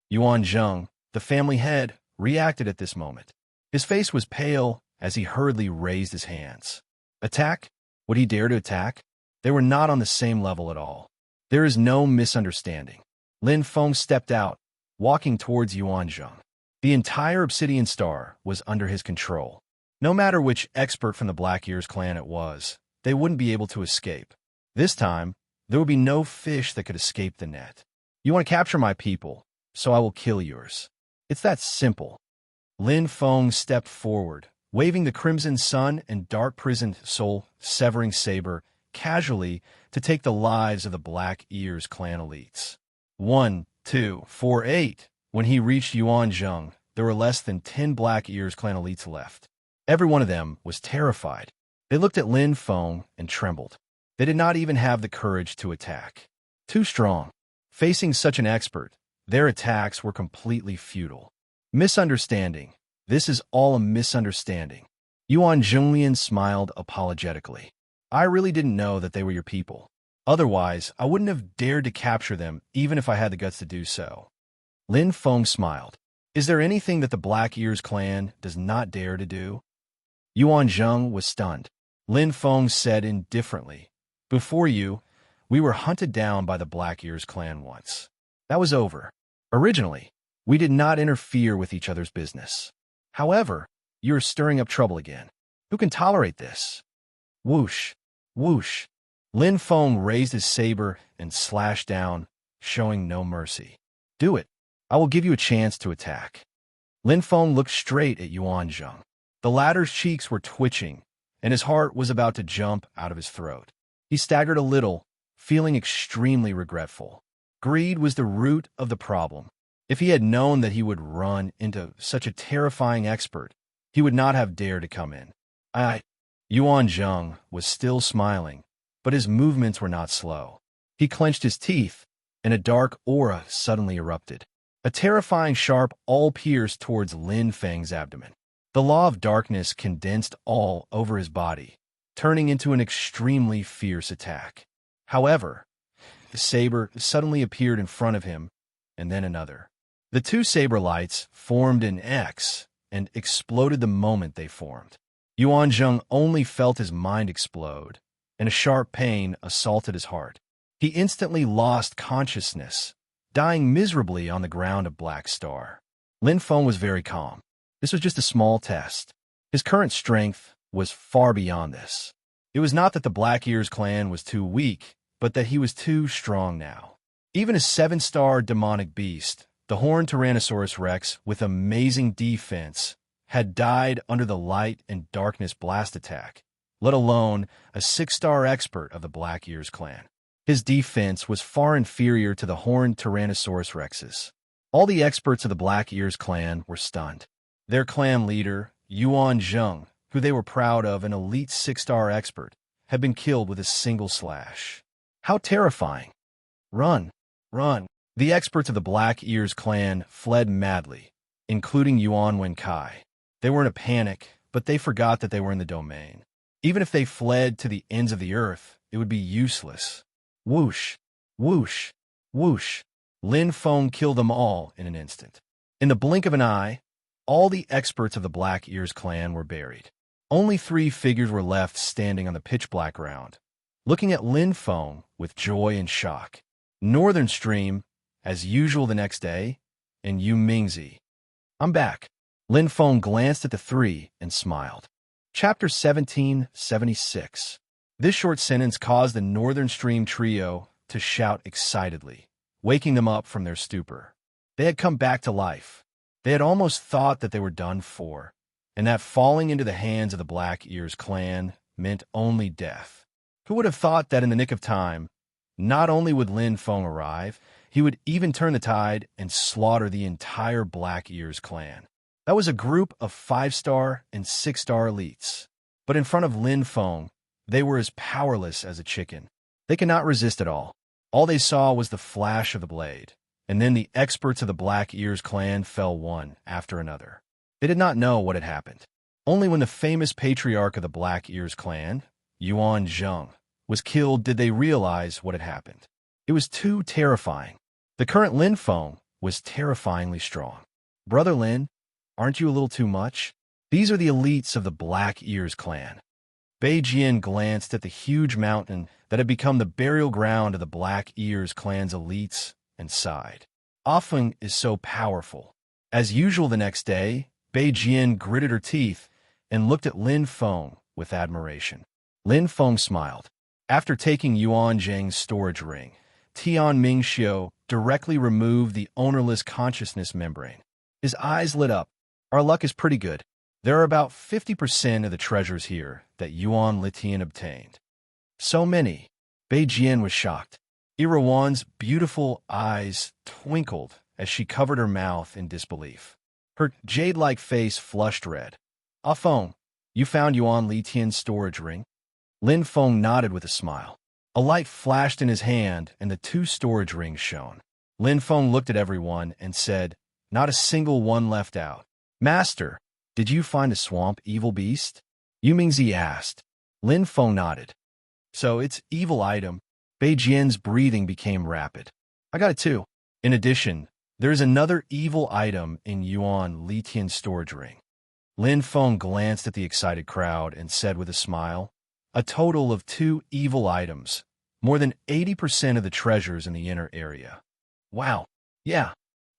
Yuan Zheng, the family head, reacted at this moment. His face was pale as he hurriedly raised his hands. Attack? Would he dare to attack? They were not on the same level at all. There is no misunderstanding. Lin Feng stepped out, walking towards Yuan Zheng. The entire Obsidian Star was under his control. No matter which expert from the Black Ears clan it was, they wouldn't be able to escape. This time, there would be no fish that could escape the net. You want to capture my people, so I will kill yours. It's that simple. Lin Feng stepped forward, waving the Crimson Sun and dark-prisoned soul severing saber casually to take the lives of the Black Ears clan elites. 1, 2, 4, 8. When he reached Yuan Zheng, there were less than 10 Black Ears clan elites left. Every one of them was terrified. They looked at Lin Feng and trembled. They did not even have the courage to attack. Too strong. Facing such an expert, their attacks were completely futile. Misunderstanding. This is all a misunderstanding. Yuan Zhonglian smiled apologetically. I really didn't know that they were your people. Otherwise, I wouldn't have dared to capture them even if I had the guts to do so. Lin Feng smiled. Is there anything that the Black Ears clan does not dare to do? Yuan Zheng was stunned. Lin Feng said indifferently, Before you, we were hunted down by the Black Ears clan once. That was over. Originally, we did not interfere with each other's business. However, you are stirring up trouble again. Who can tolerate this? Whoosh, whoosh. Lin Feng raised his saber and slashed down, showing no mercy. Do it. I will give you a chance to attack. Lin Feng looked straight at Yuan Zheng. The latter's cheeks were twitching, and his heart was about to jump out of his throat. He staggered a little, feeling extremely regretful. Greed was the root of the problem. If he had known that he would run into such a terrifying expert, he would not have dared to come in. Yuan Zheng was still smiling, but his movements were not slow. He clenched his teeth, and a dark aura suddenly erupted. A terrifying sharp awl pierced towards Lin Feng's abdomen. The law of darkness condensed all over his body, turning into an extremely fierce attack. However, the saber suddenly appeared in front of him, and then another. The two saber lights formed an X and exploded the moment they formed. Yuan Zheng only felt his mind explode, and a sharp pain assaulted his heart. He instantly lost consciousness, dying miserably on the ground of Black Star. Lin Feng was very calm. This was just a small test. His current strength was far beyond this. It was not that the Black Ears clan was too weak, but that he was too strong now. Even a 7-star demonic beast, the horned Tyrannosaurus Rex with amazing defense, had died under the light and darkness blast attack, let alone a 6-star expert of the Black Ears clan. His defense was far inferior to the horned Tyrannosaurus Rex's. All the experts of the Black Ears clan were stunned. Their clan leader, Yuan Zheng, who they were proud of, an elite 6-star expert, had been killed with a single slash. How terrifying! Run! Run! The experts of the Black Ears clan fled madly, including Yuan Wenkai. They were in a panic, but they forgot that they were in the domain. Even if they fled to the ends of the earth, it would be useless. Whoosh! Whoosh! Whoosh! Lin Feng killed them all in an instant. In the blink of an eye, all the experts of the Black Ears clan were buried. Only 3 figures were left standing on the pitch-black ground, looking at Lin Feng with joy and shock. Northern Stream, as usual the next day, and Yu Mingzi. I'm back. Lin Feng glanced at the 3 and smiled. Chapter 1776. This short sentence caused the Northern Stream trio to shout excitedly, waking them up from their stupor. They had come back to life. They had almost thought that they were done for, and that falling into the hands of the Black Ears clan meant only death. Who would have thought that in the nick of time, not only would Lin Feng arrive, he would even turn the tide and slaughter the entire Black Ears clan. That was a group of 5-star and 6-star elites. But in front of Lin Feng, they were as powerless as a chicken. They could not resist at all. All they saw was the flash of the blade, and then the experts of the Black Ears clan fell one after another. They did not know what had happened. Only when the famous patriarch of the Black Ears clan, Yuan Zheng, was killed did they realize what had happened. It was too terrifying. The current Lin Feng was terrifyingly strong. Brother Lin, aren't you a little too much? These are the elites of the Black Ears clan. Bei Jian glanced at the huge mountain that had become the burial ground of the Black Ears clan's elites and sighed. Offeng is so powerful. As usual the next day, Bei Jian gritted her teeth and looked at Lin Feng with admiration. Lin Feng smiled. After taking Yuan Zheng's storage ring, Tian Mingxiu directly removed the ownerless consciousness membrane. His eyes lit up. Our luck is pretty good. There are about 50% of the treasures here that Yuan Litian obtained. So many. Bei Jian was shocked. Irawan's beautiful eyes twinkled as she covered her mouth in disbelief. Her jade-like face flushed red. Ah Feng, you found Yuan Litian's storage ring? Lin Feng nodded with a smile. A light flashed in his hand and the 2 storage rings shone. Lin Feng looked at everyone and said, not a single one left out. Master, did you find a swamp evil beast? Yu Mingzi asked. Lin Feng nodded. So it's evil item. Bei Jian's breathing became rapid. I got it too. In addition, there is another evil item in Yuan Litian's storage ring. Lin Feng glanced at the excited crowd and said with a smile, a total of 2 evil items, more than 80% of the treasures in the inner area. Wow, yeah.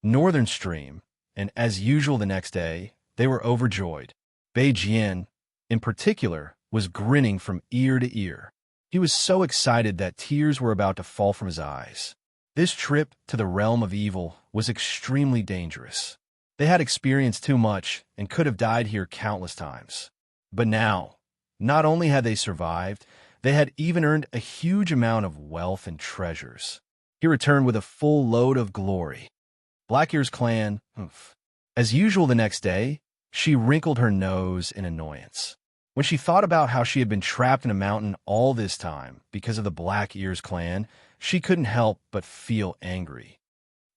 Northern Stream, and as usual the next day, they were overjoyed. Bei Jian, in particular, was grinning from ear to ear. He was so excited that tears were about to fall from his eyes. This trip to the realm of evil was extremely dangerous. They had experienced too much and could have died here countless times. But now, not only had they survived, they had even earned a huge amount of wealth and treasures. He returned with a full load of glory. Black Ears clan, oof. As usual the next day, she wrinkled her nose in annoyance. When she thought about how she had been trapped in a mountain all this time because of the Black Ears clan, she couldn't help but feel angry.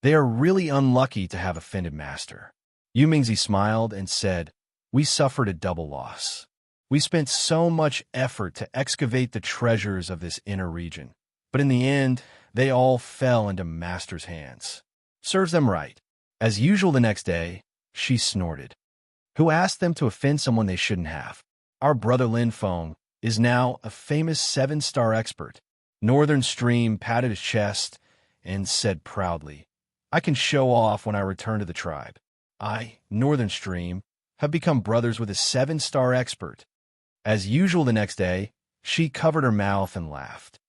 They are really unlucky to have offended master. Yu Mingzi smiled and said, "We suffered a double loss. We spent so much effort to excavate the treasures of this inner region, but in the end, they all fell into master's hands. Serves them right." As usual the next day, she snorted. "Who asked them to offend someone they shouldn't have? Our brother Lin Feng is now a famous 7-star expert." Northern Stream patted his chest and said proudly, "I can show off when I return to the tribe. I, Northern Stream, have become brothers with a 7-star expert." As usual the next day, she covered her mouth and laughed.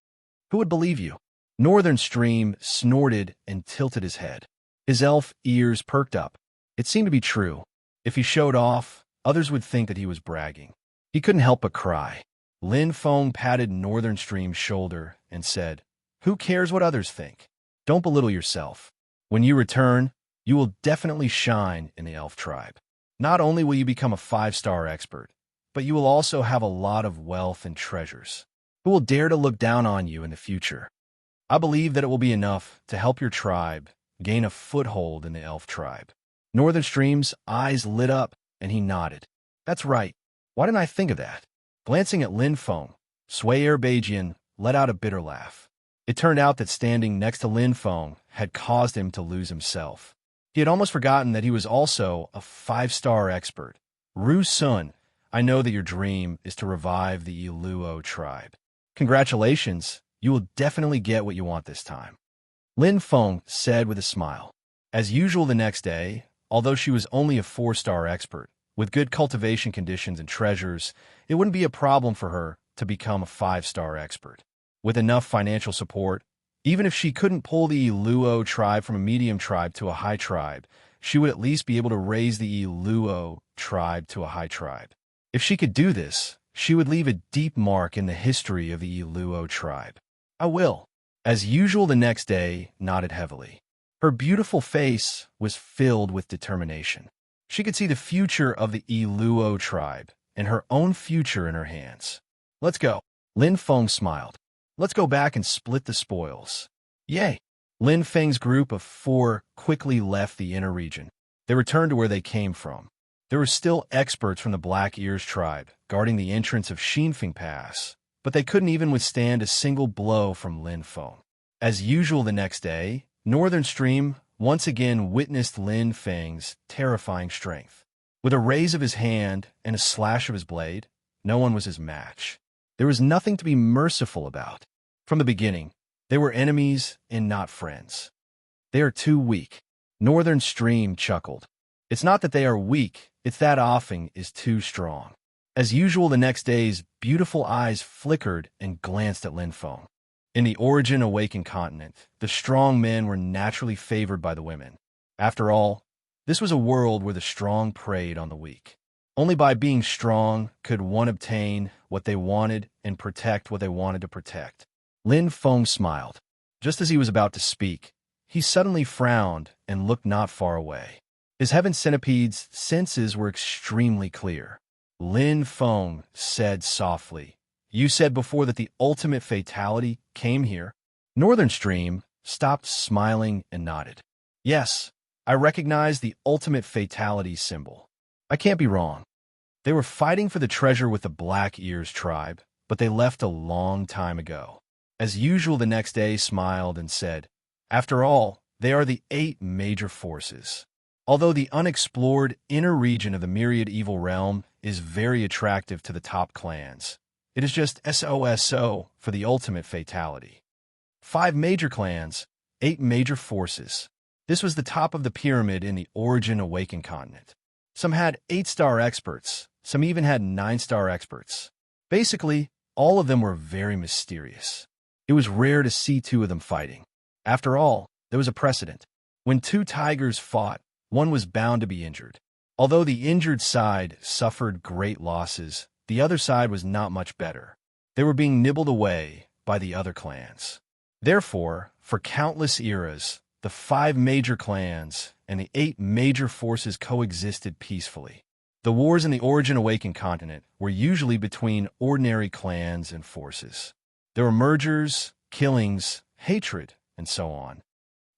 "Who would believe you?" Northern Stream snorted and tilted his head. His elf ears perked up. It seemed to be true. If he showed off, others would think that he was bragging. He couldn't help but cry. Lin Feng patted Northern Stream's shoulder and said, "Who cares what others think? Don't belittle yourself. When you return, you will definitely shine in the elf tribe. Not only will you become a 5-star expert, but you will also have a lot of wealth and treasures. Who will dare to look down on you in the future? I believe that it will be enough to help your tribe gain a foothold in the elf tribe." Northern Stream's eyes lit up, and he nodded. "That's right. Why didn't I think of that?" Glancing at Lin Feng, Swayer Beijian let out a bitter laugh. It turned out that standing next to Lin Feng had caused him to lose himself. He had almost forgotten that he was also a 5-star expert. "Ru Sun, I know that your dream is to revive the Iluo tribe. Congratulations, you will definitely get what you want this time," Lin Feng said with a smile. As usual the next day, although she was only a 4-star expert, with good cultivation conditions and treasures, it wouldn't be a problem for her to become a 5-star expert. With enough financial support, even if she couldn't pull the Iluo tribe from a medium tribe to a high tribe, she would at least be able to raise the Iluo tribe to a high tribe. If she could do this, she would leave a deep mark in the history of the Iluo tribe. "I will." As usual the next day, nodded heavily. Her beautiful face was filled with determination. She could see the future of the Iluo tribe and her own future in her hands. "Let's go." Lin Feng smiled. "Let's go back and split the spoils." "Yay!" Lin Feng's group of 4 quickly left the inner region. They returned to where they came from. There were still experts from the Black Ears tribe guarding the entrance of Xinfeng Pass, but they couldn't even withstand a single blow from Lin Feng. As usual the next day, Northern Stream once again witnessed Lin Feng's terrifying strength. With a raise of his hand and a slash of his blade, no one was his match. There was nothing to be merciful about. From the beginning, they were enemies and not friends. "They are too weak." Northern Stream chuckled. "It's not that they are weak, it's that offing is too strong." As usual the next day's beautiful eyes flickered and glanced at Lin Feng. In the Origin Awakened continent, the strong men were naturally favored by the women. After all, this was a world where the strong preyed on the weak. Only by being strong could one obtain what they wanted and protect what they wanted to protect. Lin Feng smiled. Just as he was about to speak, he suddenly frowned and looked not far away. His heaven centipede's senses were extremely clear. Lin Feng said softly, "You said before that the ultimate fatality came here." Northern Stream stopped smiling and nodded. "Yes, I recognize the ultimate fatality symbol. I can't be wrong. They were fighting for the treasure with the Black Ears tribe, but they left a long time ago." As usual the next day smiled and said, "After all, they are the 8 major forces. Although the unexplored inner region of the Myriad Evil Realm is very attractive to the top clans, it is just SOSO for the ultimate fatality. 5 major clans, 8 major forces. This was the top of the pyramid in the Origin Awakened continent. Some had 8-star experts, some even had 9-star experts. Basically, all of them were very mysterious. It was rare to see 2 of them fighting. After all, there was a precedent. When 2 tigers fought, one was bound to be injured. Although the injured side suffered great losses, the other side was not much better. They were being nibbled away by the other clans. Therefore, for countless eras, the 5 major clans and the 8 major forces coexisted peacefully. The wars in the Origin Awakened continent were usually between ordinary clans and forces. There were mergers, killings, hatred, and so on.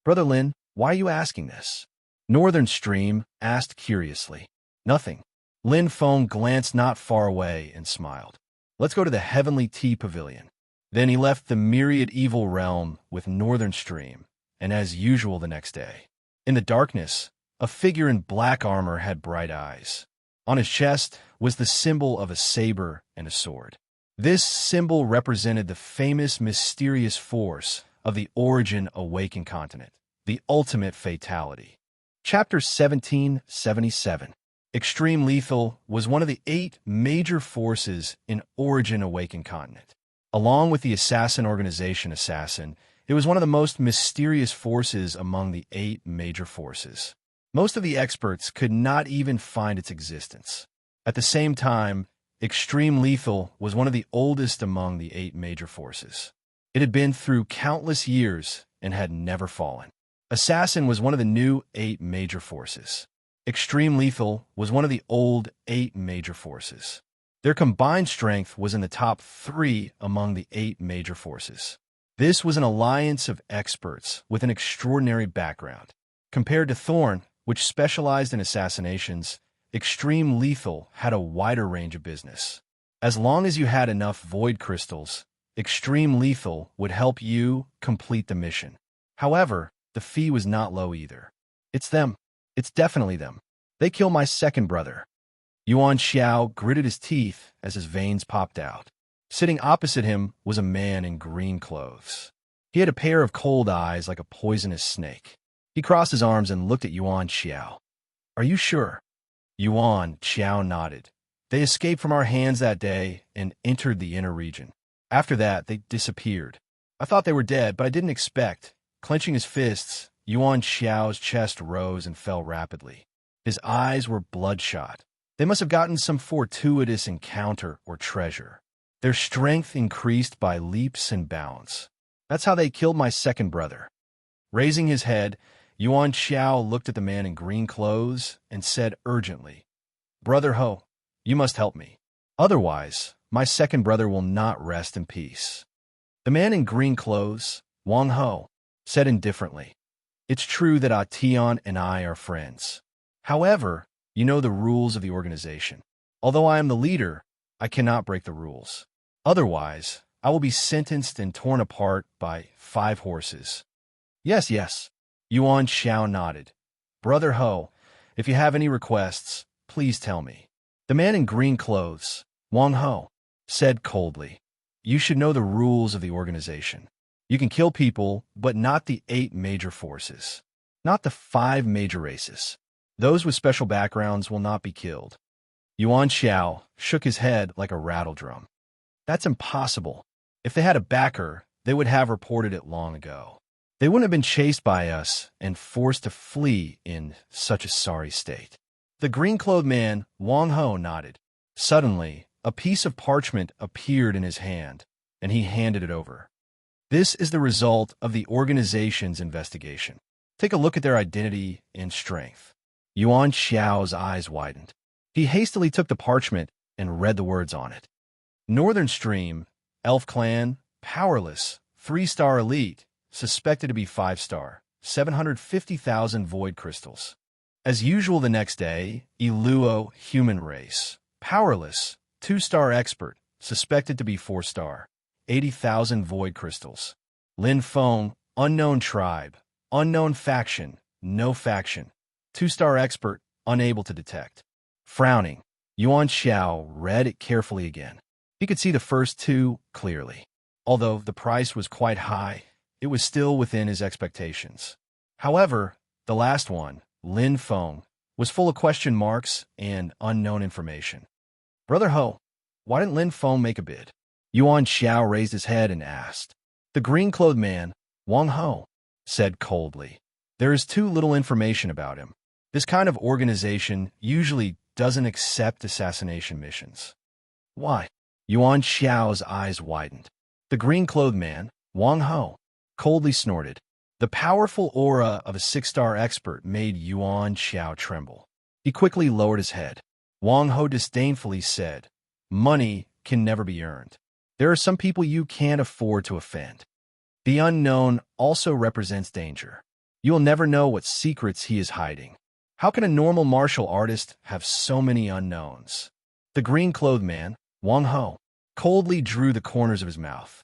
"Brother Lin, Why are you asking this? Northern Stream asked curiously. Nothing. Lin Feng glanced not far away and smiled. Let's go to the Heavenly Tea Pavilion. Then he left the myriad evil realm with Northern Stream, and as usual the next day. In the darkness, a figure in black armor had bright eyes. On his chest was the symbol of a saber and a sword. This symbol represented the famous mysterious force of the Origin Awakened continent, the ultimate fatality. Chapter 1777. Extreme Lethal was one of the 8 major forces in Origin Awakened continent. Along with the assassin organization Assassin, it was one of the most mysterious forces among the 8 major forces. Most of the experts could not even find its existence. At the same time, Extreme Lethal was one of the oldest among the 8 major forces. It had been through countless years and had never fallen. Assassin was one of the new 8 major forces. Extreme Lethal was one of the old 8 major forces. Their combined strength was in the top 3 among the 8 major forces. This was an alliance of experts with an extraordinary background. Compared to Thorn, which specialized in assassinations, Extreme Lethal had a wider range of business. As long as you had enough void crystals, Extreme Lethal would help you complete the mission. However, the fee was not low either. It's them. It's definitely them. They killed my second brother. Yuan Xiao gritted his teeth as his veins popped out. Sitting opposite him was a man in green clothes. He had a pair of cold eyes like a poisonous snake. He crossed his arms and looked at Yuan Xiao. Are you sure? Yuan Xiao nodded. They escaped from our hands that day and entered the inner region. After that, they disappeared. I thought they were dead, but I didn't expect. Clenching his fists, Yuan Xiao's chest rose and fell rapidly. His eyes were bloodshot. They must have gotten some fortuitous encounter or treasure. Their strength increased by leaps and bounds. That's how they killed my second brother. Raising his head, Yuan Xiao looked at the man in green clothes and said urgently, Brother Ho, you must help me. Otherwise, my second brother will not rest in peace. The man in green clothes, Wang Ho, said indifferently, It's true that Atian and I are friends. However, you know the rules of the organization. Although I am the leader, I cannot break the rules. Otherwise, I will be sentenced and torn apart by 5 horses. Yes, yes. Yuan Xiao nodded. Brother Ho, if you have any requests, please tell me. The man in green clothes, Wang Ho, said coldly, You should know the rules of the organization. You can kill people, but not the 8 major forces. Not the 5 major races. Those with special backgrounds will not be killed. Yuan Xiao shook his head like a rattle drum. That's impossible. If they had a backer, they would have reported it long ago. They wouldn't have been chased by us and forced to flee in such a sorry state. The green-clothed man, Wang Ho, nodded. Suddenly, a piece of parchment appeared in his hand, and he handed it over. This is the result of the organization's investigation. Take a look at their identity and strength. Yuan Xiao's eyes widened. He hastily took the parchment and read the words on it. Northern Stream, Elf Clan, Powerless, 3-star Elite, suspected to be 5-star, 750,000 void crystals. As usual the next day, Iluo, Human Race, Powerless, 2-star Expert, suspected to be 4-star, 80,000 void crystals. Lin Feng, Unknown Tribe, Unknown Faction, No Faction, 2-star Expert, unable to detect. Frowning, Yuan Xiao read it carefully again. He could see the first 2 clearly. Although the price was quite high, it was still within his expectations. However, the last one, Lin Feng, was full of question marks and unknown information. Brother Ho, why didn't Lin Feng make a bid? Yuan Xiao raised his head and asked. The green-clothed man, Wang Ho, said coldly. There is too little information about him. This kind of organization usually doesn't accept assassination missions. Why? Yuan Xiao's eyes widened. The green-clothed man, Wang Ho, coldly snorted. The powerful aura of a 6-star expert made Yuan Xiao tremble. He quickly lowered his head. Wang Ho disdainfully said, Money can never be earned. There are some people you can't afford to offend. The unknown also represents danger. You will never know what secrets he is hiding. How can a normal martial artist have so many unknowns? The green-clothed man, Wang Ho, coldly drew the corners of his mouth.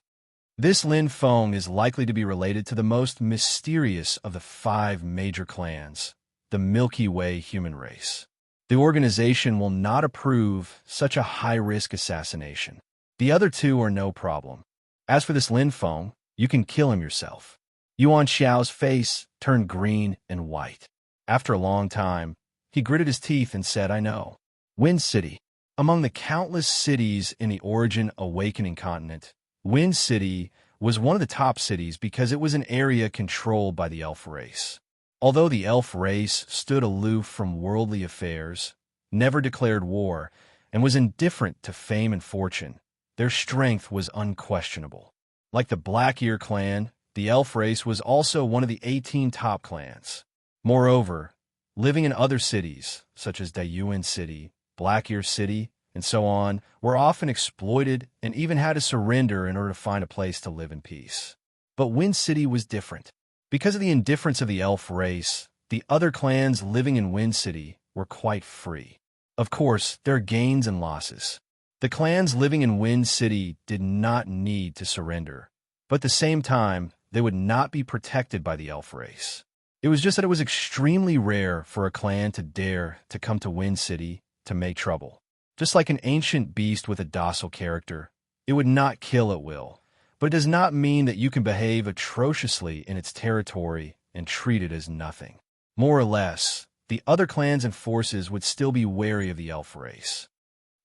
This Lin Feng is likely to be related to the most mysterious of the 5 major clans, the Milky Way human race. The organization will not approve such a high-risk assassination. The other 2 are no problem. As for this Lin Feng, you can kill him yourself. Yuan Xiao's face turned green and white. After a long time, he gritted his teeth and said, I know. Wind City. Among the countless cities in the Origin Awakening continent, Wind City was one of the top cities because it was an area controlled by the elf race. Although the elf race stood aloof from worldly affairs, never declared war, and was indifferent to fame and fortune, their strength was unquestionable. Like the Black Ear clan, the elf race was also one of the 18 top clans. Moreover, living in other cities, such as Dayuan City, Black Ear City, and so on, were often exploited and even had to surrender in order to find a place to live in peace. But Wind City was different. Because of the indifference of the elf race, the other clans living in Wind City were quite free. Of course, there are gains and losses. The clans living in Wind City did not need to surrender, but at the same time, they would not be protected by the elf race. It was just that it was extremely rare for a clan to dare to come to Wind City to make trouble. Just like an ancient beast with a docile character, it would not kill at will, but it does not mean that you can behave atrociously in its territory and treat it as nothing. More or less, the other clans and forces would still be wary of the elf race.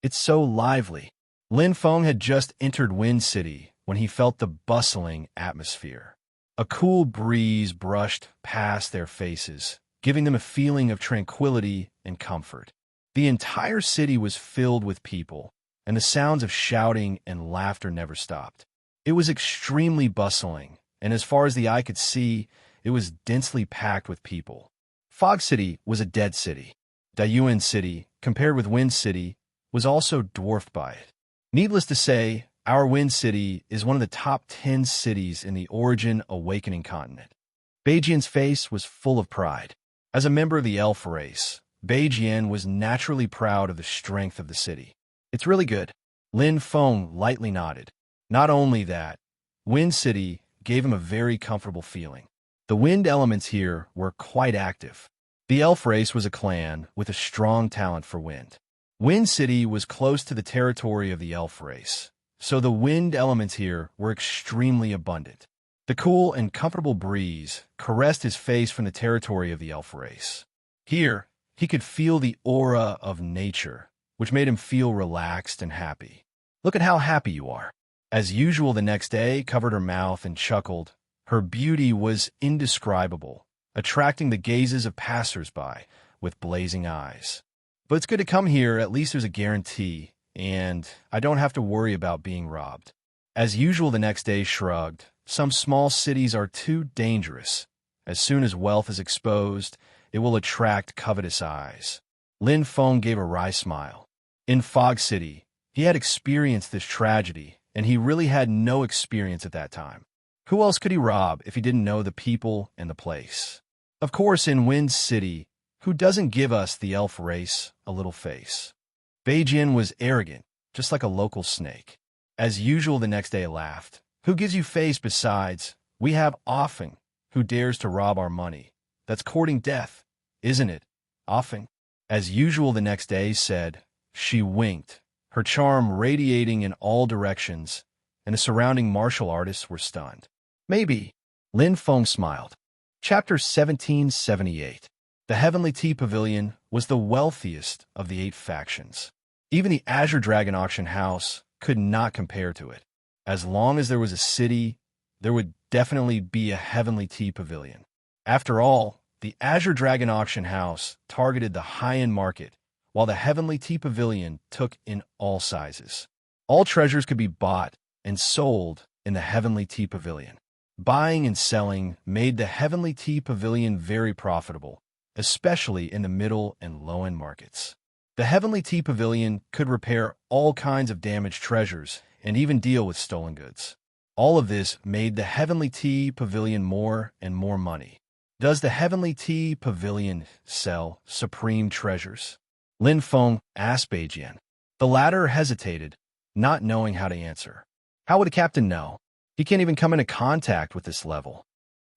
It's so lively. Lin Feng had just entered Wind City when he felt the bustling atmosphere. A cool breeze brushed past their faces, giving them a feeling of tranquility and comfort. The entire city was filled with people, and the sounds of shouting and laughter never stopped. It was extremely bustling, and as far as the eye could see, it was densely packed with people. Fog City was a dead city. Dayuan City, compared with Wind City, was also dwarfed by it. Needless to say, our Wind City is one of the top 10 cities in the Origin Awakening continent. Beijian's face was full of pride. As a member of the elf race, Beijian was naturally proud of the strength of the city. It's really good. Lin Feng lightly nodded. Not only that, Wind City gave him a very comfortable feeling. The wind elements here were quite active. The elf race was a clan with a strong talent for wind. Wind City was close to the territory of the elf race, so the wind elements here were extremely abundant. The cool and comfortable breeze caressed his face from the territory of the elf race. Here, he could feel the aura of nature, which made him feel relaxed and happy. Look at how happy you are. As usual, the next day covered her mouth and chuckled. Her beauty was indescribable, attracting the gazes of passers-by with blazing eyes. But it's good to come here, at least there's a guarantee, and I don't have to worry about being robbed. As usual, the next day shrugged. Some small cities are too dangerous. As soon as wealth is exposed, it will attract covetous eyes. Lin Feng gave a wry smile. In Fog City, he had experienced this tragedy, and he really had no experience at that time. Who else could he rob if he didn't know the people and the place? Of course, in Wind City, who doesn't give us, the elf race, a little face? Beijian was arrogant, just like a local snake. As usual, the next day laughed. Who gives you face besides? We have often. Who dares to rob our money? That's courting death, isn't it? Often. As usual, the next day said. She winked, her charm radiating in all directions, and the surrounding martial artists were stunned. Maybe. Lin Feng smiled. Chapter 1778. The Heavenly Tea Pavilion was the wealthiest of the 8 factions. Even the Azure Dragon Auction House could not compare to it. As long as there was a city, there would definitely be a Heavenly Tea Pavilion. After all, the Azure Dragon Auction House targeted the high-end market, while the Heavenly Tea Pavilion took in all sizes. All treasures could be bought and sold in the Heavenly Tea Pavilion. Buying and selling made the Heavenly Tea Pavilion very profitable, especially in the middle and low-end markets. The Heavenly Tea Pavilion could repair all kinds of damaged treasures and even deal with stolen goods. All of this made the Heavenly Tea Pavilion more and more money. Does the Heavenly Tea Pavilion sell supreme treasures? Lin Feng asked Beijian. The latter hesitated, not knowing how to answer. How would the captain know? He can't even come into contact with this level.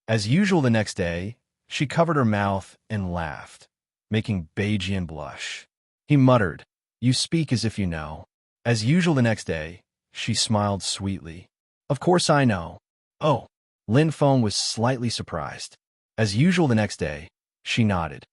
As usual the next day, she covered her mouth and laughed, making Beijian blush. He muttered, "You speak as if you know." As usual the next day, she smiled sweetly. "Of course I know." "Oh." Lin Feng was slightly surprised. As usual the next day, she nodded.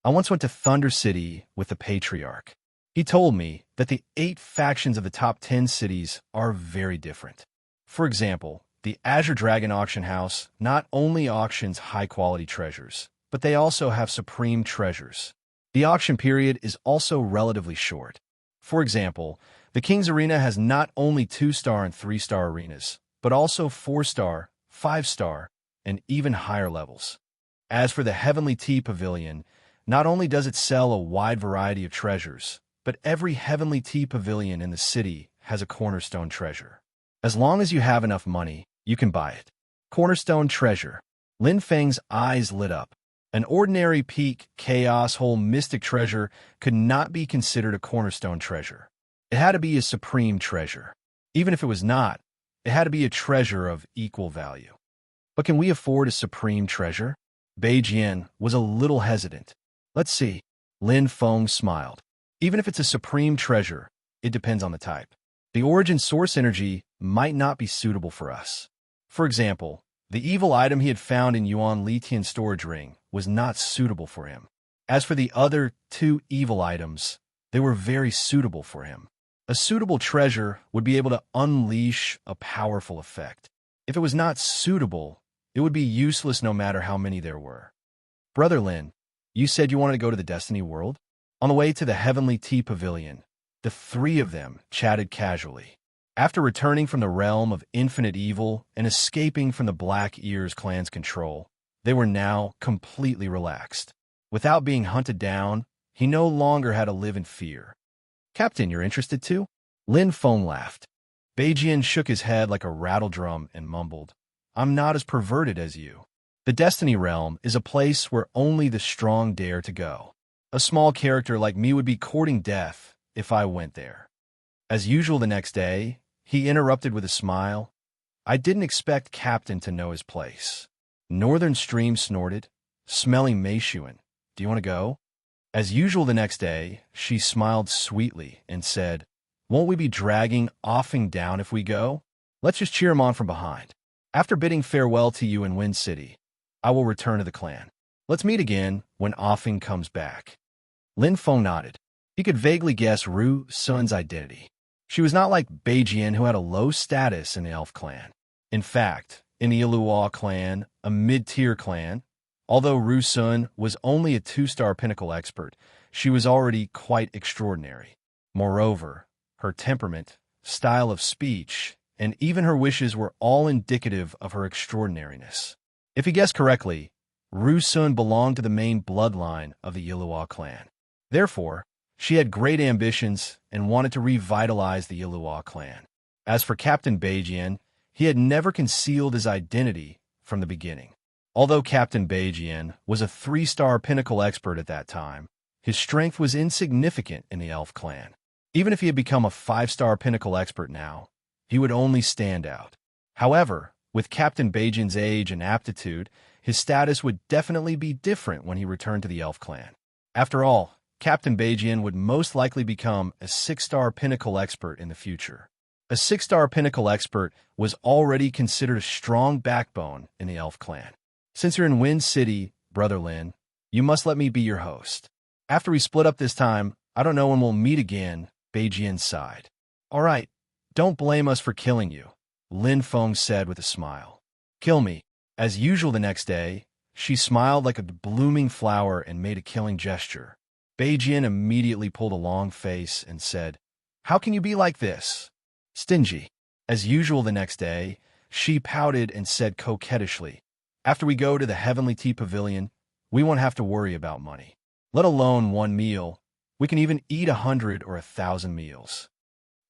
"I once went to Thunder City with the Patriarch. He told me that the 8 factions of the top 10 cities are very different. For example, the Azure Dragon Auction House not only auctions high-quality treasures, but they also have supreme treasures. The auction period is also relatively short. For example, the King's Arena has not only 2-star and 3-star arenas, but also 4-star, 5-star, and even higher levels. As for the Heavenly Tea Pavilion, not only does it sell a wide variety of treasures, but every Heavenly Tea Pavilion in the city has a cornerstone treasure. As long as you have enough money, you can buy it. Cornerstone treasure. Lin Feng's eyes lit up. An ordinary peak, chaos hole mystic treasure could not be considered a cornerstone treasure. It had to be a supreme treasure. Even if it was not, it had to be a treasure of equal value. But can we afford a supreme treasure? Beijian was a little hesitant. Let's see. Lin Feng smiled. Even if it's a supreme treasure, it depends on the type. The origin source energy might not be suitable for us. For example, the evil item he had found in Yuan Litian's storage ring was not suitable for him. As for the other 2 evil items, they were very suitable for him. A suitable treasure would be able to unleash a powerful effect. If it was not suitable, it would be useless no matter how many there were. Brother Lin, you said you wanted to go to the Destiny World? On the way to the Heavenly Tea Pavilion, the 3 of them chatted casually. After returning from the realm of infinite evil and escaping from the Black Ears clan's control, they were now completely relaxed. Without being hunted down, he no longer had to live in fear. Captain, you're interested too? Lin Feng laughed. Beijian shook his head like a rattledrum and mumbled, I'm not as perverted as you. The Destiny Realm is a place where only the strong dare to go. A small character like me would be courting death if I went there. As usual the next day, he interrupted with a smile. I didn't expect Captain to know his place. Northern Stream snorted, smelling Meishuan. Do you want to go? As usual the next day, she smiled sweetly and said, Won't we be dragging Offing down if we go? Let's just cheer him on from behind. After bidding farewell to you in Wind City, I will return to the clan. Let's meet again when Offing comes back. Lin Feng nodded. He could vaguely guess Ru Sun's identity. She was not like Beijian, who had a low status in the Elf clan. In fact, in the Ilua clan, a mid-tier clan, although Ru Sun was only a 2-star pinnacle expert, she was already quite extraordinary. Moreover, her temperament, style of speech, and even her wishes were all indicative of her extraordinariness. If he guessed correctly, Ru Sun belonged to the main bloodline of the Ilua clan. Therefore, she had great ambitions and wanted to revitalize the Ilua clan. As for Captain Beijian, he had never concealed his identity from the beginning. Although Captain Beijian was a 3-star pinnacle expert at that time, his strength was insignificant in the Elf clan. Even if he had become a 5-star pinnacle expert now, he would only stand out. However, with Captain Beijian's age and aptitude, his status would definitely be different when he returned to the Elf clan. After all, Captain Beijian would most likely become a 6-star pinnacle expert in the future. A 6-star pinnacle expert was already considered a strong backbone in the Elf clan. Since you're in Wind City, Brother Lin, you must let me be your host. After we split up this time, I don't know when we'll meet again, Beijian sighed. All right, don't blame us for killing you, Lin Feng said with a smile. Kill me. As usual the next day, she smiled like a blooming flower and made a killing gesture. Beijian immediately pulled a long face and said, How can you be like this? Stingy. As usual the next day, she pouted and said coquettishly, After we go to the Heavenly Tea Pavilion, we won't have to worry about money. Let alone one meal, we can even eat 100 or 1,000 meals.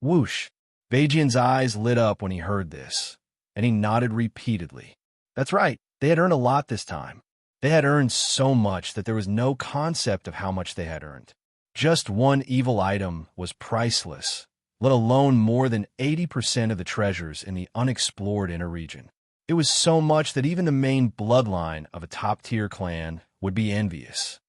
Whoosh! Beijian's eyes lit up when he heard this, and he nodded repeatedly. That's right, they had earned a lot this time. They had earned so much that there was no concept of how much they had earned. Just one evil item was priceless, let alone more than 80% of the treasures in the unexplored inner region. It was so much that even the main bloodline of a top-tier clan would be envious.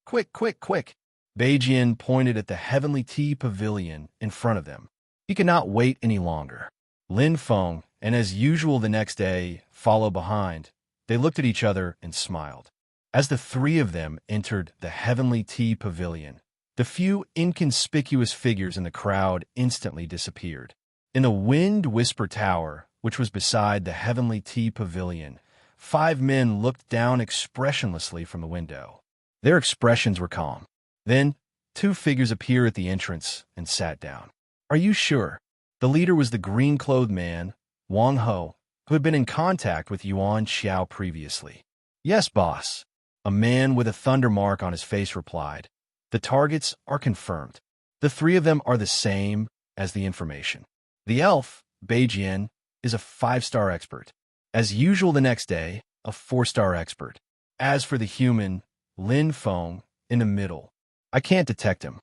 Quick, quick, quick! Beijian pointed at the Heavenly Tea Pavilion in front of them. He could not wait any longer. Lin Feng, and as usual the next day, followed behind. They looked at each other and smiled. As the three of them entered the Heavenly Tea Pavilion, the few inconspicuous figures in the crowd instantly disappeared. In the Wind Whisper Tower, which was beside the Heavenly Tea Pavilion, 5 men looked down expressionlessly from the window. Their expressions were calm. Then, 2 figures appeared at the entrance and sat down. Are you sure? The leader was the green-clothed man, Wang Ho, who had been in contact with Yuan Xiao previously. Yes, boss. A man with a thunder mark on his face replied. The targets are confirmed. The 3 of them are the same as the information. The elf, Beijian, is a 5-star expert. As usual the next day, a 4-star expert. As for the human, Lin Feng, in the middle, I can't detect him.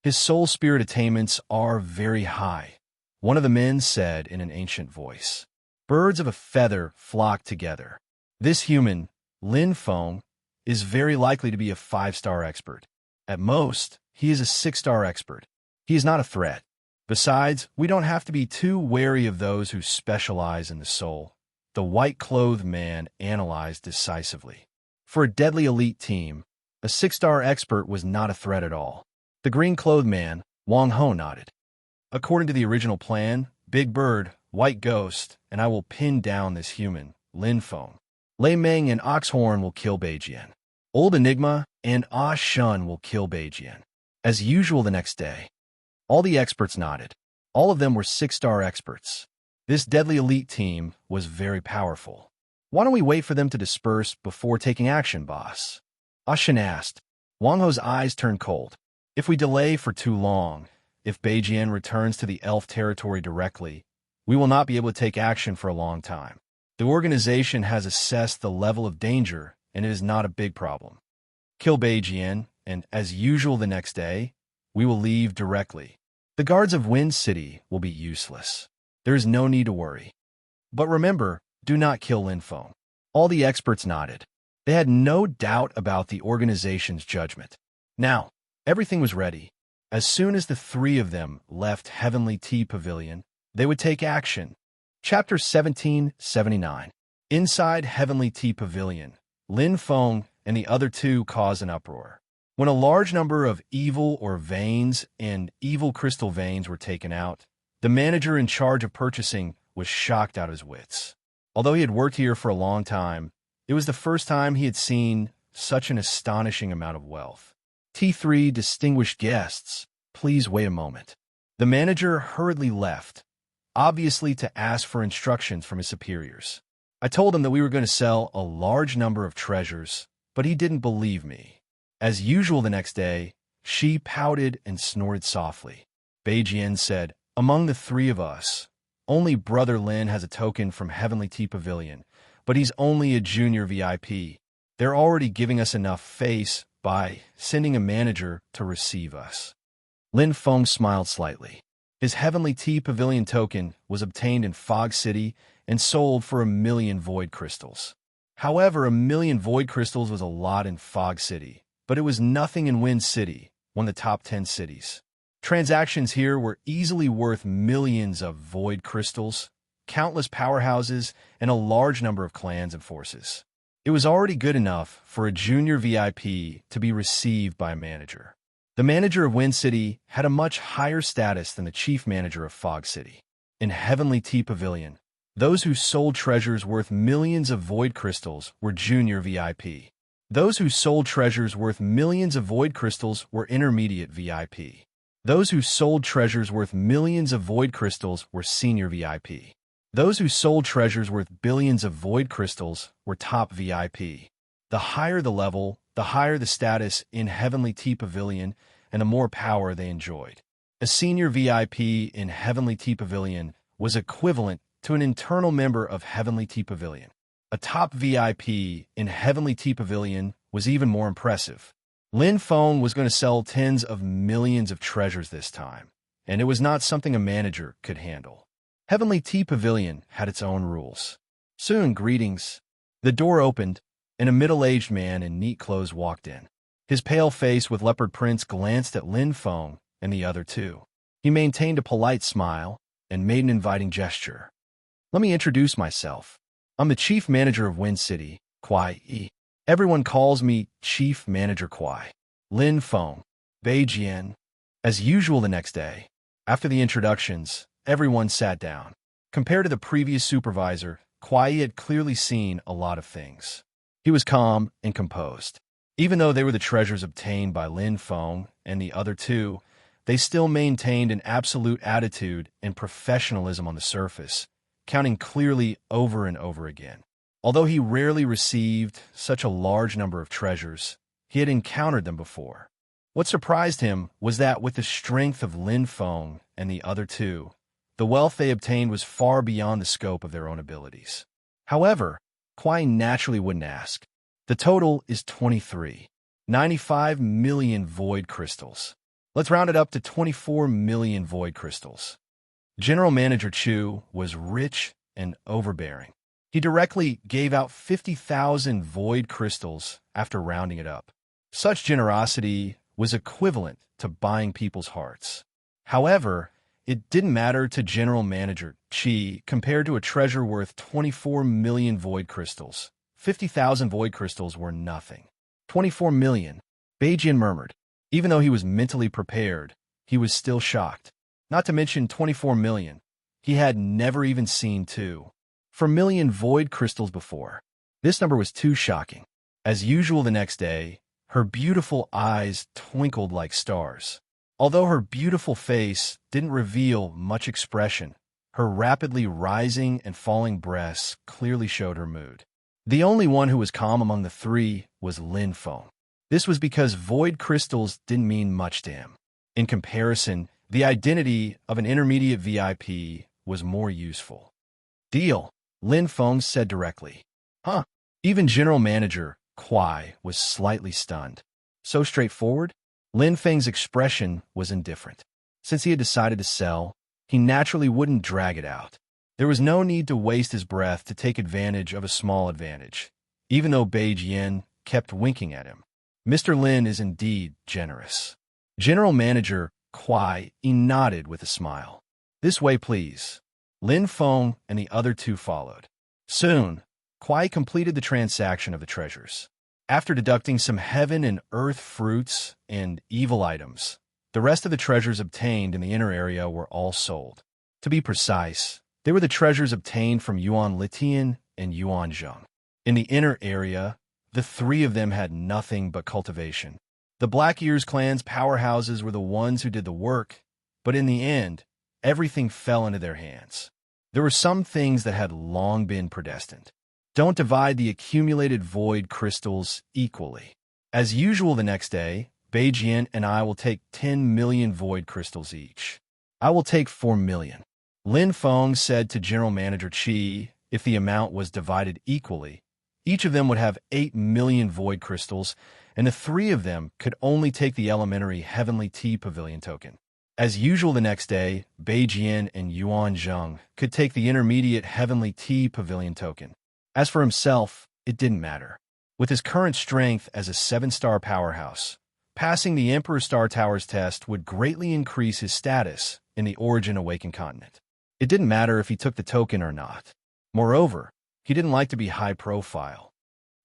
His soul spirit attainments are very high, one of the men said in an ancient voice. Birds of a feather flock together. This human, Lin Feng, is very likely to be a 5-star expert. At most, he is a 6-star expert. He is not a threat. Besides, we don't have to be too wary of those who specialize in the soul. The white-clothed man analyzed decisively. For a deadly elite team, a 6-star expert was not a threat at all. The green-clothed man, Wang Ho, nodded. According to the original plan, Big Bird, White Ghost, and I will pin down this human, Lin Feng. Lei Meng and Oxhorn will kill Beijian. Old Enigma and Ah Shun will kill Beijian. As usual the next day, all the experts nodded. All of them were 6-star experts. This deadly elite team was very powerful. Why don't we wait for them to disperse before taking action, boss? Ah Shun asked. Wang Ho's eyes turned cold. If we delay for too long, if Beijian returns to the elf territory directly, we will not be able to take action for a long time. The organization has assessed the level of danger, and it is not a big problem. Kill Beijian, and as usual the next day, we will leave directly. The guards of Wind City will be useless. There is no need to worry. But remember, do not kill Lin Feng. All the experts nodded. They had no doubt about the organization's judgment. Now, everything was ready. As soon as the 3 of them left Heavenly Tea Pavilion, they would take action. Chapter 1779. Inside Heavenly Tea Pavilion, Lin Feng and the other 2 caused an uproar. When a large number of evil ore veins and evil crystal veins were taken out, the manager in charge of purchasing was shocked out of his wits. Although he had worked here for a long time, it was the first time he had seen such an astonishing amount of wealth. T3 distinguished guests, please wait a moment. The manager hurriedly left, obviously to ask for instructions from his superiors. I told him that we were going to sell a large number of treasures, but he didn't believe me. As usual the next day, she pouted and snorted softly. Beijian said, among the 3 of us, only Brother Lin has a token from Heavenly Tea Pavilion, but he's only a junior VIP. They're already giving us enough face by sending a manager to receive us. Lin Feng smiled slightly. His Heavenly Tea Pavilion token was obtained in Fog City and sold for 1,000,000 void crystals. However, 1,000,000 void crystals was a lot in Fog City, but it was nothing in Wind City, one of the top 10 cities. Transactions here were easily worth millions of void crystals, countless powerhouses, and a large number of clans and forces. It was already good enough for a junior VIP to be received by a manager. The manager of Wind City had a much higher status than the chief manager of Fog City. In Heavenly Tea Pavilion, those who sold treasures worth millions of void crystals were junior VIP. Those who sold treasures worth millions of void crystals were intermediate VIP. Those who sold treasures worth millions of void crystals were senior VIP. Those who sold treasures worth billions of void crystals were top VIP. The higher the level, the higher the status in Heavenly Tea Pavilion, and the more power they enjoyed. A senior VIP in Heavenly Tea Pavilion was equivalent to an internal member of Heavenly Tea Pavilion. A top VIP in Heavenly Tea Pavilion was even more impressive. Lin Feng was going to sell tens of millions of treasures this time, and it was not something a manager could handle. Heavenly Tea Pavilion had its own rules. Soon, greetings. The door opened, and a middle-aged man in neat clothes walked in. His pale face with leopard prints glanced at Lin Feng and the other two. He maintained a polite smile and made an inviting gesture. Let me introduce myself. I'm the chief manager of Wind City, Kuai Yi. Everyone calls me Chief Manager Kuai. Lin Feng, Beijian. As usual the next day, after the introductions, everyone sat down. Compared to the previous supervisor, Kuai Yi had clearly seen a lot of things. He was calm and composed. Even though they were the treasures obtained by Lin Feng and the other two, they still maintained an absolute attitude and professionalism on the surface, counting clearly over and over again. Although he rarely received such a large number of treasures, he had encountered them before. What surprised him was that with the strength of Lin Feng and the other two, the wealth they obtained was far beyond the scope of their own abilities. However, Kuai naturally wouldn't ask. The total is 23. 95 million void crystals. Let's round it up to 24 million void crystals. General Manager Chu was rich and overbearing. He directly gave out 50,000 void crystals after rounding it up. Such generosity was equivalent to buying people's hearts. However, it didn't matter to General Manager Chi compared to a treasure worth 24 million void crystals. 50,000 void crystals were nothing. 24 million, Beijian murmured. Even though he was mentally prepared, he was still shocked. Not to mention 24 million. He had never even seen 4 million void crystals before. This number was too shocking. As usual the next day, her beautiful eyes twinkled like stars. Although her beautiful face didn't reveal much expression, her rapidly rising and falling breasts clearly showed her mood. The only one who was calm among the three was Lin Feng. This was because void crystals didn't mean much to him. In comparison, the identity of an intermediate VIP was more useful. Deal, Lin Feng said directly. Huh? Even General Manager Kuai was slightly stunned. So straightforward? Lin Feng's expression was indifferent. Since he had decided to sell, he naturally wouldn't drag it out. There was no need to waste his breath to take advantage of a small advantage, even though Beijian kept winking at him. Mr. Lin is indeed generous. General Manager Kuai nodded with a smile. This way, please. Lin Feng and the other two followed. Soon, Kuai completed the transaction of the treasures. After deducting some heaven and earth fruits and evil items, the rest of the treasures obtained in the inner area were all sold. To be precise, they were the treasures obtained from Yuan Litian and Yuan Zheng. In the inner area, the three of them had nothing but cultivation. The Black Ears clan's powerhouses were the ones who did the work, but in the end, everything fell into their hands. There were some things that had long been predestined. Don't divide the accumulated void crystals equally. As usual the next day, Beijian and I will take 10 million void crystals each. I will take 4 million. Lin Feng said to General Manager Chi if the amount was divided equally, each of them would have 8 million void crystals, and the three of them could only take the elementary Heavenly Tea Pavilion token. As usual the next day, Beijian and Yuan Zheng could take the intermediate Heavenly Tea Pavilion token. As for himself, it didn't matter. With his current strength as a 7-star powerhouse, passing the Emperor Star Towers test would greatly increase his status in the Origin Awakened continent. It didn't matter if he took the token or not. Moreover, he didn't like to be high profile.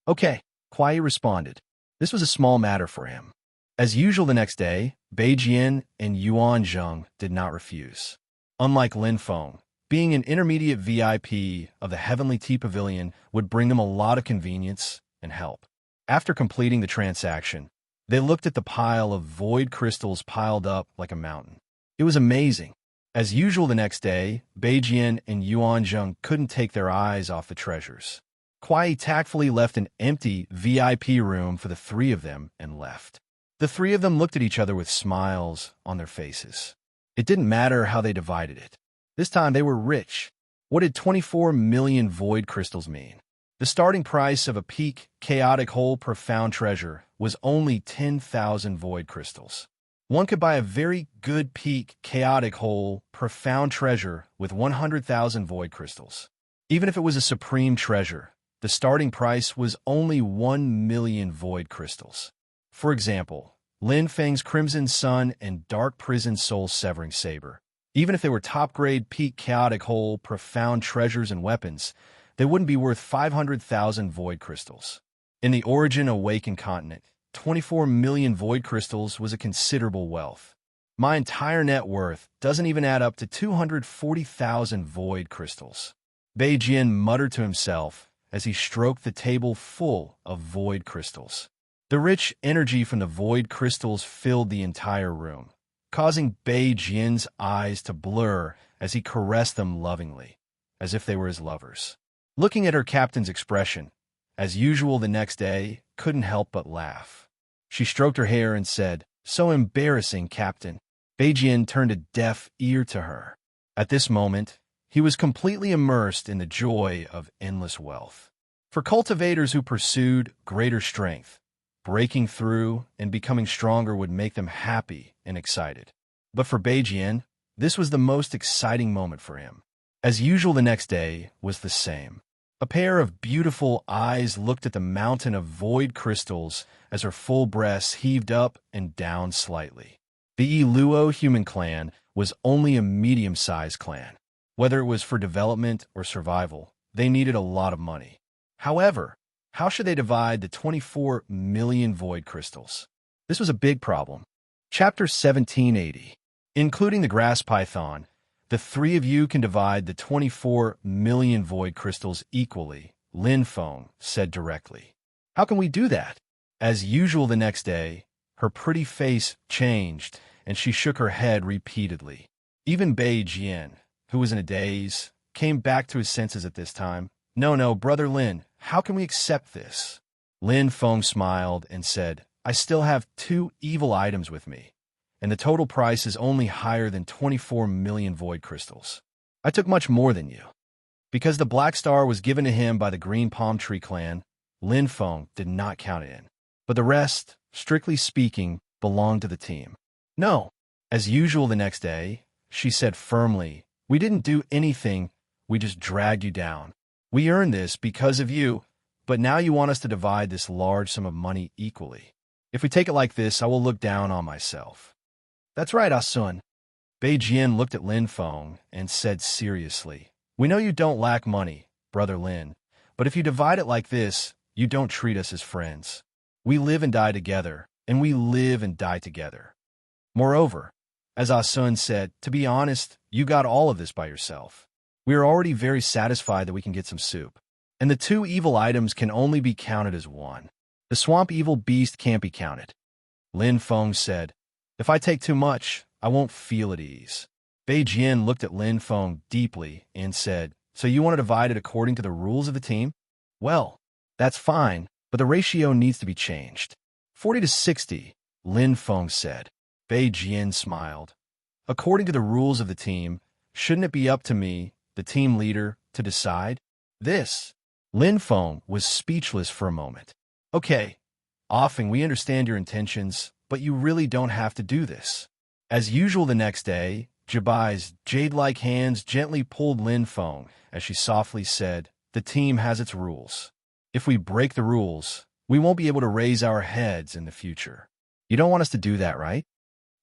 Okay, Kuai responded. This was a small matter for him. As usual the next day, Beijian and Yuan Zheng did not refuse. Unlike Lin Feng, being an intermediate VIP of the Heavenly Tea Pavilion would bring them a lot of convenience and help. After completing the transaction, they looked at the pile of void crystals piled up like a mountain. It was amazing. As usual the next day, Beijian and Yuan Zheng couldn't take their eyes off the treasures. Kuai tactfully left an empty VIP room for the three of them and left. The three of them looked at each other with smiles on their faces. It didn't matter how they divided it. This time they were rich. What did 24 million void crystals mean? The starting price of a peak, chaotic hole, profound treasure was only 10,000 void crystals. One could buy a very good peak, chaotic hole, profound treasure with 100,000 void crystals. Even if it was a supreme treasure, the starting price was only 1 million void crystals. For example, Lin Feng's Crimson Sun and Dark Prison Soul Severing Saber. Even if they were top-grade peak, chaotic hole, profound treasures and weapons, they wouldn't be worth 500,000 void crystals. In the Origin Awakened continent, 24 million void crystals was a considerable wealth. My entire net worth doesn't even add up to 240,000 void crystals. Bei Jian muttered to himself as he stroked the table full of void crystals. The rich energy from the void crystals filled the entire room, causing Bei Jian's eyes to blur as he caressed them lovingly, as if they were his lovers. Looking at her captain's expression, as usual the next day, couldn't help but laugh. She stroked her hair and said, "So embarrassing, Captain." Bei Jian turned a deaf ear to her. At this moment, he was completely immersed in the joy of endless wealth. For cultivators who pursued greater strength, breaking through and becoming stronger would make them happy and excited. But for Bei Jian, this was the most exciting moment for him. As usual the next day was the same. A pair of beautiful eyes looked at the mountain of void crystals as her full breasts heaved up and down slightly. The Luo human clan was only a medium-sized clan. Whether it was for development or survival, they needed a lot of money. However, how should they divide the 24 million void crystals? This was a big problem. Chapter 1780. Including the grass python, the three of you can divide the 24 million void crystals equally, Lin Feng said directly. How can we do that? As usual the next day, her pretty face changed, and she shook her head repeatedly. Even Bei Jian, who was in a daze, came back to his senses at this time. No, Brother Lin, how can we accept this? Lin Feng smiled and said, I still have 2 evil items with me, and the total price is only higher than 24 million void crystals. I took much more than you. Because the Black Star was given to him by the Green Palm Tree clan, Lin Feng did not count it in. But the rest, strictly speaking, belonged to the team. No. As usual the next day, she said firmly, we didn't do anything, we just dragged you down. We earned this because of you, but now you want us to divide this large sum of money equally. If we take it like this, I will look down on myself. That's right, Ah-sun. Bei Jian looked at Lin Feng and said seriously, we know you don't lack money, Brother Lin, but if you divide it like this, you don't treat us as friends. We live and die together, and we live and die together. Moreover, as Ah-sun said, to be honest, you got all of this by yourself. We are already very satisfied that we can get some soup. And the 2 evil items can only be counted as one. The swamp evil beast can't be counted. Lin Feng said, if I take too much, I won't feel at ease. Bei Jian looked at Lin Feng deeply and said, so you want to divide it according to the rules of the team? Well, that's fine, but the ratio needs to be changed. 40 to 60, Lin Feng said. Bei Jian smiled. According to the rules of the team, shouldn't it be up to me, the team leader, to decide? This. Lin Feng was speechless for a moment. Okay, Offing, we understand your intentions, but you really don't have to do this. As usual the next day, Jabai's jade-like hands gently pulled Lin Feng as she softly said, the team has its rules. If we break the rules, we won't be able to raise our heads in the future. You don't want us to do that, right?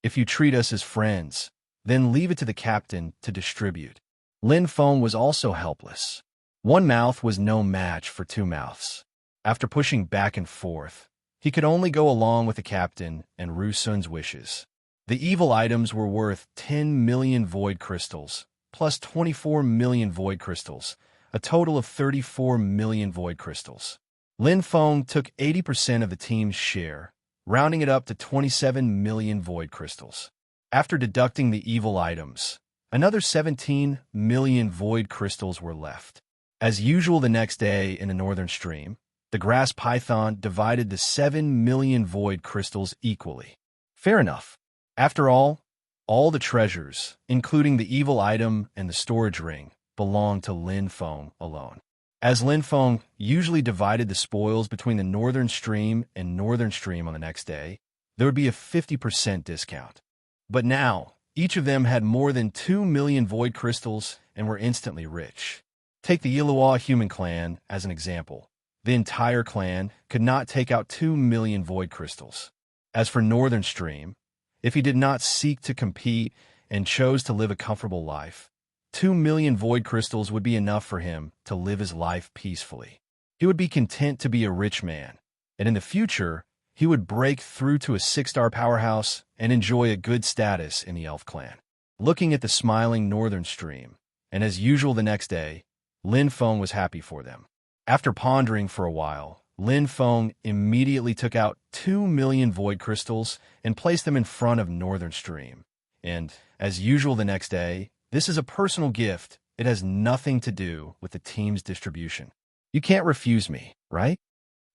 If you treat us as friends, then leave it to the captain to distribute. Lin Feng was also helpless. One mouth was no match for 2 mouths. After pushing back and forth, he could only go along with the captain and Ru Sun's wishes. The evil items were worth 10 million void crystals, plus 24 million void crystals, a total of 34 million void crystals. Lin Feng took 80% of the team's share, rounding it up to 27 million void crystals. After deducting the evil items, another 17 million void crystals were left. As usual the next day in the northern stream, the grass python divided the 7 million void crystals equally. Fair enough. After all the treasures, including the evil item and the storage ring, belonged to Lin Feng alone. As Lin Feng usually divided the spoils between the northern stream and northern stream on the next day, there would be a 50% discount. But now, each of them had more than 2 million void crystals and were instantly rich. Take the Iluwa human clan as an example. The entire clan could not take out 2 million void crystals. As for Northern Stream, if he did not seek to compete and chose to live a comfortable life, 2 million void crystals would be enough for him to live his life peacefully. He would be content to be a rich man, and in the future, he would break through to a 6-star powerhouse and enjoy a good status in the Elf clan. Looking at the smiling Northern Stream, and as usual the next day, Lin Feng was happy for them. After pondering for a while, Lin Feng immediately took out 2 million void crystals and placed them in front of Northern Stream. And, as usual the next day, this is a personal gift. It has nothing to do with the team's distribution. You can't refuse me, right?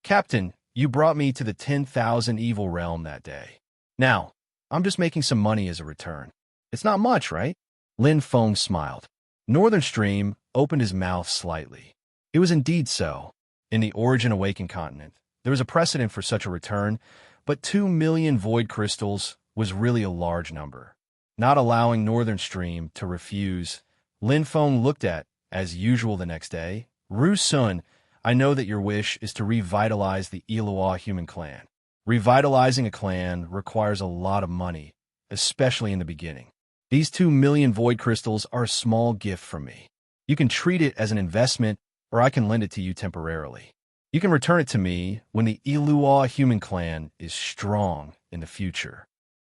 Captain, you brought me to the 10,000 evil realm that day. Now, I'm just making some money as a return. It's not much, right? Lin Feng smiled. Northern Stream opened his mouth slightly. It was indeed so. In the Origin Awakened continent, there was a precedent for such a return, but 2 million void crystals was really a large number. Not allowing Northern Stream to refuse, Lin Feng looked at, as usual the next day, Ru Sun, I know that your wish is to revitalize the Iluwa human clan. Revitalizing a clan requires a lot of money, especially in the beginning. These 2 million void crystals are a small gift from me. You can treat it as an investment, or I can lend it to you temporarily. You can return it to me when the Iluwa human clan is strong in the future.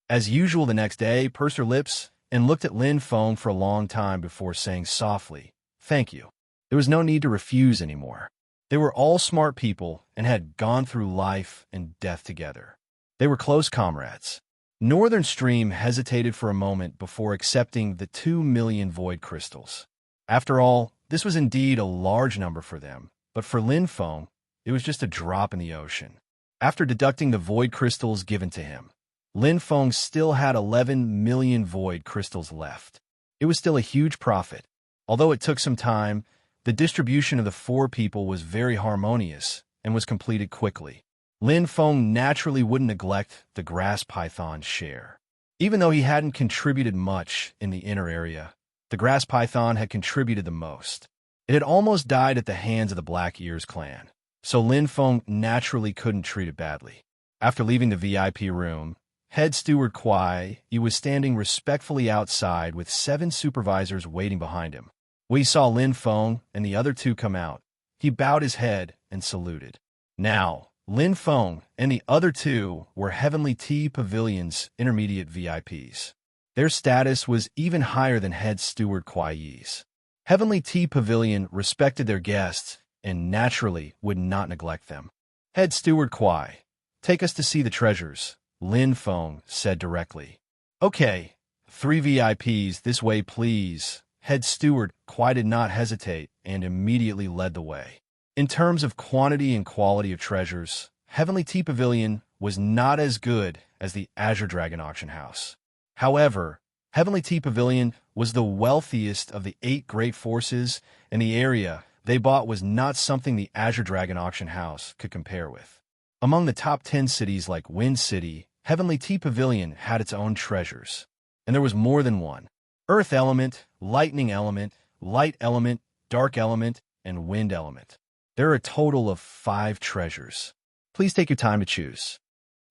As usual the next day, pursed her lips and looked at Lin Feng for a long time before saying softly, "Thank you." There was no need to refuse anymore. They were all smart people and had gone through life and death together. They were close comrades. Northern Stream hesitated for a moment before accepting the 2 million void crystals. After all, this was indeed a large number for them, but for Lin Feng, it was just a drop in the ocean. After deducting the void crystals given to him, Lin Feng still had 11 million void crystals left. It was still a huge profit. Although it took some time, the distribution of the 4 people was very harmonious and was completed quickly. Lin Feng naturally wouldn't neglect the grass python's share. Even though he hadn't contributed much in the inner area, the grass python had contributed the most. It had almost died at the hands of the Black Ears clan, so Lin Feng naturally couldn't treat it badly. After leaving the VIP room, Head Steward Kwai, he was standing respectfully outside with 7 supervisors waiting behind him. When he saw Lin Feng and the other 2 come out, he bowed his head and saluted. Now, Lin Feng and the other 2 were Heavenly Tea Pavilion's intermediate VIPs. Their status was even higher than Head Steward Kwai Yi's. Heavenly Tea Pavilion respected their guests and naturally would not neglect them. Head Steward Kwai, take us to see the treasures, Lin Feng said directly. Okay, 3 VIPs this way please. Head Steward Kwai did not hesitate and immediately led the way. In terms of quantity and quality of treasures, Heavenly Tea Pavilion was not as good as the Azure Dragon Auction House. However, Heavenly Tea Pavilion was the wealthiest of the 8 great forces, and the area they bought was not something the Azure Dragon Auction House could compare with. Among the top 10 cities like Wind City, Heavenly Tea Pavilion had its own treasures. And there was more than one. Earth element, lightning element, light element, dark element, and wind element. There are a total of 5 treasures. Please take your time to choose.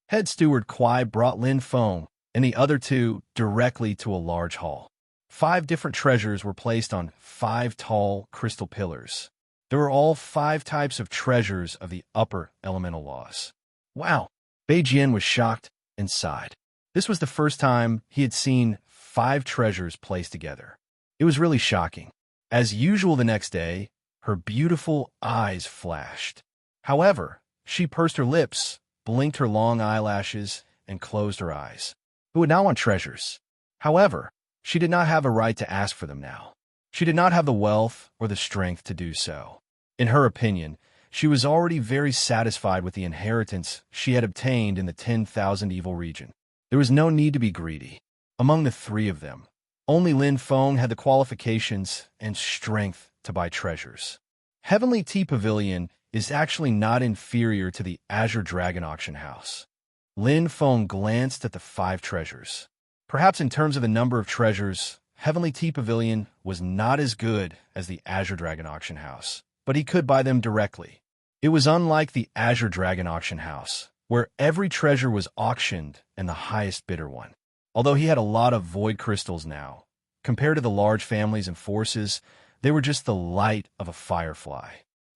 Head Steward Kwai brought Lin Feng and the other 2 directly to a large hall. 5 different treasures were placed on 5 tall crystal pillars. There were all 5 types of treasures of the upper elemental laws. Wow! Beijian was shocked and sighed. This was the first time he had seen 5 treasures placed together. It was really shocking. As usual the next day, her beautiful eyes flashed. However, she pursed her lips, blinked her long eyelashes, and closed her eyes. Who would now want treasures? However, she did not have a right to ask for them now. She did not have the wealth or the strength to do so. In her opinion, she was already very satisfied with the inheritance she had obtained in the 10,000 evil region. There was no need to be greedy. Among the 3 of them, only Lin Feng had the qualifications and strength to buy treasures. Heavenly Tea Pavilion is actually not inferior to the Azure Dragon Auction House. Lin Feng glanced at the 5 treasures. Perhaps in terms of the number of treasures, Heavenly Tea Pavilion was not as good as the Azure Dragon Auction House, but he could buy them directly. It was unlike the Azure Dragon Auction House, where every treasure was auctioned and the highest bidder won. Although he had a lot of void crystals now, compared to the large families and forces, they were just the light of a firefly.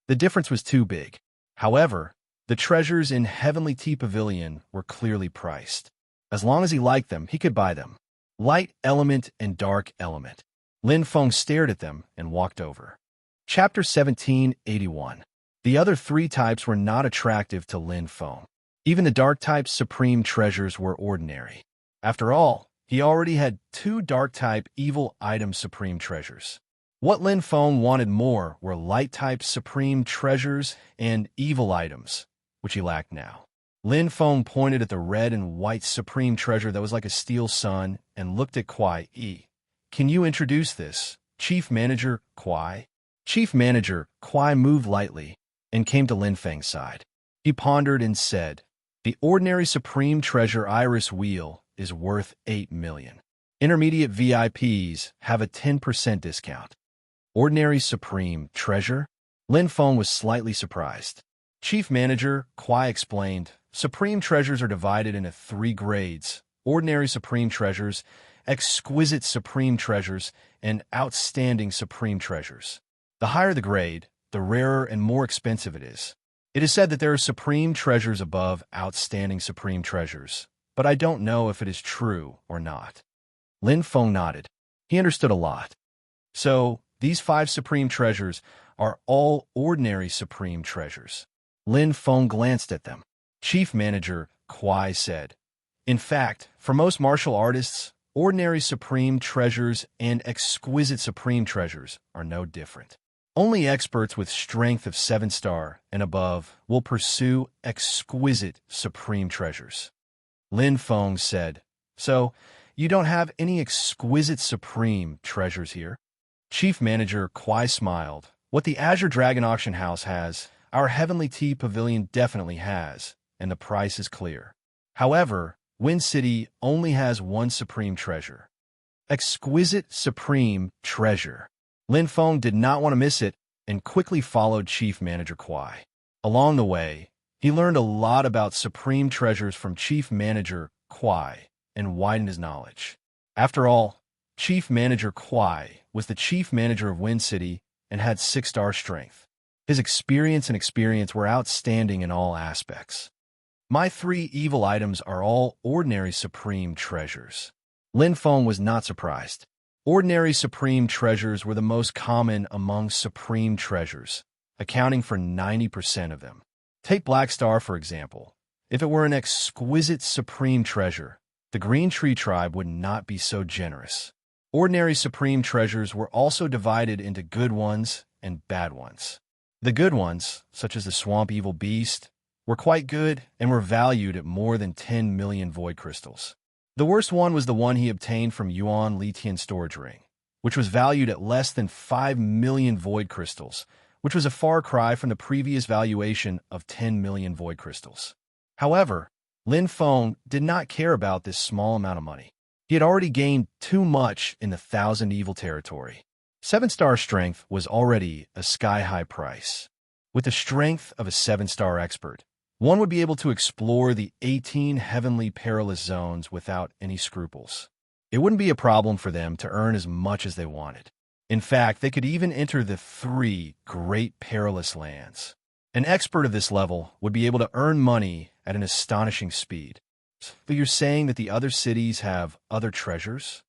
The difference was too big. However, the treasures in Heavenly Tea Pavilion were clearly priced. As long as he liked them, he could buy them. Light element and dark element. Lin Feng stared at them and walked over. Chapter 1781. The other 3 types were not attractive to Lin Feng. Even the dark type's supreme treasures were ordinary. After all, he already had 2 dark type evil item supreme treasures. What Lin Feng wanted more were light type supreme treasures and evil items, which he lacked now. Lin Feng pointed at the red and white supreme treasure that was like a steel sun and looked at Kuai Yi. Can you introduce this, Chief Manager Kuai? Chief Manager Kuai moved lightly and came to Lin Feng's side. He pondered and said, the ordinary supreme treasure iris wheel is worth 8 million. Intermediate VIPs have a 10% discount. Ordinary supreme treasure? Lin Feng was slightly surprised. Chief Manager Kuai explained, supreme treasures are divided into 3 grades: ordinary supreme treasures, exquisite supreme treasures, and outstanding supreme treasures. The higher the grade, the rarer and more expensive it is. It is said that there are supreme treasures above outstanding supreme treasures, but I don't know if it is true or not. Lin Feng nodded. He understood a lot. So, these 5 supreme treasures are all ordinary supreme treasures. Lin Feng glanced at them. Chief Manager Kuai said, in fact, for most martial artists, ordinary supreme treasures and exquisite supreme treasures are no different. Only experts with strength of 7-star and above will pursue exquisite supreme treasures. Lin Feng said, so, you don't have any exquisite supreme treasures here? Chief Manager Kuai smiled. What the Azure Dragon Auction House has, our Heavenly Tea Pavilion definitely has, and the price is clear. However, Wind City only has 1 supreme treasure. Exquisite supreme treasure. Lin Feng did not want to miss it and quickly followed Chief Manager Kuai. Along the way, he learned a lot about supreme treasures from Chief Manager Kuai and widened his knowledge. After all, Chief Manager Kuai was the Chief Manager of Wind City and had 6-star strength. His experience were outstanding in all aspects. My 3 evil items are all ordinary supreme treasures. Lin Feng was not surprised. Ordinary supreme treasures were the most common among supreme treasures, accounting for 90% of them. Take Black Star, for example. If it were an exquisite supreme treasure, the Green Tree Tribe would not be so generous. Ordinary supreme treasures were also divided into good ones and bad ones. The good ones, such as the Swamp Evil Beast, were quite good and were valued at more than 10 million void crystals. The worst one was the one he obtained from Yuan Litian storage ring, which was valued at less than 5 million void crystals, which was a far cry from the previous valuation of 10 million void crystals. However, Lin Feng did not care about this small amount of money. He had already gained too much in the 1,000 evil territory. 7-star strength was already a sky-high price. With the strength of a 7-star expert, one would be able to explore the 18 heavenly perilous zones without any scruples. It wouldn't be a problem for them to earn as much as they wanted. In fact, they could even enter the 3 great perilous lands. An expert of this level would be able to earn money at an astonishing speed. But you're saying that the other cities have other treasures?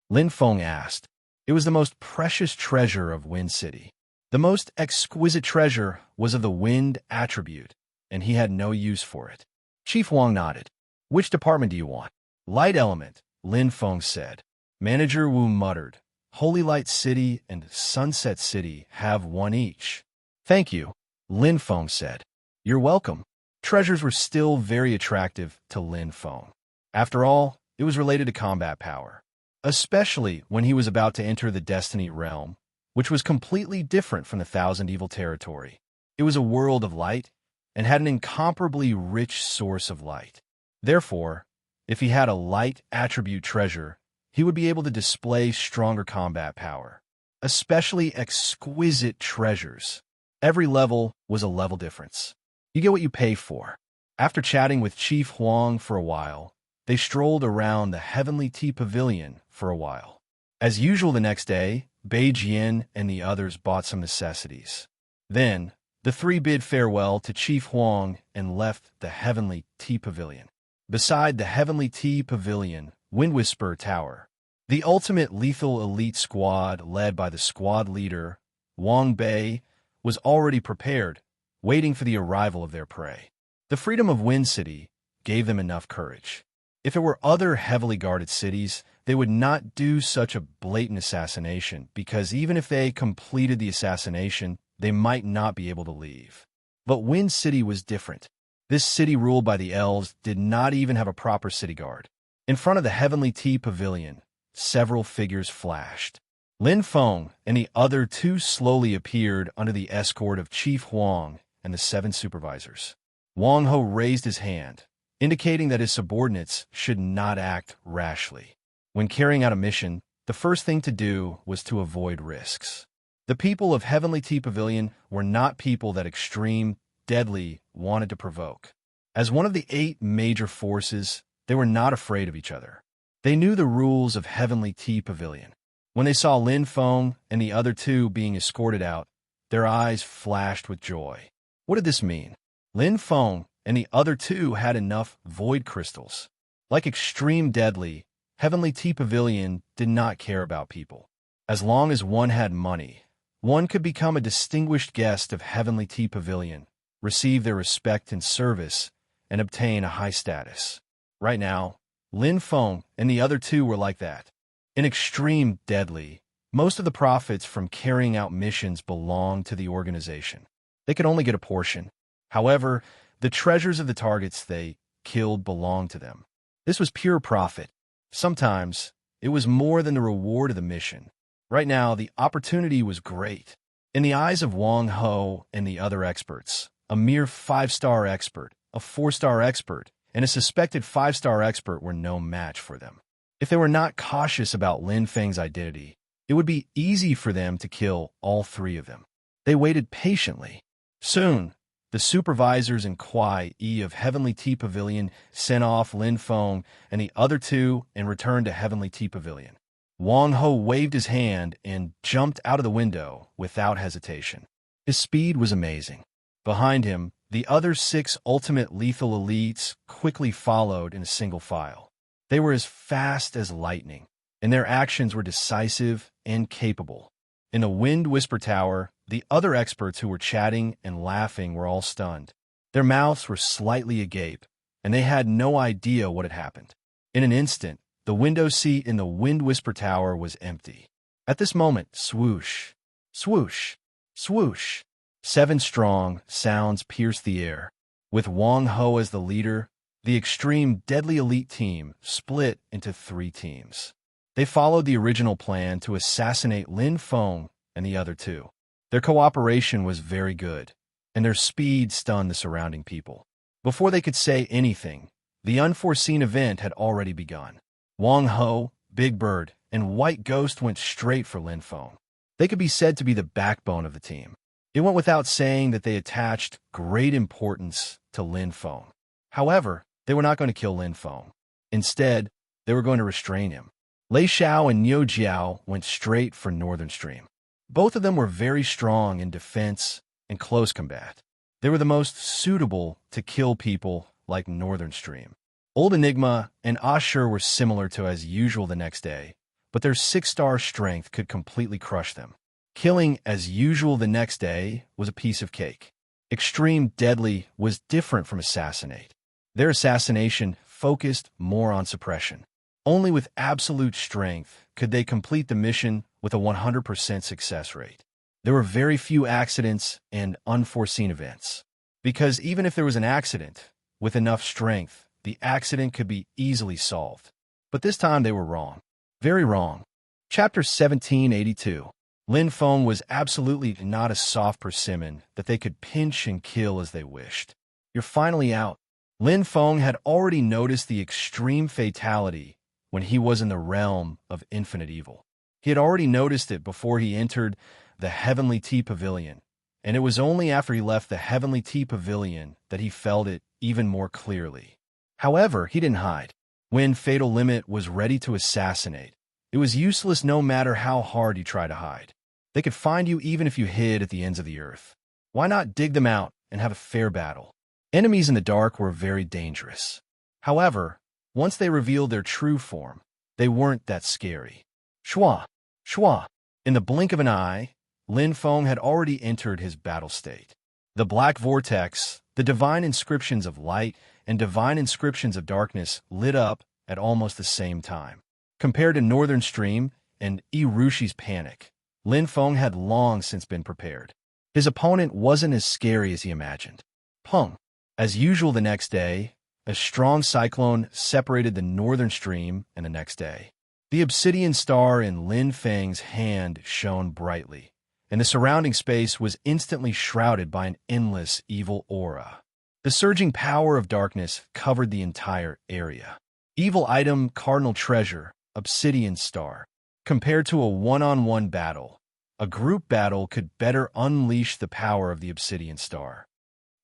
Lin Feng asked. It was the most precious treasure of Wind City. The most exquisite treasure was of the wind attribute, and he had no use for it. Chief Wang nodded. Which department do you want? Light element, Lin Feng said. Manager Wu muttered. Holy Light City and Sunset City have 1 each. Thank you, Lin Feng said. You're welcome. Treasures were still very attractive to Lin Feng. After all, it was related to combat power. Especially when he was about to enter the Destiny realm, which was completely different from the Thousand Evil territory. It was a world of light and had an incomparably rich source of light. Therefore, if he had a light attribute treasure, he would be able to display stronger combat power, especially exquisite treasures. Every level was a level difference. You get what you pay for. After chatting with Chief Huang for a while, they strolled around the Heavenly Tea Pavilion for a while. As usual the next day, Beijing and the others bought some necessities. Then, the three bid farewell to Chief Huang and left the Heavenly Tea Pavilion. Beside the Heavenly Tea Pavilion, Wind Whisper Tower, the ultimate lethal elite squad led by the squad leader, Wang Bei, was already prepared, waiting for the arrival of their prey. The freedom of Wind City gave them enough courage. If it were other heavily guarded cities, they would not do such a blatant assassination, because even if they completed the assassination, they might not be able to leave. But Wind City was different. This city ruled by the elves did not even have a proper city guard. In front of the Heavenly Tea Pavilion, several figures flashed. Lin Feng and the other two slowly appeared under the escort of Chief Huang and the 7 supervisors. Wang Ho raised his hand, indicating that his subordinates should not act rashly. When carrying out a mission, the first thing to do was to avoid risks. The people of Heavenly Tea Pavilion were not people that Extreme Deadly wanted to provoke. As one of the 8 major forces, they were not afraid of each other. They knew the rules of Heavenly Tea Pavilion. When they saw Lin Feng and the other 2 being escorted out, their eyes flashed with joy. What did this mean? Lin Feng and the other 2 had enough void crystals. Like Extreme Deadly, Heavenly Tea Pavilion did not care about people. As long as one had money, one could become a distinguished guest of Heavenly Tea Pavilion, receive their respect and service, and obtain a high status. Right now, Lin Feng and the other 2 were like that. In Extreme Deadly, most of the profits from carrying out missions belonged to the organization. They could only get a portion. However, the treasures of the targets they killed belonged to them. This was pure profit. Sometimes, it was more than the reward of the mission. Right now, the opportunity was great. In the eyes of Wang Ho and the other experts, a mere 5-star expert, a 4-star expert, and a suspected 5-star expert were no match for them. If they were not cautious about Lin Feng's identity, it would be easy for them to kill all 3 of them. They waited patiently. Soon, the supervisors and Kuai Yi of Heavenly Tea Pavilion sent off Lin Feng and the other 2 and returned to Heavenly Tea Pavilion. Wang Ho waved his hand and jumped out of the window without hesitation. His speed was amazing. Behind him, the other 6 ultimate lethal elites quickly followed in a single file. They were as fast as lightning, and their actions were decisive and capable. In the Wind Whisper Tower, the other experts who were chatting and laughing were all stunned. Their mouths were slightly agape, and they had no idea what had happened. In an instant, the window seat in the Wind Whisper Tower was empty. At this moment, swoosh, swoosh, swoosh, 7 strong sounds pierced the air. With Wang Ho as the leader, the Extreme Deadly Elite team split into 3 teams. They followed the original plan to assassinate Lin Feng and the other 2. Their cooperation was very good, and their speed stunned the surrounding people. Before they could say anything, the unforeseen event had already begun. Wang Ho, Big Bird, and White Ghost went straight for Lin Feng. They could be said to be the backbone of the team. It went without saying that they attached great importance to Lin Feng. However, they were not going to kill Lin Feng. Instead, they were going to restrain him. Lei Xiao and Niu Jiao went straight for Northern Stream. Both of them were very strong in defense and close combat. They were the most suitable to kill people like Northern Stream. Old Enigma and Ashur were similar to as usual the next day, but their 6-star strength could completely crush them. Killing as usual the next day was a piece of cake. Extreme Deadly was different from Assassinate. Their assassination focused more on suppression. Only with absolute strength could they complete the mission with a 100% success rate. There were very few accidents and unforeseen events. Because even if there was an accident, with enough strength, the accident could be easily solved. But this time they were wrong. Very wrong. Chapter 1782. Lin Feng was absolutely not a soft persimmon that they could pinch and kill as they wished. You're finally out. Lin Feng had already noticed the extreme fatality when he was in the realm of infinite evil. He had already noticed it before he entered the Heavenly Tea Pavilion, and it was only after he left the Heavenly Tea Pavilion that he felt it even more clearly. However, he didn't hide. When Fatal Limit was ready to assassinate, it was useless no matter how hard you try to hide. They could find you even if you hid at the ends of the earth. Why not dig them out and have a fair battle? Enemies in the dark were very dangerous. However, once they revealed their true form, they weren't that scary. Shua! Shua! In the blink of an eye, Lin Feng had already entered his battle state. The black vortex, the divine inscriptions of light and divine inscriptions of darkness lit up at almost the same time. Compared to Northern Stream and Irushi's panic, Lin Feng had long since been prepared. His opponent wasn't as scary as he imagined. Pung! As usual the next day, a strong cyclone separated the Northern Stream, and the next day, the obsidian star in Lin Feng's hand shone brightly, and the surrounding space was instantly shrouded by an endless evil aura. The surging power of darkness covered the entire area. Evil item, cardinal treasure, obsidian star. Compared to a one-on-one battle, a group battle could better unleash the power of the obsidian star.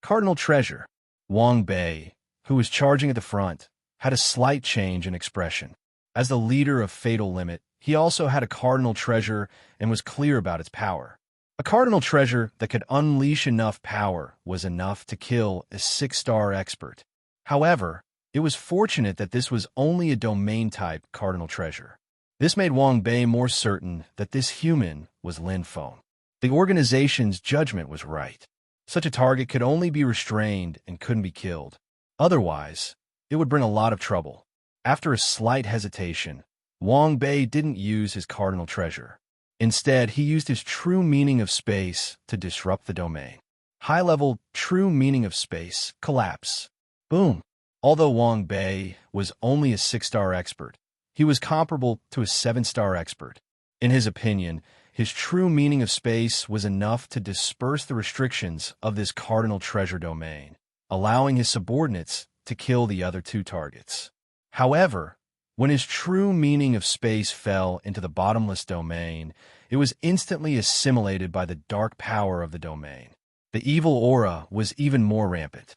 Cardinal treasure. Wang Bei, who was charging at the front, had a slight change in expression. As the leader of Fatal Limit, he also had a cardinal treasure and was clear about its power. A cardinal treasure that could unleash enough power was enough to kill a 6-star expert. However, it was fortunate that this was only a domain-type cardinal treasure. This made Wang Bei more certain that this human was Lin Feng. The organization's judgment was right. Such a target could only be restrained and couldn't be killed. Otherwise, it would bring a lot of trouble. After a slight hesitation, Wang Bei didn't use his cardinal treasure. Instead, he used his true meaning of space to disrupt the domain. High-level true meaning of space, collapse. Boom. Although Wang Bei was only a 6-star expert, he was comparable to a 7-star expert. In his opinion, his true meaning of space was enough to disperse the restrictions of this cardinal treasure domain, allowing his subordinates to kill the other 2 targets. However, when his true meaning of space fell into the bottomless domain, it was instantly assimilated by the dark power of the domain. The evil aura was even more rampant.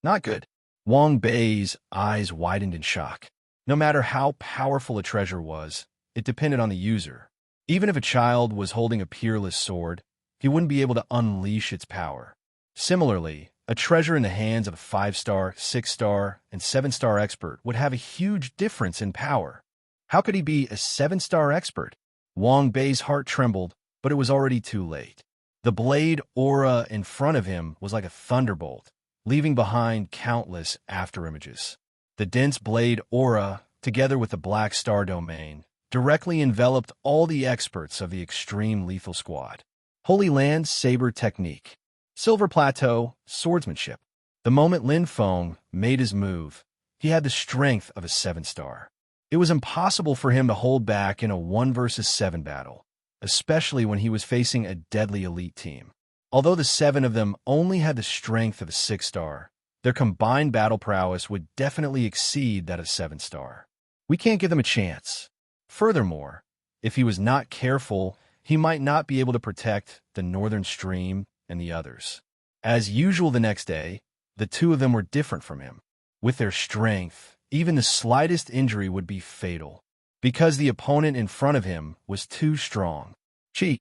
Not good. Wang Bei's eyes widened in shock. No matter how powerful a treasure was, it depended on the user. Even if a child was holding a peerless sword, he wouldn't be able to unleash its power. Similarly, a treasure in the hands of a 5-star, 6-star, and 7-star expert would have a huge difference in power. How could he be a 7-star expert? Wang Bei's heart trembled, but it was already too late. The blade aura in front of him was like a thunderbolt, leaving behind countless afterimages. The dense blade aura, together with the black star domain, directly enveloped all the experts of the extreme lethal squad. Holy Land Saber Technique. Silver Plateau Swordsmanship. The moment Lin Feng made his move, he had the strength of a 7-star. It was impossible for him to hold back in a 1 versus 7 battle, especially when he was facing a deadly elite team. Although the 7 of them only had the strength of a 6-star, their combined battle prowess would definitely exceed that of 7-star. We can't give them a chance. Furthermore, if he was not careful, he might not be able to protect the Northern Stream and the others. As usual the next day, the 2 of them were different from him. With their strength, even the slightest injury would be fatal, because the opponent in front of him was too strong. Chi.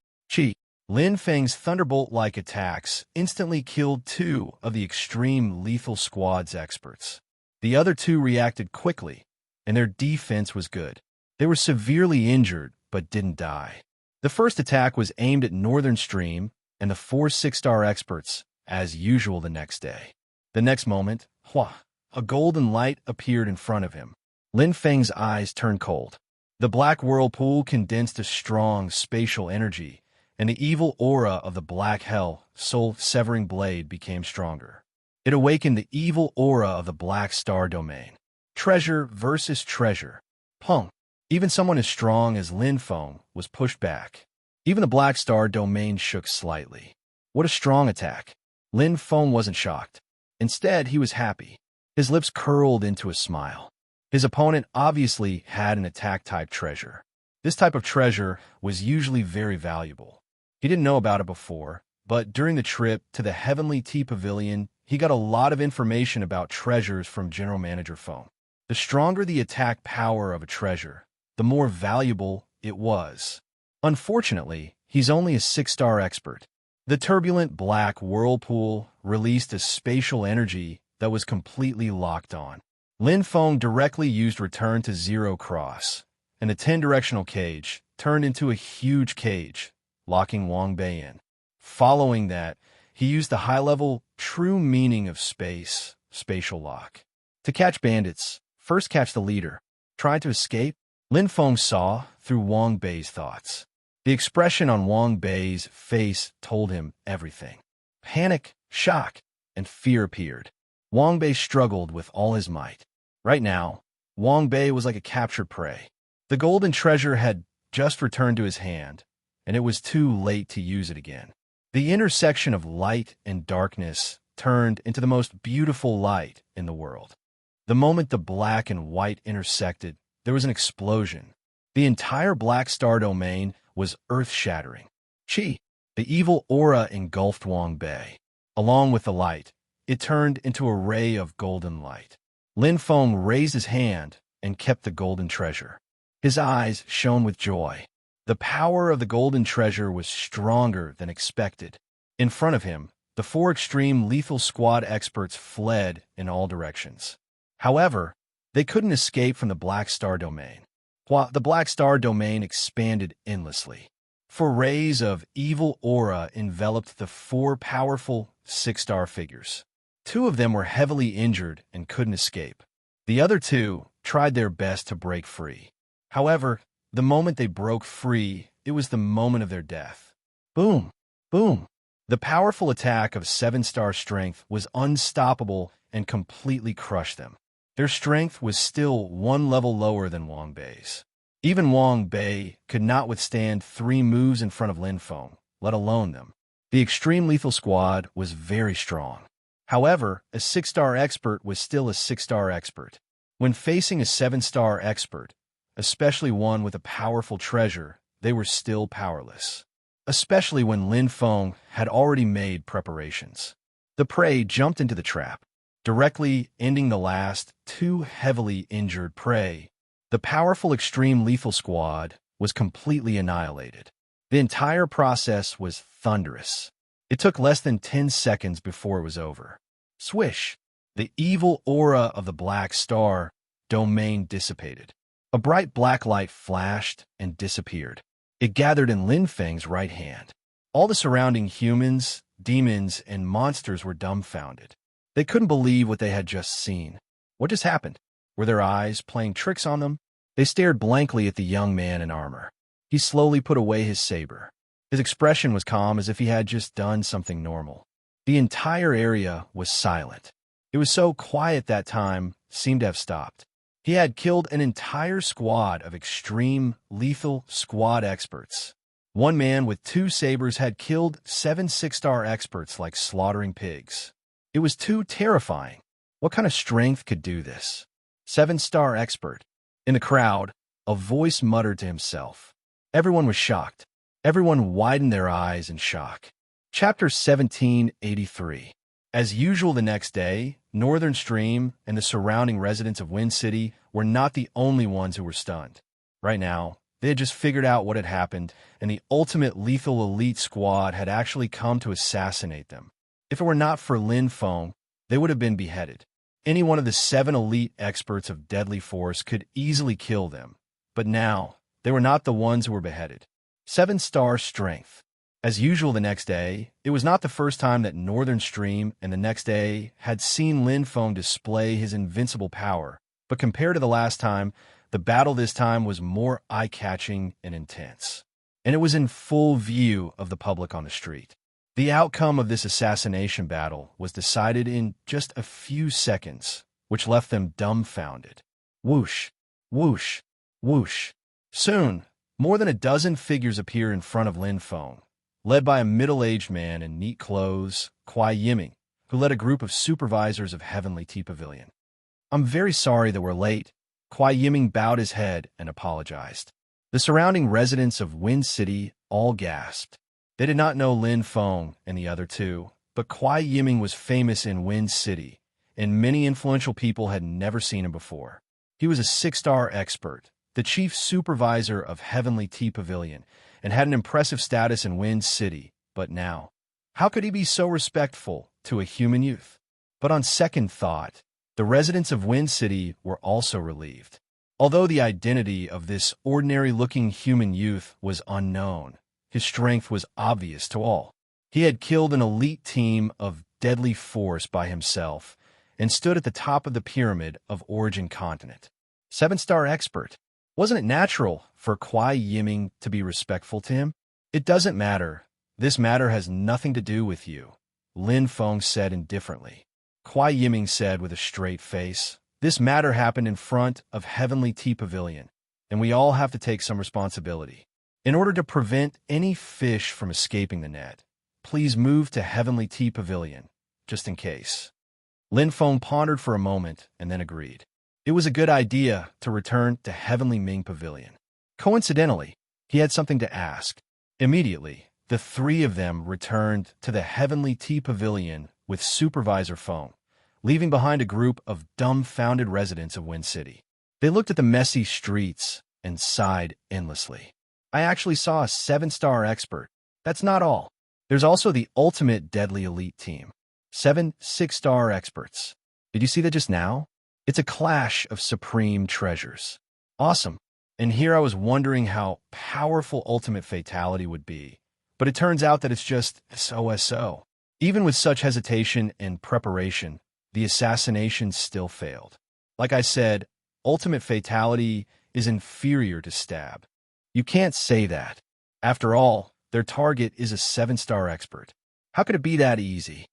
Lin Feng's thunderbolt-like attacks instantly killed 2 of the extreme lethal squad's experts. The other 2 reacted quickly, and their defense was good. They were severely injured, but didn't die. The first attack was aimed at Northern Stream and the 4 6-star experts, as usual the next day. The next moment, a golden light appeared in front of him. Lin Feng's eyes turned cold. The black whirlpool condensed a strong spatial energy, and the evil aura of the black hell, soul-severing blade became stronger. It awakened the evil aura of the black star domain. Treasure versus treasure. Pung. Even someone as strong as Lin Feng was pushed back. Even the Black Star domain shook slightly. What a strong attack. Lin Feng wasn't shocked. Instead, he was happy. His lips curled into a smile. His opponent obviously had an attack-type treasure. This type of treasure was usually very valuable. He didn't know about it before, but during the trip to the Heavenly Tea Pavilion, he got a lot of information about treasures from General Manager Feng. The stronger the attack power of a treasure, the more valuable it was. Unfortunately, he's only a 6-star expert. The turbulent black whirlpool released a spatial energy that was completely locked on. Lin Feng directly used Return to Zero Cross, and the 10-directional cage turned into a huge cage, locking Wang Bei in. Following that, he used the high-level true meaning of space, spatial lock. To catch bandits, first catch the leader. Trying to escape? Lin Feng saw through Wang Bei's thoughts. The expression on Wang Bei's face told him everything. Panic, shock, and fear appeared. Wang Bei struggled with all his might. Right now, Wang Bei was like a captured prey. The golden treasure had just returned to his hand, and it was too late to use it again. The intersection of light and darkness turned into the most beautiful light in the world. The moment the black and white intersected, there was an explosion. The entire Black Star domain was earth-shattering. Qi, the evil aura engulfed Wang Bei. Along with the light, it turned into a ray of golden light. Lin Feng raised his hand and kept the golden treasure. His eyes shone with joy. The power of the golden treasure was stronger than expected. In front of him, the 4 extreme lethal squad experts fled in all directions. However, they couldn't escape from the Black Star domain. While the Black Star domain expanded endlessly. 4 rays of evil aura enveloped the 4 powerful 6-star figures. 2 of them were heavily injured and couldn't escape. The other 2 tried their best to break free. However, the moment they broke free, it was the moment of their death. Boom! Boom! The powerful attack of 7-star strength was unstoppable and completely crushed them. Their strength was still 1 level lower than Wang Bei's. Even Wang Bei could not withstand 3 moves in front of Lin Feng, let alone them. The extreme lethal squad was very strong. However, a 6-star expert was still a 6-star expert. When facing a 7-star expert, especially one with a powerful treasure, they were still powerless. Especially when Lin Feng had already made preparations. The prey jumped into the trap, directly ending the last 2 heavily injured prey. The powerful extreme lethal squad was completely annihilated. The entire process was thunderous. It took less than 10 seconds before it was over. Swish! The evil aura of the Black Star domain dissipated. A bright black light flashed and disappeared. It gathered in Lin Feng's right hand. All the surrounding humans, demons, and monsters were dumbfounded. They couldn't believe what they had just seen. What just happened? Were their eyes playing tricks on them? They stared blankly at the young man in armor. He slowly put away his saber. His expression was calm as if he had just done something normal. The entire area was silent. It was so quiet that time seemed to have stopped. He had killed an entire squad of extreme, lethal squad experts. One man with 2 sabers had killed 7 6-star experts like slaughtering pigs. It was too terrifying. What kind of strength could do this? 7-star expert. In the crowd, a voice muttered to himself. Everyone was shocked. Everyone widened their eyes in shock. Chapter 1783. As usual the next day, Northern Stream and the surrounding residents of Wind City were not the only ones who were stunned. Right now, they had just figured out what had happened, and the ultimate lethal elite squad had actually come to assassinate them. If it were not for Lin Feng, they would have been beheaded. Any one of the 7 elite experts of deadly force could easily kill them, but now, they were not the ones who were beheaded. 7-star strength. As usual the next day, it was not the first time that Northern Stream and the next day had seen Lin Feng display his invincible power, but compared to the last time, the battle this time was more eye-catching and intense. And it was in full view of the public on the street. The outcome of this assassination battle was decided in just a few seconds, which left them dumbfounded. Whoosh, whoosh, whoosh. Soon, More than a dozen figures appeared in front of Lin Feng, led by a middle-aged man in neat clothes, Kuai Yiming, who led a group of supervisors of Heavenly Tea Pavilion. "I'm very sorry that we're late." Kuai Yiming bowed his head and apologized. The surrounding residents of Wind City all gasped. They did not know Lin Feng and the other two, but Kuai Yiming was famous in Wind City, and many influential people had never seen him before. He was a 6-star expert, the chief supervisor of Heavenly Tea Pavilion, and had an impressive status in Wind City, but now, how could he be so respectful to a human youth? But on second thought, the residents of Wind City were also relieved. Although the identity of this ordinary-looking human youth was unknown, his strength was obvious to all. He had killed an elite team of deadly force by himself and stood at the top of the pyramid of Origin Continent. 7-star expert. Wasn't it natural for Kuai Yiming to be respectful to him? "It doesn't matter. This matter has nothing to do with you," Lin Feng said indifferently. Kuai Yiming said with a straight face, "This matter happened in front of Heavenly Tea Pavilion, and we all have to take some responsibility. In order to prevent any fish from escaping the net, please move to Heavenly Tea Pavilion, just in case." Lin Feng pondered for a moment and then agreed. It was a good idea to return to Heavenly Ming Pavilion. Coincidentally, he had something to ask. Immediately, the three of them returned to the Heavenly Tea Pavilion with Supervisor Feng, leaving behind a group of dumbfounded residents of Wind City. They looked at the messy streets and sighed endlessly. "I actually saw a 7-star expert. That's not all. There's also the ultimate deadly elite team. 7 6-star experts. Did you see that just now? It's a clash of supreme treasures. Awesome. And here I was wondering how powerful ultimate fatality would be, but it turns out that it's just so. Even with such hesitation and preparation, the assassination still failed. Like I said, ultimate fatality is inferior to stab. You can't say that. After all, their target is a 7-star expert. How could it be that easy?"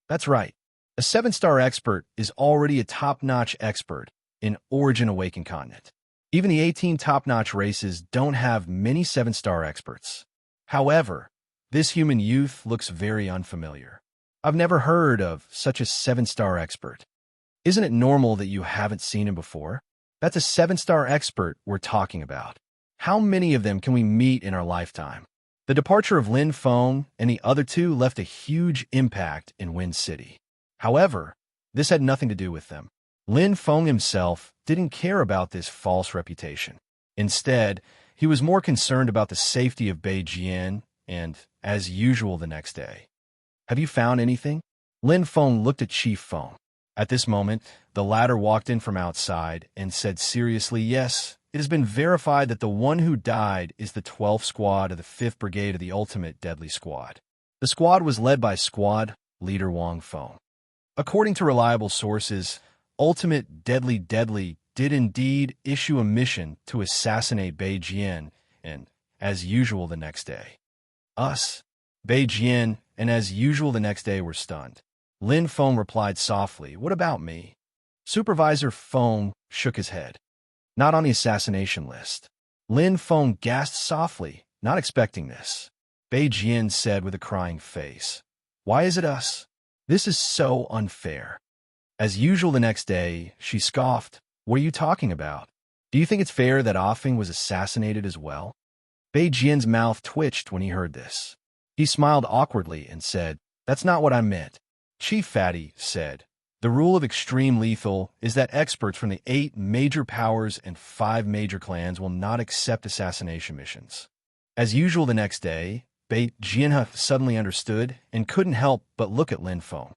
That's right. A 7-star expert is already a top-notch expert in Origin Awakened Continent. Even the 18 top-notch races don't have many 7-star experts. However, this human youth looks very unfamiliar. I've never heard of such a 7-star expert. Isn't it normal that you haven't seen him before? That's a 7-star expert we're talking about. How many of them can we meet in our lifetime? The departure of Lin Feng and the other two left a huge impact in Wind City. However, this had nothing to do with them. Lin Feng himself didn't care about this false reputation. Instead, he was more concerned about the safety of Bei Jian and, as usual the next day. "Have you found anything?" Lin Feng looked at Chief Feng. At this moment, the latter walked in from outside and said seriously, "Yes, it has been verified that the one who died is the 12th Squad of the 5th Brigade of the Ultimate Deadly Squad. The squad was led by Squad Leader Wang Feng. According to reliable sources, Ultimate Deadly did indeed issue a mission to assassinate Bei Jian, and, as usual the next day. Us, Bei Jian, and as usual the next day were stunned." Lin Feng replied softly, "What about me?" Supervisor Feng shook his head. "Not on the assassination list." Lin Feng gasped softly, not expecting this. Bei Jian said with a crying face, "Why is it us? This is so unfair." As usual the next day, she scoffed, "What are you talking about? Do you think it's fair that Offing was assassinated as well?" Bei Jian's mouth twitched when he heard this. He smiled awkwardly and said, "That's not what I meant." Chief Fatty said, "The rule of extreme lethal is that experts from the 8 major powers and 5 major clans will not accept assassination missions." As usual the next day, Bei Jianhe suddenly understood and couldn't help but look at Lin Feng.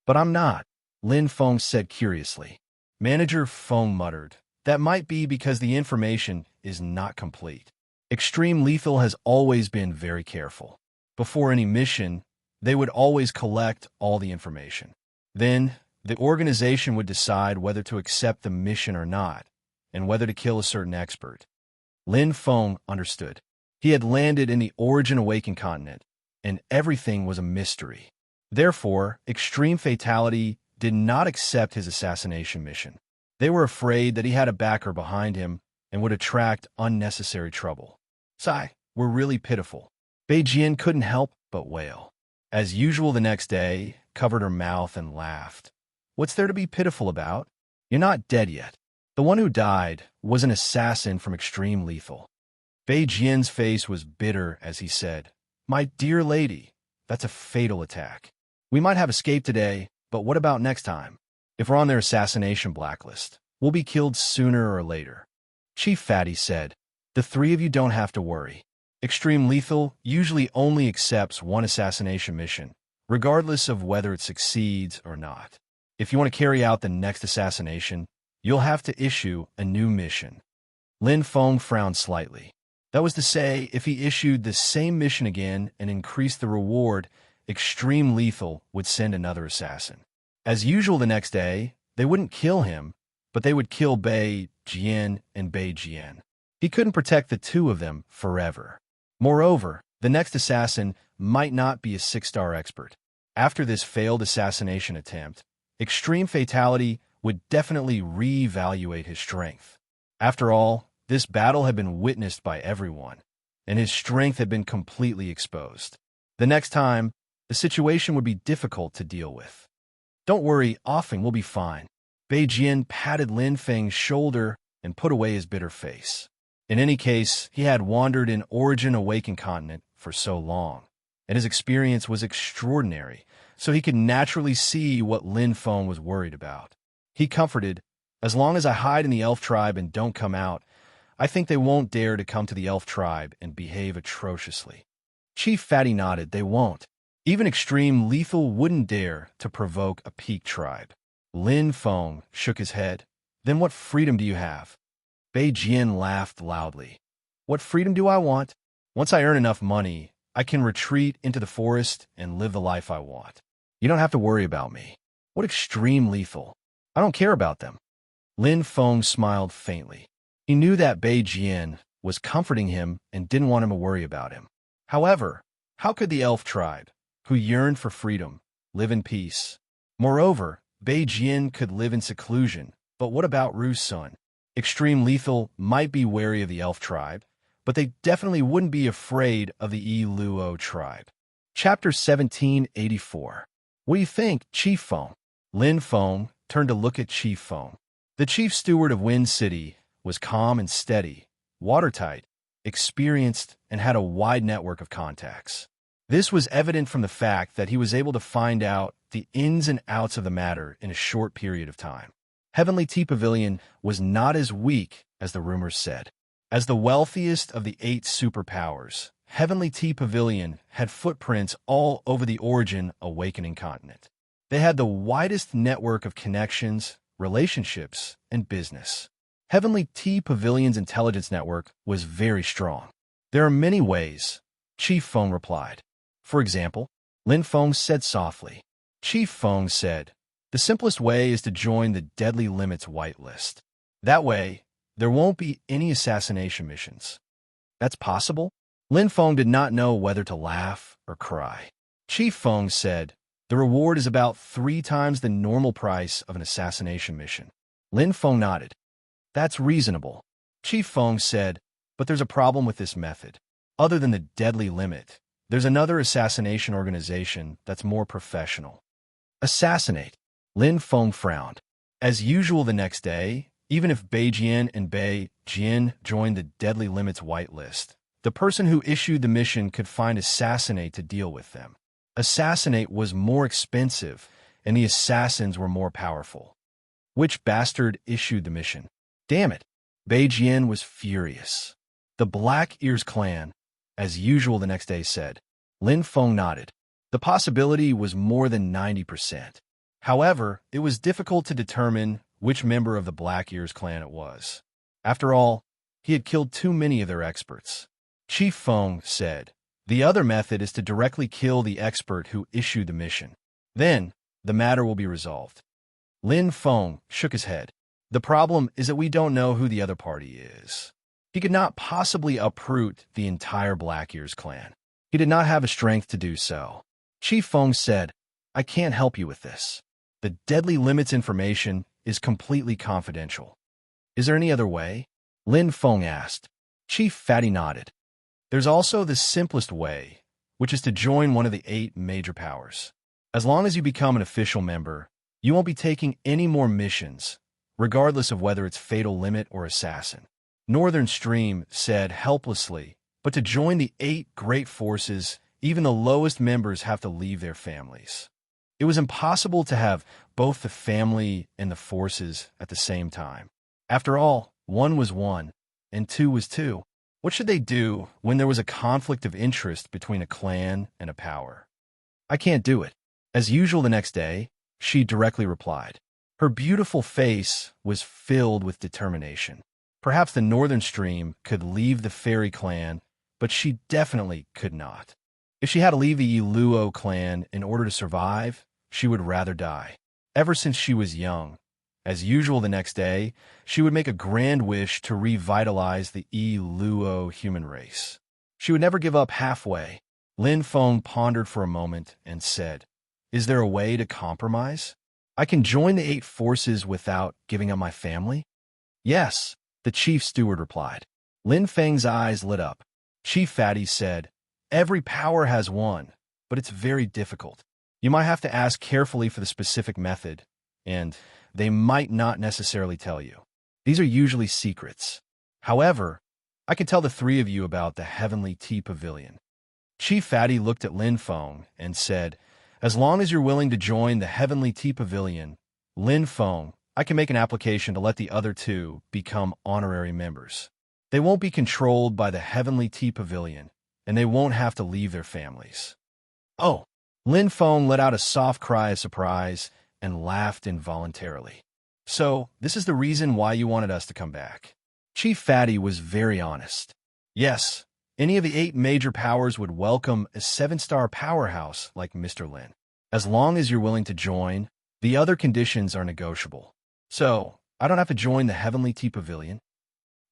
"But I'm not," Lin Feng said curiously. Manager Feng muttered, "That might be because the information is not complete. Extreme Lethal has always been very careful. Before any mission, they would always collect all the information. Then, the organization would decide whether to accept the mission or not, and whether to kill a certain expert." Lin Feng understood. He had landed in the Origin Awakened Continent, and everything was a mystery. Therefore, Extreme Fatality did not accept his assassination mission. They were afraid that he had a backer behind him and would attract unnecessary trouble. Sigh, were really pitiful. Beijian couldn't help but wail. As usual the next day, covered her mouth and laughed. What's there to be pitiful about? You're not dead yet. The one who died was an assassin from extreme lethal. Beijian's face was bitter as he said, My dear lady, that's a fatal attack. We might have escaped today, but what about next time? If we're on their assassination blacklist, we'll be killed sooner or later. Chief Fatty said, The three of you don't have to worry. Extreme Lethal usually only accepts one assassination mission, regardless of whether it succeeds or not. If you want to carry out the next assassination, you'll have to issue a new mission. Lin Feng frowned slightly. That was to say, if he issued the same mission again and increased the reward, Extreme Lethal would send another assassin. As usual the next day, they wouldn't kill him, but they would kill Bei Jian and Bei Jian. He couldn't protect the two of them forever. Moreover, the next assassin might not be a 6-star expert. After this failed assassination attempt, Extreme Fatality would definitely re-evaluate his strength. After all, this battle had been witnessed by everyone, and his strength had been completely exposed. The next time, the situation would be difficult to deal with. Don't worry, Offing will be fine. Bei Jian patted Lin Feng's shoulder and put away his bitter face. In any case, he had wandered in Origin Awakened Continent for so long, and his experience was extraordinary, so he could naturally see what Lin Feng was worried about. He comforted, As long as I hide in the elf tribe and don't come out, I think they won't dare to come to the elf tribe and behave atrociously. Chief Fatty nodded, They won't. Even Extreme Lethal wouldn't dare to provoke a peak tribe. Lin Feng shook his head. Then what freedom do you have? Bei Jian laughed loudly. What freedom do I want? Once I earn enough money, I can retreat into the forest and live the life I want. You don't have to worry about me. What Extreme Lethal? I don't care about them. Lin Feng smiled faintly. He knew that Bei Jian was comforting him and didn't want him to worry about him. However, how could the elf tribe, who yearned for freedom, live in peace? Moreover, Bei Jian could live in seclusion, but what about Ru's son? Extreme Lethal might be wary of the elf tribe, but they definitely wouldn't be afraid of the Yi Luo tribe. Chapter 1784. What do you think, Chief Feng? Lin Feng turned to look at Chief Feng. The chief steward of Wind City was calm and steady, watertight, experienced, and had a wide network of contacts. This was evident from the fact that he was able to find out the ins and outs of the matter in a short period of time. Heavenly Tea Pavilion was not as weak as the rumors said. As the wealthiest of the 8 superpowers, Heavenly Tea Pavilion had footprints all over the Origin Awakening Continent. They had the widest network of connections, relationships, and business. Heavenly Tea Pavilion's intelligence network was very strong. There are many ways, Chief Feng replied. For example, Lin Feng said softly. Chief Feng said, The simplest way is to join the Deadly Limits whitelist. That way, there won't be any assassination missions. That's possible? Lin Feng did not know whether to laugh or cry. Chief Feng said, The reward is about 3 times the normal price of an assassination mission. Lin Feng nodded. That's reasonable. Chief Feng said, But there's a problem with this method. Other than the Deadly Limit, there's another assassination organization that's more professional. Assassinate. Lin Feng frowned. As usual the next day, even if Bei Jian and Bei Jian joined the Deadly Limits whitelist, the person who issued the mission could find Assassinate to deal with them. Assassinate was more expensive, and the assassins were more powerful. Which bastard issued the mission? Damn it! Bei Jian was furious. The Black Ears clan, as usual the next day said. Lin Feng nodded. The possibility was more than 90%. However, it was difficult to determine which member of the Black Ears clan it was. After all, he had killed too many of their experts. Chief Feng said, The other method is to directly kill the expert who issued the mission. Then, the matter will be resolved. Lin Feng shook his head. The problem is that we don't know who the other party is. He could not possibly uproot the entire Black Ears clan. He did not have the strength to do so. Chief Feng said, I can't help you with this. The Deadly Limits information is completely confidential. Is there any other way? Lin Feng asked. Chief Fatty nodded. There's also the simplest way, which is to join one of the 8 major powers. As long as you become an official member, you won't be taking any more missions, regardless of whether it's Fatal Limit or Assassin. Northern Stream said helplessly, but to join the 8 great forces, even the lowest members have to leave their families. It was impossible to have both the family and the forces at the same time. After all, 1 was 1, and 2 was 2. What should they do when there was a conflict of interest between a clan and a power? I can't do it. As usual the next day, she directly replied. Her beautiful face was filled with determination. Perhaps the Northern Stream could leave the Fairy clan, but she definitely could not. If she had to leave the Luo clan in order to survive, she would rather die. Ever since she was young, as usual the next day, she would make a grand wish to revitalize the Luo human race. She would never give up halfway. Lin Feng pondered for a moment and said, "Is there a way to compromise? I can join the 8 forces without giving up my family?" "Yes," the chief steward replied. Lin Feng's eyes lit up. Chief Fatty said, "Every power has one, but it's very difficult. You might have to ask carefully for the specific method, and they might not necessarily tell you. These are usually secrets. However, I can tell the 3 of you about the Heavenly Tea Pavilion." Chief Fatty looked at Lin Feng and said, "As long as you're willing to join the Heavenly Tea Pavilion, Lin Feng, I can make an application to let the other 2 become honorary members. They won't be controlled by the Heavenly Tea Pavilion, and they won't have to leave their families." "Oh!" Lin Feng let out a soft cry of surprise and laughed involuntarily. "So, this is the reason why you wanted us to come back?" Chief Fatty was very honest. "Yes, any of the 8 major powers would welcome a 7-star powerhouse like Mr. Lin. As long as you're willing to join, the other conditions are negotiable. So, I don't have to join the Heavenly Tea Pavilion?"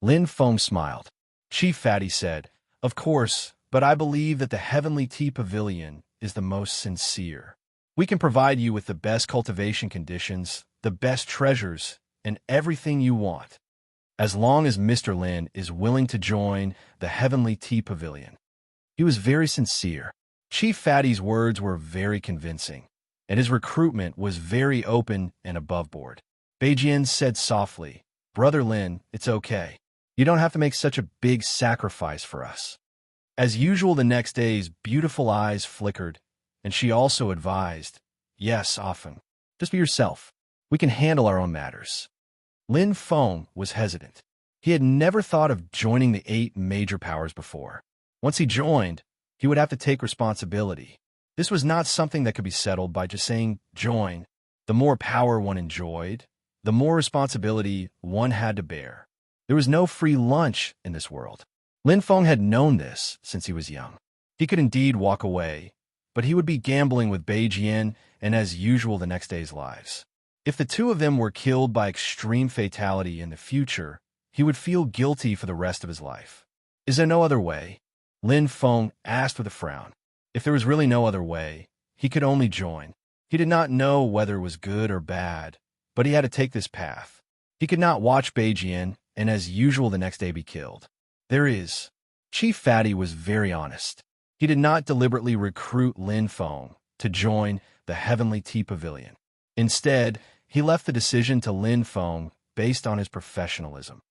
Lin Feng smiled. Chief Fatty said, "Of course, but I believe that the Heavenly Tea Pavilion is the most sincere. We can provide you with the best cultivation conditions, the best treasures, and everything you want, as long as Mr. Lin is willing to join the Heavenly Tea Pavilion." He was very sincere. Chief Fatty's words were very convincing, and his recruitment was very open and above board. Beijian said softly, "Brother Lin, it's okay. You don't have to make such a big sacrifice for us." As usual the next day's beautiful eyes flickered, and she also advised, "Yes, often. Just be yourself. We can handle our own matters." Lin Feng was hesitant. He had never thought of joining the 8 major powers before. Once he joined, he would have to take responsibility. This was not something that could be settled by just saying, "Join." The more power one enjoyed, the more responsibility one had to bear. There was no free lunch in this world. Lin Feng had known this since he was young. He could indeed walk away, but he would be gambling with Beijian and as usual the next day's lives. If the 2 of them were killed by extreme fatality in the future, he would feel guilty for the rest of his life. "Is there no other way?" Lin Feng asked with a frown. If there was really no other way, he could only join. He did not know whether it was good or bad, but he had to take this path. He could not watch Beijian and as usual the next day be killed. "There is." Chief Fatty was very honest. He did not deliberately recruit Lin Feng to join the Heavenly Tea Pavilion. Instead, he left the decision to Lin Feng based on his professionalism.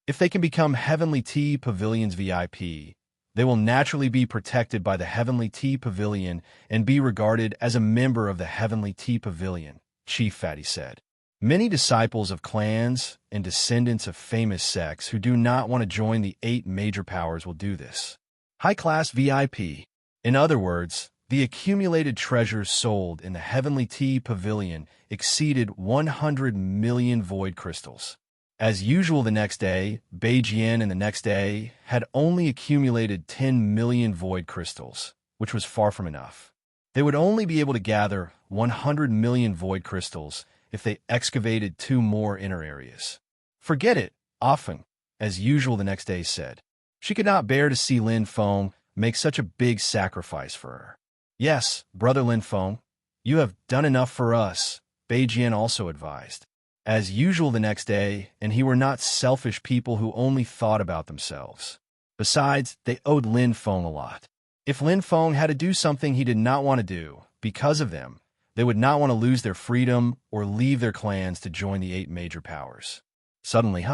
If they can become Heavenly Tea Pavilion's VIP, they will naturally be protected by the Heavenly Tea Pavilion and be regarded as a member of the Heavenly Tea Pavilion, Chief Fatty said. Many disciples of clans and descendants of famous sects who do not want to join the 8 major powers will do this. High-class VIP. In other words, the accumulated treasures sold in the Heavenly Tea Pavilion exceeded 100 million void crystals. As usual the next day, Beijian and the next day had only accumulated 10 million void crystals, which was far from enough. They would only be able to gather 100 million void crystals if they excavated 2 more inner areas. "Forget it," often, as usual the next day said. She could not bear to see Lin Feng make such a big sacrifice for her. "Yes, brother Lin Feng, you have done enough for us," Beijian also advised. As usual the next day, and he were not selfish people who only thought about themselves. Besides, they owed Lin Feng a lot. If Lin Feng had to do something he did not want to do because of them, they would not want to lose their freedom or leave their clans to join the 8 major powers. Suddenly,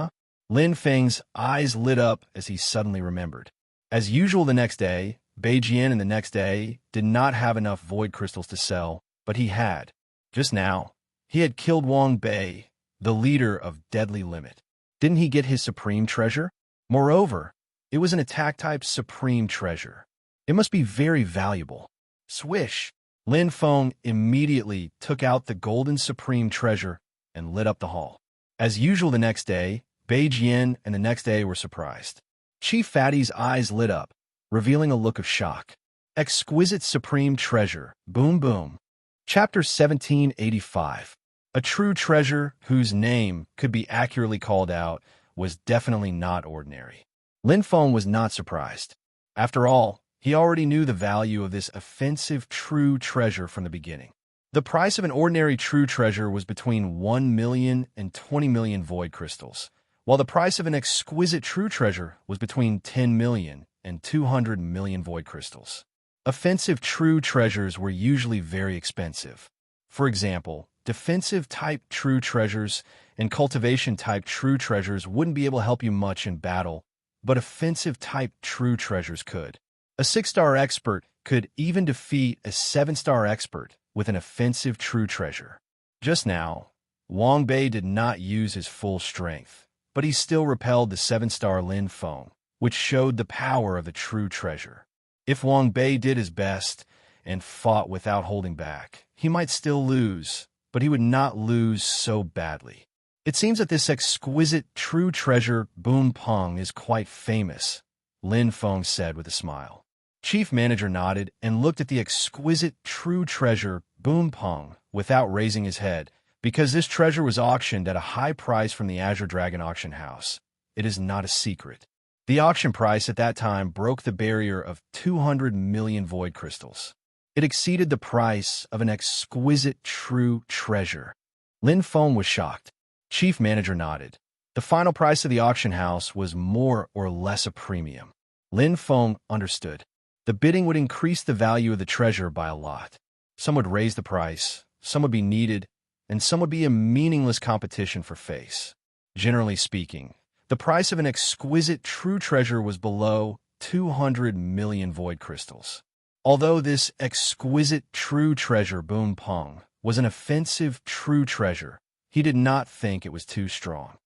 Lin Feng's eyes lit up as he suddenly remembered. As usual the next day, Beijian and the next day did not have enough void crystals to sell, but he had. Just now, he had killed Wang Bei, the leader of Deadly Limit. Didn't he get his supreme treasure? Moreover, it was an attack-type supreme treasure. It must be very valuable. Swish! Lin Feng immediately took out the golden supreme treasure and lit up the hall. As usual the next day, Beijian and the next day were surprised. Chief Fatty's eyes lit up, revealing a look of shock. Exquisite supreme treasure. Boom boom. Chapter 1785. A true treasure whose name could be accurately called out was definitely not ordinary. Lin Feng was not surprised. After all, he already knew the value of this offensive true treasure from the beginning. The price of an ordinary true treasure was between 1 million and 20 million void crystals, while the price of an exquisite true treasure was between 10 million and 200 million void crystals. Offensive true treasures were usually very expensive. For example, defensive-type true treasures and cultivation-type true treasures wouldn't be able to help you much in battle, but offensive-type true treasures could. A 6-star expert could even defeat a 7-star expert with an offensive true treasure. Just now, Wang Bei did not use his full strength, but he still repelled the 7-star Lin Feng, which showed the power of the true treasure. If Wang Bei did his best and fought without holding back, he might still lose, but he would not lose so badly. It seems that this exquisite true treasure, Boom Peng, is quite famous, Lin Feng said with a smile. Chief Manager nodded and looked at the exquisite true treasure, Boom Peng, without raising his head, because this treasure was auctioned at a high price from the Azure Dragon auction house. It is not a secret. The auction price at that time broke the barrier of 200 million void crystals. It exceeded the price of an exquisite true treasure. Lin Feng was shocked. Chief Manager nodded. The final price of the auction house was more or less a premium. Lin Feng understood. The bidding would increase the value of the treasure by a lot. Some would raise the price, some would be needed, and some would be a meaningless competition for face. Generally speaking, the price of an exquisite true treasure was below 200 million void crystals. Although this exquisite true treasure, Boom Peng, was an offensive true treasure, he did not think it was too strong.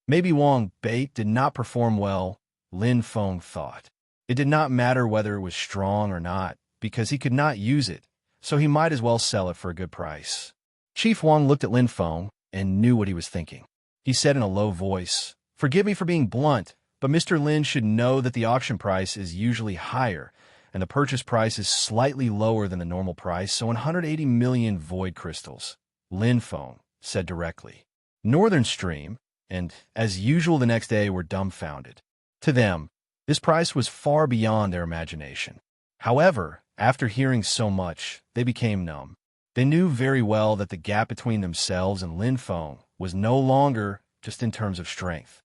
Maybe Wang Bei did not perform well, Lin Feng thought. It did not matter whether it was strong or not, because he could not use it, so he might as well sell it for a good price. Chief Wang looked at Lin Feng and knew what he was thinking. He said in a low voice, "Forgive me for being blunt, but Mr. Lin should know that the auction price is usually higher, and the purchase price is slightly lower than the normal price, so 180 million void crystals," Lin Feng said directly. Northern Stream, and as usual the next day, were dumbfounded. To them, this price was far beyond their imagination. However, after hearing so much, they became numb. They knew very well that the gap between themselves and Lin Feng was no longer just in terms of strength.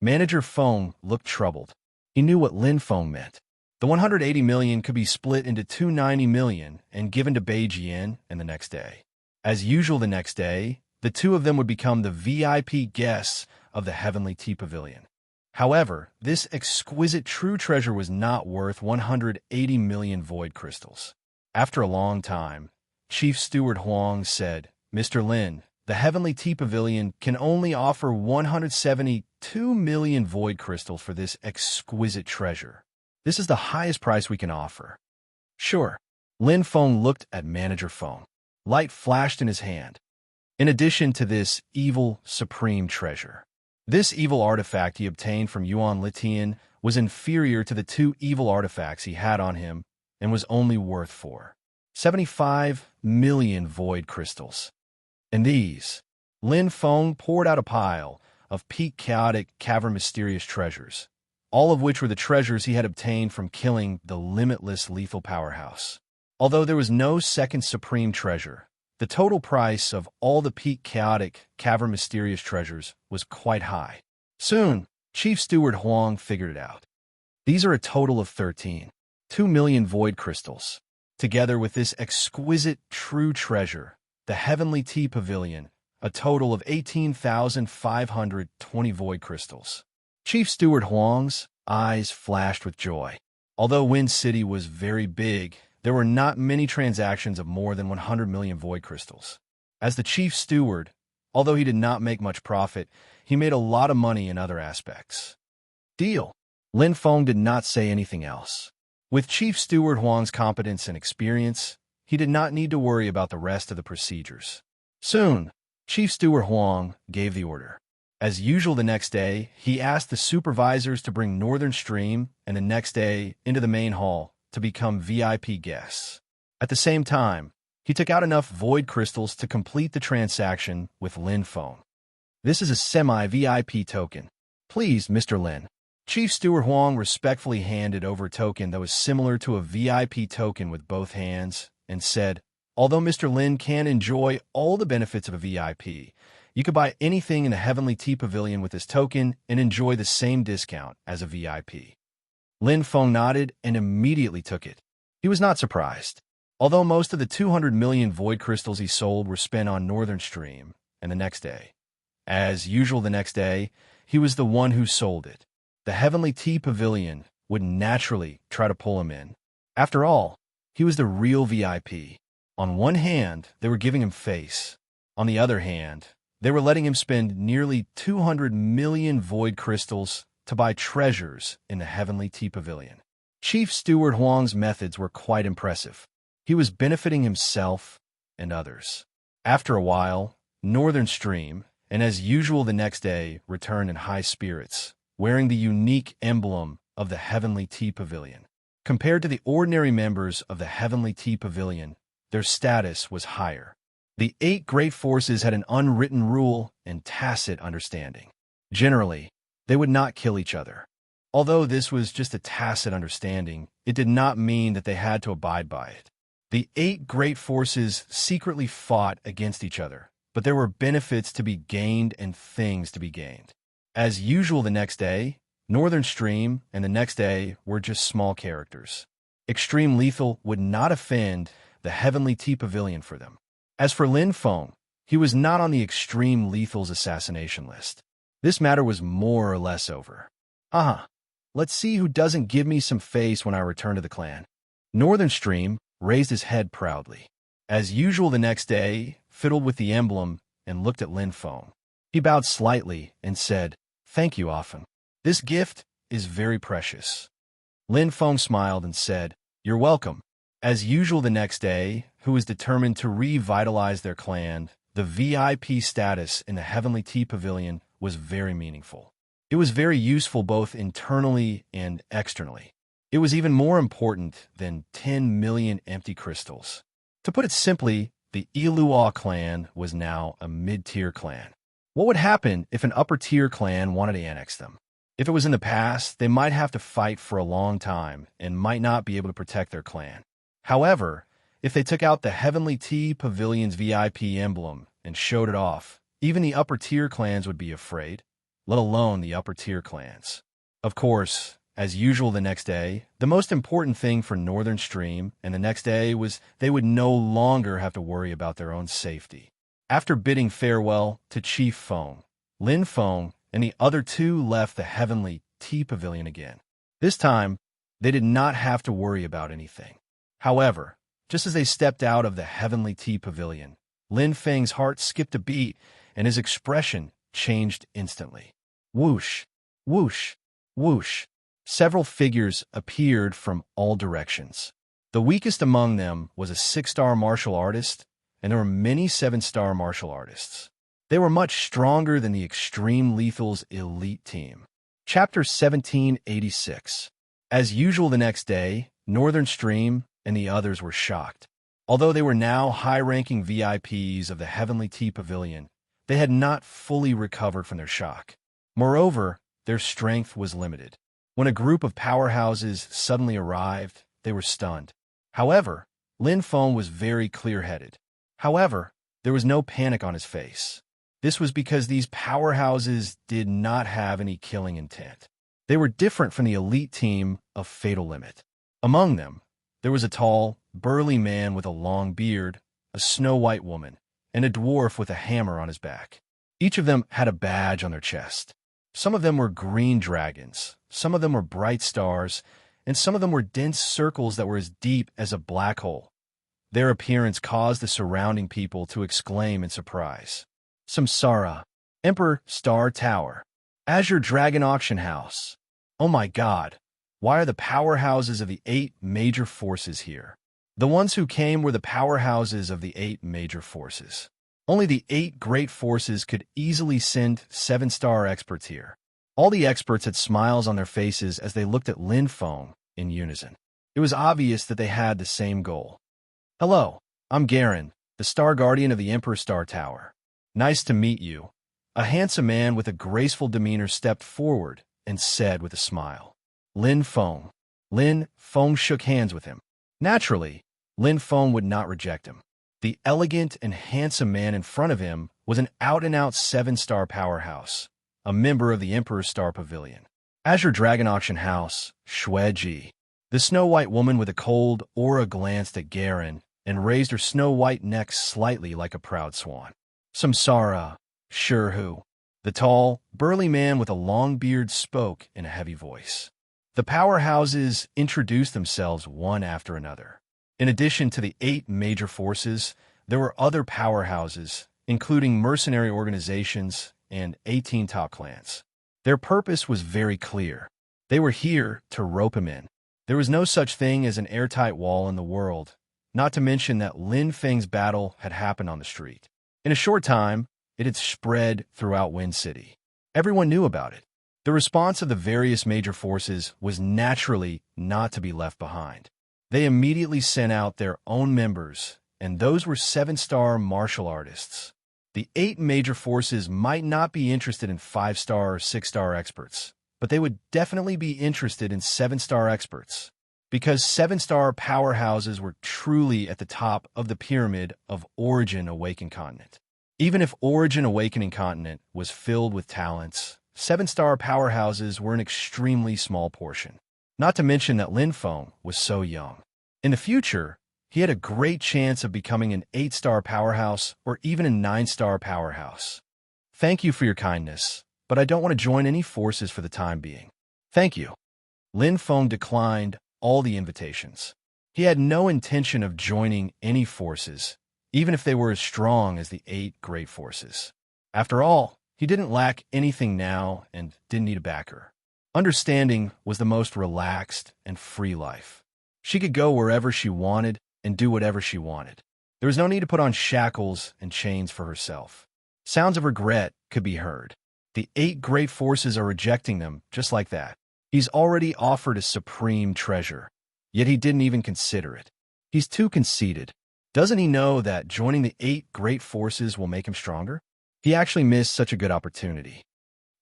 Manager Feng looked troubled. He knew what Lin Feng meant. The 180 million could be split into 290 million and given to Beijian and the next day. As usual the next day, the two of them would become the VIP guests of the Heavenly Tea Pavilion. However, this exquisite true treasure was not worth 180 million void crystals. After a long time, Chief Steward Huang said, "Mr. Lin, the Heavenly Tea Pavilion can only offer 172 million void crystals for this exquisite treasure. This is the highest price we can offer." "Sure." Lin Feng looked at Manager Feng. Light flashed in his hand. In addition to this evil supreme treasure, this evil artifact he obtained from Yuan Litian was inferior to the 2 evil artifacts he had on him and was only worth 475 million void crystals. And these, Lin Feng poured out a pile of peak chaotic cavern mysterious treasures, all of which were the treasures he had obtained from killing the limitless lethal powerhouse. Although there was no second supreme treasure, the total price of all the peak chaotic cavern mysterious treasures was quite high. Soon, Chief Steward Huang figured it out. These are a total of 13. 2 million void crystals. Together with this exquisite true treasure, the Heavenly Tea Pavilion, a total of 18,520 void crystals. Chief Steward Huang's eyes flashed with joy. Although Wind City was very big, there were not many transactions of more than 100 million void crystals. As the chief steward, although he did not make much profit, he made a lot of money in other aspects. Deal. Lin Feng did not say anything else. With Chief Steward Huang's competence and experience, he did not need to worry about the rest of the procedures. Soon, Chief Steward Huang gave the order. As usual the next day, he asked the supervisors to bring Northern Stream and the next day into the main hall to become VIP guests. At the same time, he took out enough void crystals to complete the transaction with Lin Feng. This is a semi-VIP token. Please, Mr. Lin. Chief Steward Huang respectfully handed over a token that was similar to a VIP token with both hands and said, although Mr. Lin can enjoy all the benefits of a VIP, you could buy anything in the Heavenly Tea Pavilion with this token and enjoy the same discount as a VIP. Lin Feng nodded and immediately took it. He was not surprised. Although most of the 200 million void crystals he sold were spent on Northern Stream and the next day. As usual the next day, he was the one who sold it. The Heavenly Tea Pavilion would naturally try to pull him in. After all, he was the real VIP. On one hand, they were giving him face. On the other hand, they were letting him spend nearly 200 million void crystals to buy treasures in the Heavenly Tea Pavilion. Chief Steward Huang's methods were quite impressive. He was benefiting himself and others. After a while, Northern Stream, and as usual the next day, returned in high spirits, wearing the unique emblem of the Heavenly Tea Pavilion. Compared to the ordinary members of the Heavenly Tea Pavilion, their status was higher. The 8 great forces had an unwritten rule and tacit understanding. Generally, they would not kill each other. Although this was just a tacit understanding, it did not mean that they had to abide by it. The 8 great forces secretly fought against each other, but there were benefits to be gained and things to be gained. As usual the next day, Northern Stream and the next day were just small characters. Extreme Lethal would not offend the Heavenly Tea Pavilion for them. As for Lin Feng, he was not on the Extreme Lethal's assassination list. This matter was more or less over. Let's see who doesn't give me some face when I return to the clan. Northern Stream raised his head proudly. As usual the next day, fiddled with the emblem and looked at Lin Feng. He bowed slightly and said, "Thank you often. This gift is very precious." Lin Feng smiled and said, "You're welcome." As usual the next day, who was determined to revitalize their clan, the VIP status in the Heavenly Tea Pavilion was very meaningful. It was very useful both internally and externally. It was even more important than 10 million empty crystals. To put it simply, the Ilua clan was now a mid-tier clan. What would happen if an upper-tier clan wanted to annex them? If it was in the past, they might have to fight for a long time and might not be able to protect their clan. However, if they took out the Heavenly Tea Pavilion's VIP emblem and showed it off, even the upper-tier clans would be afraid, let alone the upper-tier clans. Of course, as usual the next day, the most important thing for Northern Stream and the next day was they would no longer have to worry about their own safety. After bidding farewell to Chief Feng, Lin Feng and the other 2 left the Heavenly Tea Pavilion again. This time, they did not have to worry about anything. However, just as they stepped out of the Heavenly Tea Pavilion, Lin Feng's heart skipped a beat and his expression changed instantly. Whoosh, whoosh, whoosh. Several figures appeared from all directions. The weakest among them was a 6-star martial artist, and there were many 7-star martial artists. They were much stronger than the Extreme Lethal's elite team. Chapter 1786. As usual the next day, Northern Stream and the others were shocked. Although they were now high-ranking VIPs of the Heavenly Tea Pavilion, they had not fully recovered from their shock. Moreover, their strength was limited. When a group of powerhouses suddenly arrived, they were stunned. However, Lin Feng was very clear-headed. However, there was no panic on his face. This was because these powerhouses did not have any killing intent. They were different from the elite team of Fatal Limit. Among them, there was a tall, burly man with a long beard, a snow-white woman, and a dwarf with a hammer on his back. Each of them had a badge on their chest. Some of them were green dragons, some of them were bright stars, and some of them were dense circles that were as deep as a black hole. Their appearance caused the surrounding people to exclaim in surprise. Samsara, Emperor Star Tower, Azure Dragon Auction House. Oh my god, why are the powerhouses of the 8 major forces here? The ones who came were the powerhouses of the 8 major forces. Only the 8 great forces could easily send 7-star experts here. All the experts had smiles on their faces as they looked at Lin Feng in unison. It was obvious that they had the same goal. Hello, I'm Garen, the Star Guardian of the Emperor Star Tower. Nice to meet you. A handsome man with a graceful demeanor stepped forward and said with a smile. Lin Feng. Lin Feng shook hands with him. Naturally, Lin Feng would not reject him. The elegant and handsome man in front of him was an out-and-out 7-star powerhouse, a member of the Emperor's Star Pavilion. Azure Dragon Auction House, Shueji. The snow-white woman with a cold aura glanced at Garen and raised her snow-white neck slightly like a proud swan. Samsara, Shurhu. The tall, burly man with a long beard spoke in a heavy voice. The powerhouses introduced themselves one after another. In addition to the 8 major forces, there were other powerhouses, including mercenary organizations and 18 top clans. Their purpose was very clear. They were here to rope him in. There was no such thing as an airtight wall in the world, not to mention that Lin Feng's battle had happened on the street. In a short time, it had spread throughout Wind City. Everyone knew about it. The response of the various major forces was naturally not to be left behind. They immediately sent out their own members, and those were 7-star martial artists. The 8 major forces might not be interested in 5-star or 6-star experts, but they would definitely be interested in 7-star experts, because 7-star powerhouses were truly at the top of the pyramid of Origin Awakened Continent. Even if Origin Awakening Continent was filled with talents, 7-star powerhouses were an extremely small portion. Not to mention that Lin Feng was so young. In the future, he had a great chance of becoming an 8-star powerhouse or even a 9-star powerhouse. Thank you for your kindness, but I don't want to join any forces for the time being. Thank you. Lin Feng declined all the invitations. He had no intention of joining any forces, even if they were as strong as the 8 great forces. After all, he didn't lack anything now and didn't need a backer. Understanding was the most relaxed and free life. She could go wherever she wanted and do whatever she wanted. There was no need to put on shackles and chains for herself. Sounds of regret could be heard. The 8 great forces are rejecting them just like that. He's already offered a supreme treasure, yet he didn't even consider it. He's too conceited. Doesn't he know that joining the 8 great forces will make him stronger? He actually missed such a good opportunity.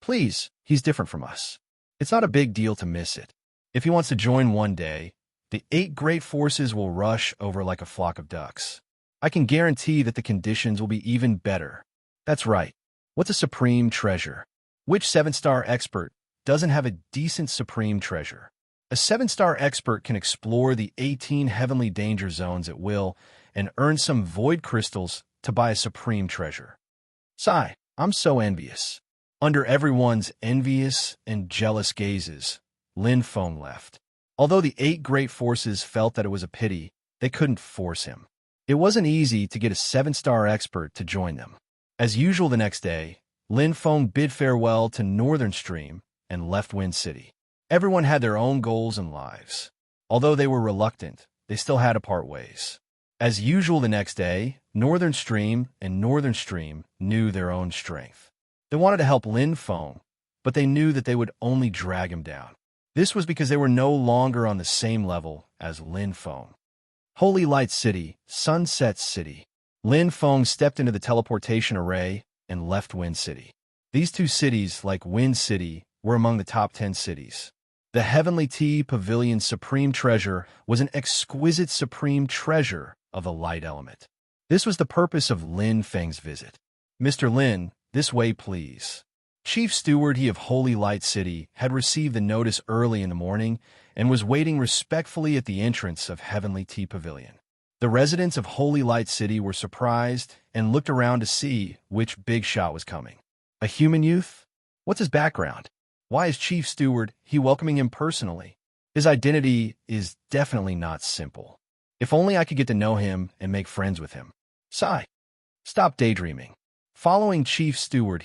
Please, he's different from us. It's not a big deal to miss it. If he wants to join one day, the 8 great forces will rush over like a flock of ducks. I can guarantee that the conditions will be even better. That's right. What's a supreme treasure? Which 7-star expert doesn't have a decent supreme treasure? A 7-star expert can explore the 18 heavenly danger zones at will and earn some void crystals to buy a supreme treasure. Sigh, I'm so envious. Under everyone's envious and jealous gazes, Lin Feng left. Although the 8 great forces felt that it was a pity, they couldn't force him. It wasn't easy to get a 7-star expert to join them. As usual the next day, Lin Feng bid farewell to Northern Stream and left Wind City. Everyone had their own goals and lives. Although they were reluctant, they still had to part ways. As usual the next day, Northern Stream and Northern Stream knew their own strength. They wanted to help Lin Feng, but they knew that they would only drag him down. This was because they were no longer on the same level as Lin Feng. Holy Light City, Sunset City. Lin Feng stepped into the teleportation array and left Wind City. These 2 cities, like Wind City, were among the top 10 cities. The Heavenly Tea Pavilion's supreme treasure was an exquisite supreme treasure of the light element. This was the purpose of Lin Feng's visit. Mr. Lin, This way, please." Chief Steward he of Holy Light City had received the notice early in the morning and was waiting respectfully at the entrance of Heavenly Tea Pavilion. The residents of Holy Light City were surprised and looked around to see which big shot was coming. A human youth? What's his background? Why is Chief Steward he welcoming him personally? His identity is definitely not simple. If only I could get to know him and make friends with him. Sigh. Stop daydreaming. Following Chief Steward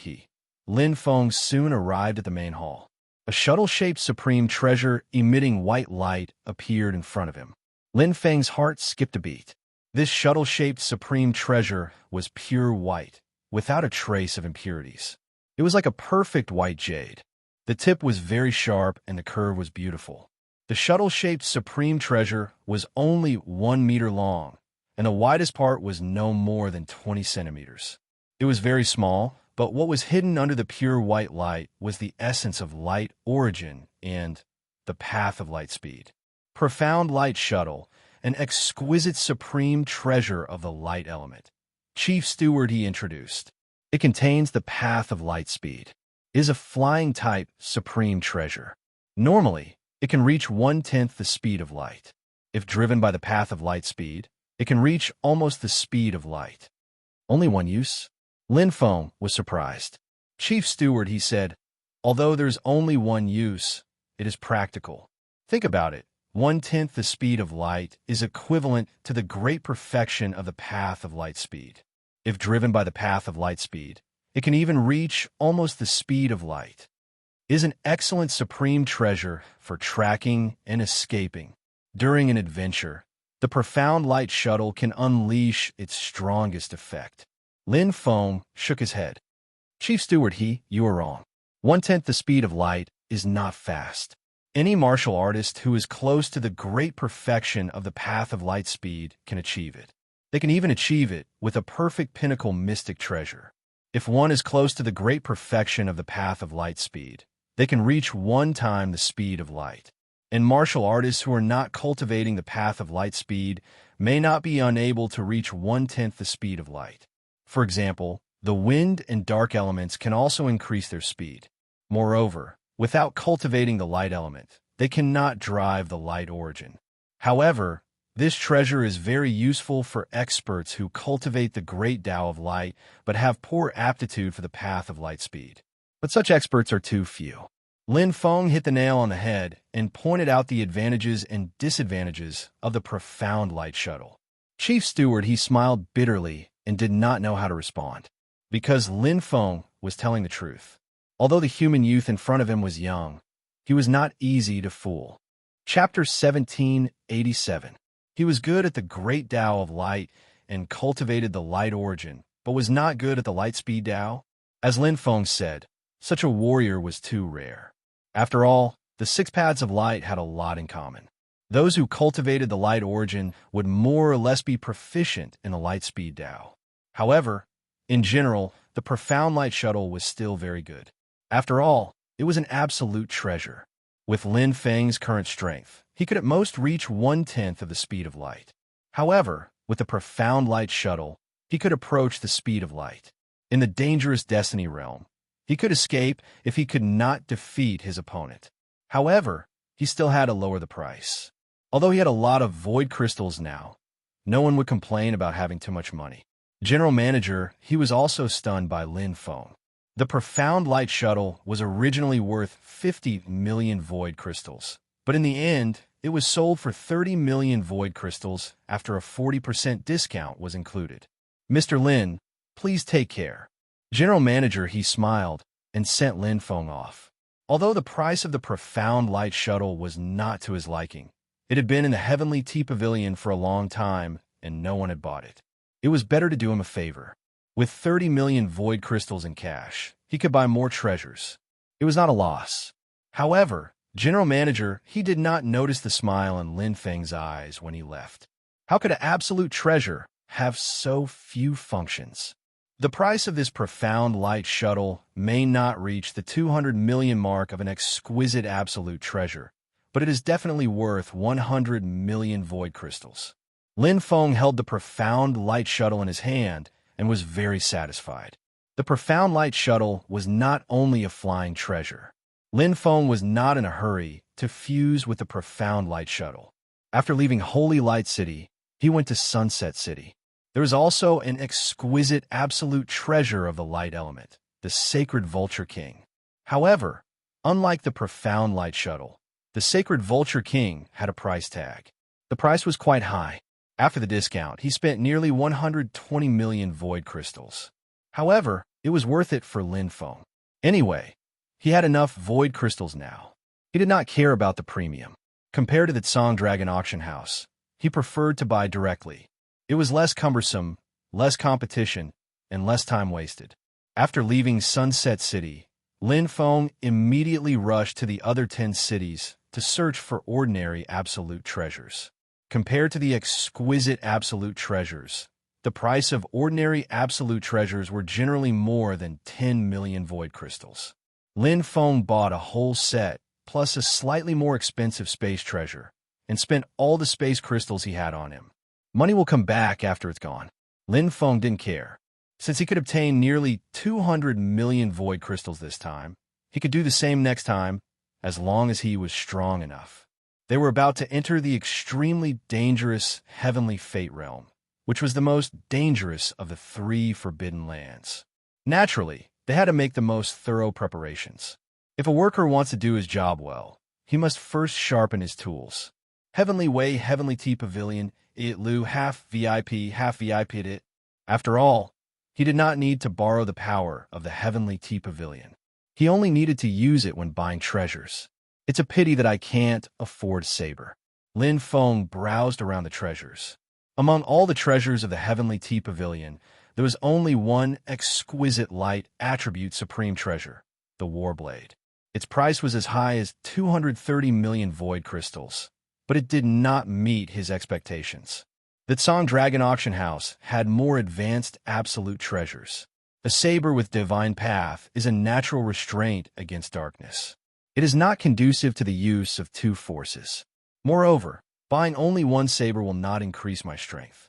Lin Feng soon arrived at the main hall. A shuttle-shaped supreme treasure emitting white light appeared in front of him. Lin Feng's heart skipped a beat. This shuttle-shaped supreme treasure was pure white, without a trace of impurities. It was like a perfect white jade. The tip was very sharp and the curve was beautiful. The shuttle-shaped supreme treasure was only 1 meter long, and the widest part was no more than 20 centimeters. It was very small, but what was hidden under the pure white light was the essence of light origin and the path of light speed. Profound Light Shuttle, an exquisite supreme treasure of the light element. Chief Steward he introduced. It contains the path of light speed. It is a flying type supreme treasure. Normally, it can reach 1/10 the speed of light. If driven by the path of light speed, it can reach almost the speed of light. Only one use? Lin Feng was surprised. Chief Steward he said, although there's only one use, it is practical. Think about it. 1/10 the speed of light is equivalent to the great perfection of the path of light speed. If driven by the path of light speed, it can even reach almost the speed of light. It is an excellent supreme treasure for tracking and escaping. During an adventure, the Profound Light Shuttle can unleash its strongest effect. Lin Feng shook his head. Chief Steward you are wrong. 1/10 the speed of light is not fast. Any martial artist who is close to the great perfection of the path of light speed can achieve it. They can even achieve it with a perfect pinnacle mystic treasure. If one is close to the great perfection of the path of light speed, they can reach 1 time the speed of light. And martial artists who are not cultivating the path of light speed may not be unable to reach 1/10 the speed of light. For example, the wind and dark elements can also increase their speed. Moreover, without cultivating the light element, they cannot drive the light origin. However, this treasure is very useful for experts who cultivate the great Tao of light but have poor aptitude for the path of light speed. But such experts are too few. Lin Feng hit the nail on the head and pointed out the advantages and disadvantages of the Profound Light Shuttle. Chief Steward he smiled bitterly and did not know how to respond. Because Lin Feng was telling the truth. Although the human youth in front of him was young, he was not easy to fool. Chapter 1787. He was good at the great Tao of light and cultivated the light origin, but was not good at the light speed Tao. As Lin Feng said, such a warrior was too rare. After all, the 6 paths of light had a lot in common. Those who cultivated the light origin would more or less be proficient in the light speed Tao. However, in general, the Profound Light Shuttle was still very good. After all, it was an absolute treasure. With Lin Feng's current strength, he could at most reach 1/10 of the speed of light. However, with the Profound Light Shuttle, he could approach the speed of light. In the dangerous Destiny realm, he could escape if he could not defeat his opponent. However, he still had to lower the price. Although he had a lot of void crystals now, no one would complain about having too much money. General Manager, he was also stunned by Lin Feng. The Profound Light Shuttle was originally worth 50 million void crystals, but in the end, it was sold for 30 million void crystals after a 40% discount was included. Mr. Lin, please take care. General Manager, he smiled and sent Lin Feng off. Although the price of the Profound Light Shuttle was not to his liking, it had been in the Heavenly Tea Pavilion for a long time and no one had bought it. It was better to do him a favor. With 30 million void crystals in cash, he could buy more treasures. It was not a loss. However, General Manager, he did not notice the smile in Lin Feng's eyes when he left. How could an absolute treasure have so few functions? The price of this Profound Light Shuttle may not reach the 200 million mark of an exquisite absolute treasure, but it is definitely worth 100 million void crystals. Lin Feng held the Profound Light Shuttle in his hand and was very satisfied. The profound light shuttle was not only a flying treasure. Lin Feng was not in a hurry to fuse with the profound light shuttle. After leaving Holy Light City, he went to Sunset City. There was also an exquisite absolute treasure of the light element, the sacred Vulture King. However, unlike the profound light shuttle, the sacred Vulture King had a price tag. The price was quite high. After the discount, he spent nearly 120 million void crystals. However, it was worth it for Lin Feng. Anyway, he had enough void crystals now. He did not care about the premium. Compared to the Tsang Dragon auction house, he preferred to buy directly. It was less cumbersome, less competition, and less time wasted. After leaving Sunset City, Lin Feng immediately rushed to the other 10 cities to search for ordinary absolute treasures. Compared to the exquisite absolute treasures, the price of ordinary absolute treasures were generally more than 10 million void crystals. Lin Feng bought a whole set, plus a slightly more expensive space treasure, and spent all the space crystals he had on him. Money will come back after it's gone. Lin Feng didn't care. Since he could obtain nearly 200 million void crystals this time, he could do the same next time, as long as he was strong enough. They were about to enter the extremely dangerous Heavenly Fate Realm, which was the most dangerous of the 3 forbidden lands. Naturally, they had to make the most thorough preparations. If a worker wants to do his job well, he must first sharpen his tools. Heavenly Way, Heavenly Tea Pavilion, Itlu, half VIP it. After all, he did not need to borrow the power of the Heavenly Tea Pavilion. He only needed to use it when buying treasures. It's a pity that I can't afford Saber. Lin Feng browsed around the treasures. Among all the treasures of the Heavenly Tea Pavilion, there was only one exquisite light attribute supreme treasure, the Warblade. Its price was as high as 230 million void crystals, but it did not meet his expectations. The Tsang Dragon auction house had more advanced absolute treasures. A saber with divine path is a natural restraint against darkness. It is not conducive to the use of 2 forces. Moreover, buying only one saber will not increase my strength.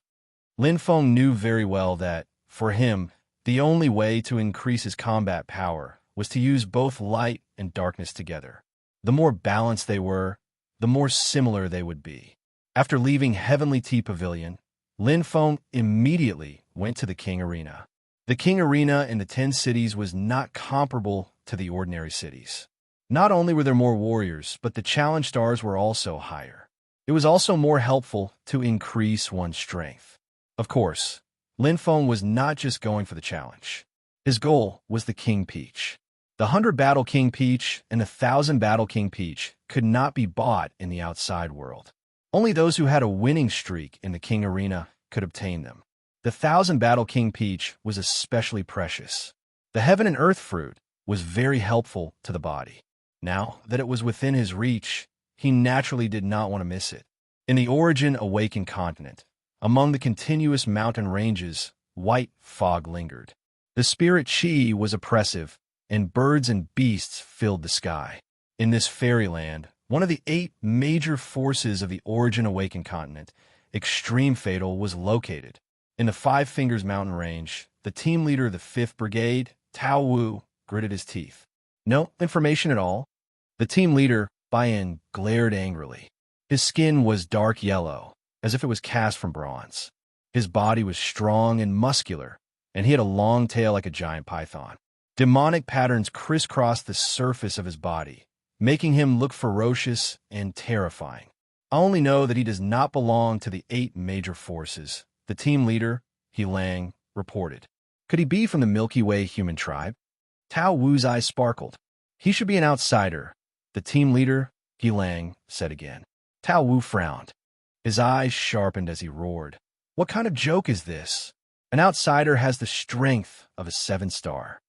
Lin Feng knew very well that, for him, the only way to increase his combat power was to use both light and darkness together. The more balanced they were, the more similar they would be. After leaving Heavenly Tea Pavilion, Lin Feng immediately went to the King Arena. The King Arena in the 10 cities was not comparable to the ordinary cities. Not only were there more warriors, but the challenge stars were also higher. It was also more helpful to increase one's strength. Of course, Lin Feng was not just going for the challenge. His goal was the King Peach. The 100 Battle King Peach and the 1,000 Battle King Peach could not be bought in the outside world. Only those who had a winning streak in the King Arena could obtain them. The 1,000 Battle King Peach was especially precious. The Heaven and Earth fruit was very helpful to the body. Now that it was within his reach, he naturally did not want to miss it. In the Origin Awakened continent, among the continuous mountain ranges, white fog lingered. The spirit Qi was oppressive, and birds and beasts filled the sky. In this fairyland, one of the 8 major forces of the Origin Awakened continent, Extreme Fatal, was located. In the Five Fingers mountain range, the team leader of the 5th Brigade, Tao Wu, gritted his teeth. No information at all. The team leader, Bayan, glared angrily. His skin was dark yellow, as if it was cast from bronze. His body was strong and muscular, and he had a long tail like a giant python. Demonic patterns crisscrossed the surface of his body, making him look ferocious and terrifying. I only know that he does not belong to the 8 major forces, the team leader, He Lang, reported. Could he be from the Milky Way human tribe? Tao Wu's eyes sparkled. He should be an outsider, the team leader, He Lang, said again. Tao Wu frowned. His eyes sharpened as he roared. What kind of joke is this? An outsider has the strength of a 7-star.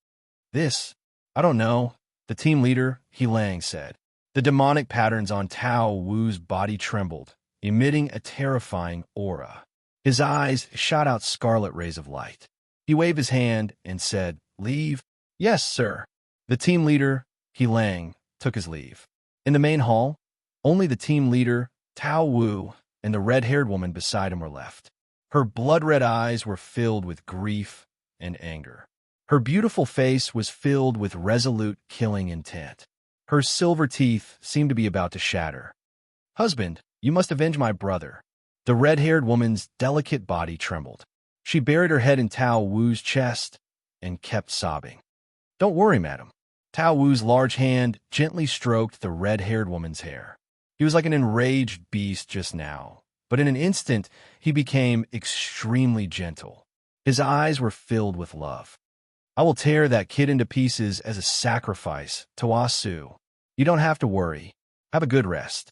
This, I don't know, the team leader, He Lang, said. The demonic patterns on Tao Wu's body trembled, emitting a terrifying aura. His eyes shot out scarlet rays of light. He waved his hand and said, Leave? Yes, sir. The team leader, He Lang, took his leave. In the main hall, only the team leader, Tao Wu, and the red-haired woman beside him were left. Her blood-red eyes were filled with grief and anger. Her beautiful face was filled with resolute killing intent. Her silver teeth seemed to be about to shatter. "Husband, you must avenge my brother." The red-haired woman's delicate body trembled. She buried her head in Tao Wu's chest and kept sobbing. "Don't worry, madam." Tao Wu's large hand gently stroked the red-haired woman's hair. He was like an enraged beast just now, but in an instant he became extremely gentle. His eyes were filled with love. "I will tear that kid into pieces as a sacrifice to Wasu. You don't have to worry. Have a good rest."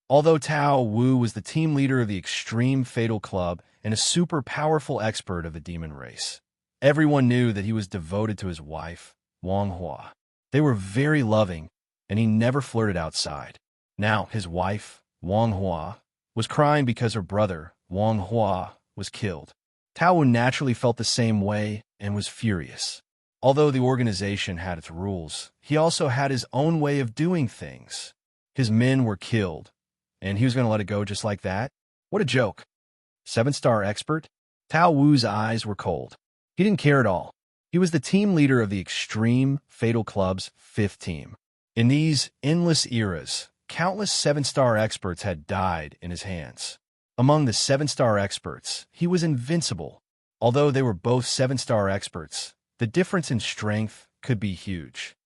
Although Tao Wu was the team leader of the Extreme Fatal Club and a super powerful expert of the demon race, everyone knew that he was devoted to his wife, Wang Hua. They were very loving, and he never flirted outside. Now, his wife, Wang Hua, was crying because her brother, Wang Hua, was killed. Tao Wu naturally felt the same way and was furious. Although the organization had its rules, he also had his own way of doing things. His men were killed, and he was going to let it go just like that? What a joke. 7-star expert? Tao Wu's eyes were cold. He didn't care at all. He was the team leader of the Extreme Fatal Club's 5th team. In these endless eras, countless 7-star experts had died in his hands. Among the 7-star experts, he was invincible. Although they were both 7-star experts, the difference in strength could be huge.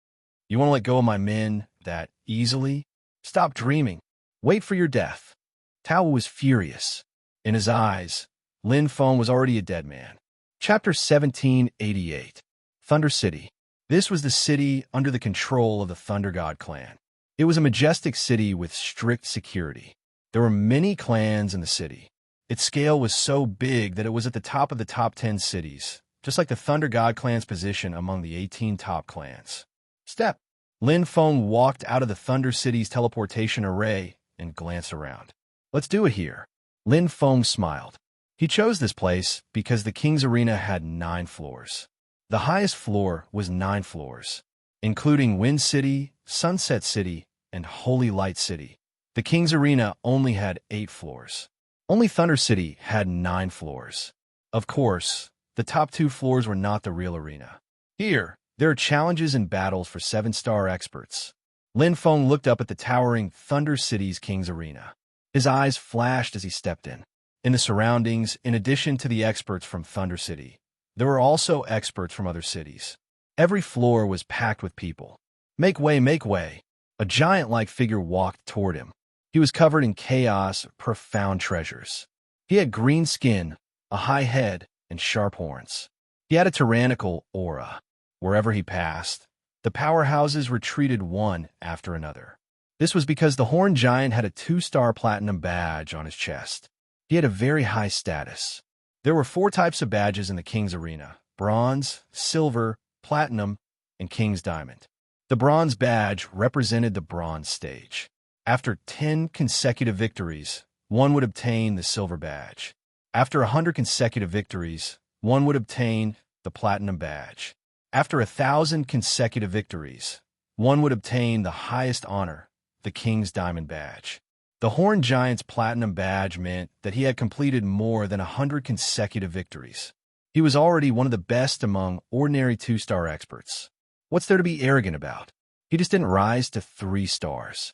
"You want to let go of my men that easily? Stop dreaming. Wait for your death." Tao was furious. In his eyes, Lin Feng was already a dead man. Chapter 1788. Thunder City. This was the city under the control of the Thunder God clan. It was a majestic city with strict security. There were many clans in the city. Its scale was so big that it was at the top of the top 10 cities, just like the Thunder God clan's position among the 18 top clans. Step. Lin Feng walked out of the Thunder City's teleportation array and glanced around. "Let's do it here." Lin Feng smiled. He chose this place because the King's Arena had 9 floors. The highest floor was 9 floors, including Wind City, Sunset City, and Holy Light City. The King's Arena only had 8 floors. Only Thunder City had 9 floors. Of course, the top 2 floors were not the real arena. Here, there are challenges and battles for 7-star experts. Lin Feng looked up at the towering Thunder City's King's Arena. His eyes flashed as he stepped in. In the surroundings, in addition to the experts from Thunder City, there were also experts from other cities. Every floor was packed with people. "Make way, make way." A giant-like figure walked toward him. He was covered in chaos, profound treasures. He had green skin, a high head, and sharp horns. He had a tyrannical aura. Wherever he passed, the powerhouses retreated one after another. This was because the Horned Giant had a 2-star platinum badge on his chest. He had a very high status. There were 4 types of badges in the King's Arena: Bronze, Silver, Platinum, and King's Diamond. The Bronze badge represented the Bronze stage. After 10 consecutive victories, one would obtain the Silver badge. After 100 consecutive victories, one would obtain the Platinum badge. After 1,000 consecutive victories, one would obtain the highest honor, the King's Diamond badge. The Horned Giant's Platinum badge meant that he had completed more than 100 consecutive victories. He was already one of the best among ordinary 2-star experts. What's there to be arrogant about? He just didn't rise to 3 stars.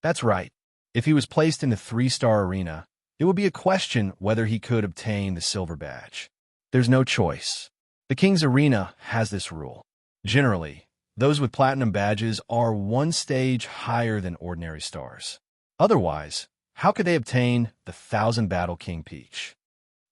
That's right. If he was placed in the 3-star arena, it would be a question whether he could obtain the Silver badge. There's no choice. The King's Arena has this rule. Generally, those with Platinum badges are 1 stage higher than ordinary stars. Otherwise, how could they obtain the 1,000 Battle King Peach?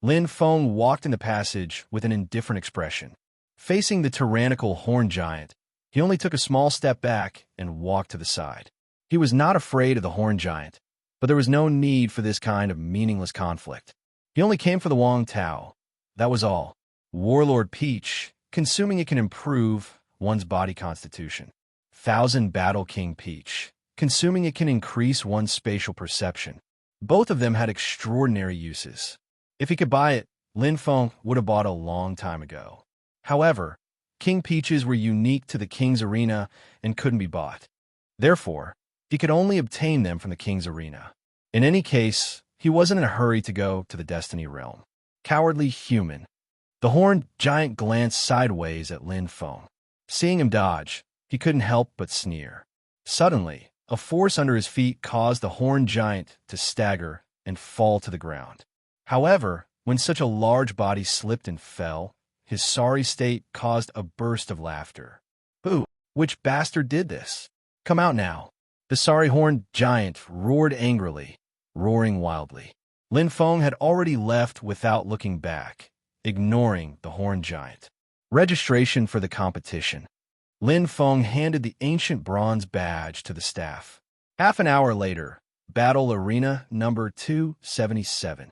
Lin Feng walked in the passage with an indifferent expression. Facing the tyrannical Horned Giant, he only took a small step back and walked to the side. He was not afraid of the Horned Giant, but there was no need for this kind of meaningless conflict. He only came for the Wang Tao. That was all. Warlord Peach, consuming it can improve one's body constitution. 1,000 Battle King Peach, consuming it can increase one's spatial perception. Both of them had extraordinary uses. If he could buy it, Lin Feng would have bought a long time ago. However, King Peaches were unique to the King's Arena and couldn't be bought. Therefore, he could only obtain them from the King's Arena. In any case, he wasn't in a hurry to go to the Destiny Realm. Cowardly human. The horned giant glanced sideways at Lin Feng. Seeing him dodge, he couldn't help but sneer. Suddenly, a force under his feet caused the horned giant to stagger and fall to the ground. However, when such a large body slipped and fell, his sorry state caused a burst of laughter. Who? Which bastard did this? Come out now. The sorry horned giant roared angrily, roaring wildly. Lin Feng had already left without looking back, ignoring the horned giant. Registration for the competition. Lin Feng handed the ancient bronze badge to the staff. Half an hour later, Battle Arena number 277.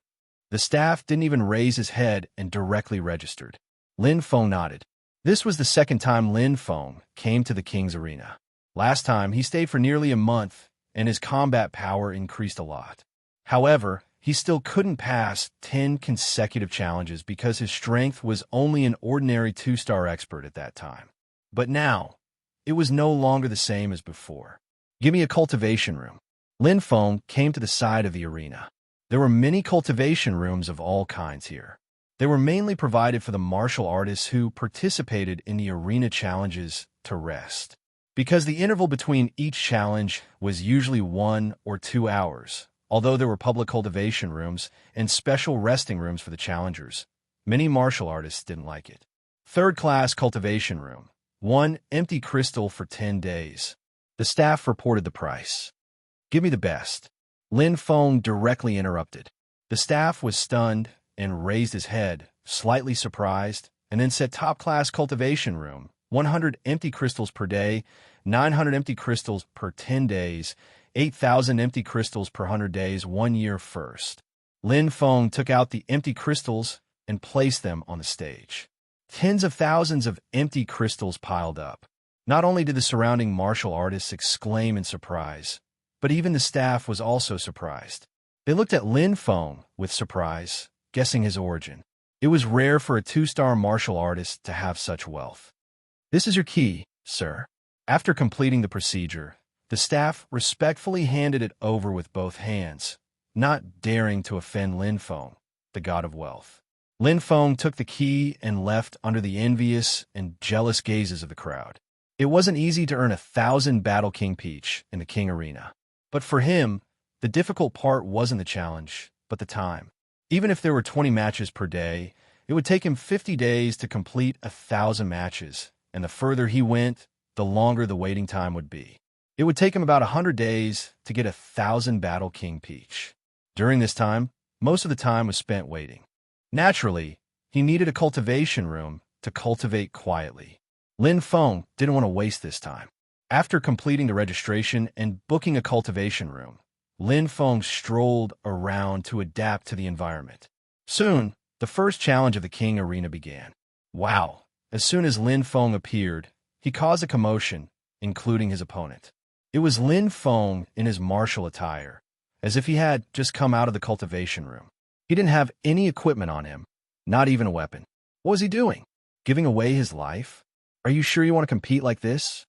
The staff didn't even raise his head and directly registered. Lin Feng nodded. This was the second time Lin Feng came to the King's Arena. Last time, he stayed for nearly a month, and his combat power increased a lot. However, he still couldn't pass 10 consecutive challenges because his strength was only an ordinary 2-star expert at that time. But now, it was no longer the same as before. Give me a cultivation room. Lin Feng came to the side of the arena. There were many cultivation rooms of all kinds here. They were mainly provided for the martial artists who participated in the arena challenges to rest. Because the interval between each challenge was usually 1 or 2 hours, although there were public cultivation rooms and special resting rooms for the challengers, many martial artists didn't like it. Third-class cultivation room. 1 empty crystal for 10 days. The staff reported the price. Give me the best. Lin Feng directly interrupted. The staff was stunned and raised his head, slightly surprised, and then said top-class cultivation room, 100 empty crystals per day, 900 empty crystals per 10 days, 8,000 empty crystals per 100 days, 1 year first. Lin Feng took out the empty crystals and placed them on the stage. Tens of thousands of empty crystals piled up. Not only did the surrounding martial artists exclaim in surprise, but even the staff was also surprised. They looked at Lin Feng with surprise, guessing his origin. It was rare for a 2-star martial artist to have such wealth. This is your key, sir. After completing the procedure, the staff respectfully handed it over with both hands, not daring to offend Lin Feng, the god of wealth. Lin Feng took the key and left under the envious and jealous gazes of the crowd. It wasn't easy to earn 1,000 Battle King Peach in the King Arena. But for him, the difficult part wasn't the challenge, but the time. Even if there were 20 matches per day, it would take him 50 days to complete 1,000 matches, and the further he went, the longer the waiting time would be. It would take him about 100 days to get 1,000 Battle King Peach. During this time, most of the time was spent waiting. Naturally, he needed a cultivation room to cultivate quietly. Lin Feng didn't want to waste this time. After completing the registration and booking a cultivation room, Lin Feng strolled around to adapt to the environment. Soon, the first challenge of the King Arena began. Wow! As soon as Lin Feng appeared, he caused a commotion, including his opponent. It was Lin Feng in his martial attire, as if he had just come out of the cultivation room. He didn't have any equipment on him, not even a weapon. What was he doing? Giving away his life? Are you sure you want to compete like this?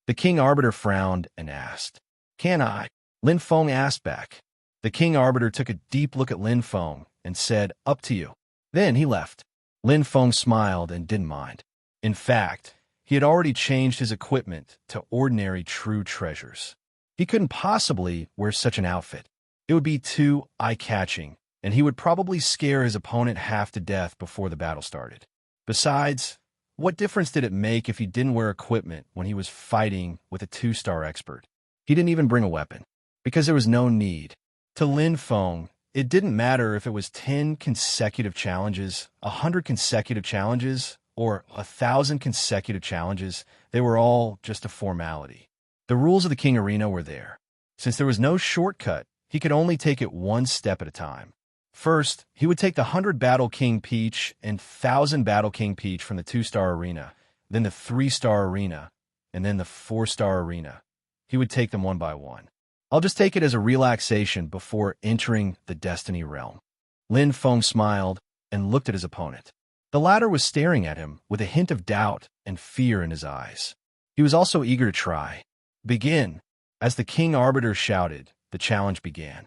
The King Arbiter frowned and asked. Can I? Lin Feng asked back. The King Arbiter took a deep look at Lin Feng and said, up to you. Then he left. Lin Feng smiled and didn't mind. In fact, he had already changed his equipment to ordinary true treasures. He couldn't possibly wear such an outfit. It would be too eye-catching, and he would probably scare his opponent half to death before the battle started. Besides, what difference did it make if he didn't wear equipment when he was fighting with a 2-star expert? He didn't even bring a weapon, because there was no need. To Lin Feng, it didn't matter if it was 10 consecutive challenges, 100 consecutive challenges, or 1,000 consecutive challenges. They were all just a formality. The rules of the King Arena were there. Since there was no shortcut, he could only take it one step at a time. First, he would take the 100 Battle King Peach and 1,000 Battle King Peach from the 2-star arena, then the 3-star arena, and then the 4-star arena. He would take them one by one. I'll just take it as a relaxation before entering the Destiny realm. Lin Feng smiled and looked at his opponent. The latter was staring at him with a hint of doubt and fear in his eyes. He was also eager to try. Begin. As the King Arbiter shouted, the challenge began.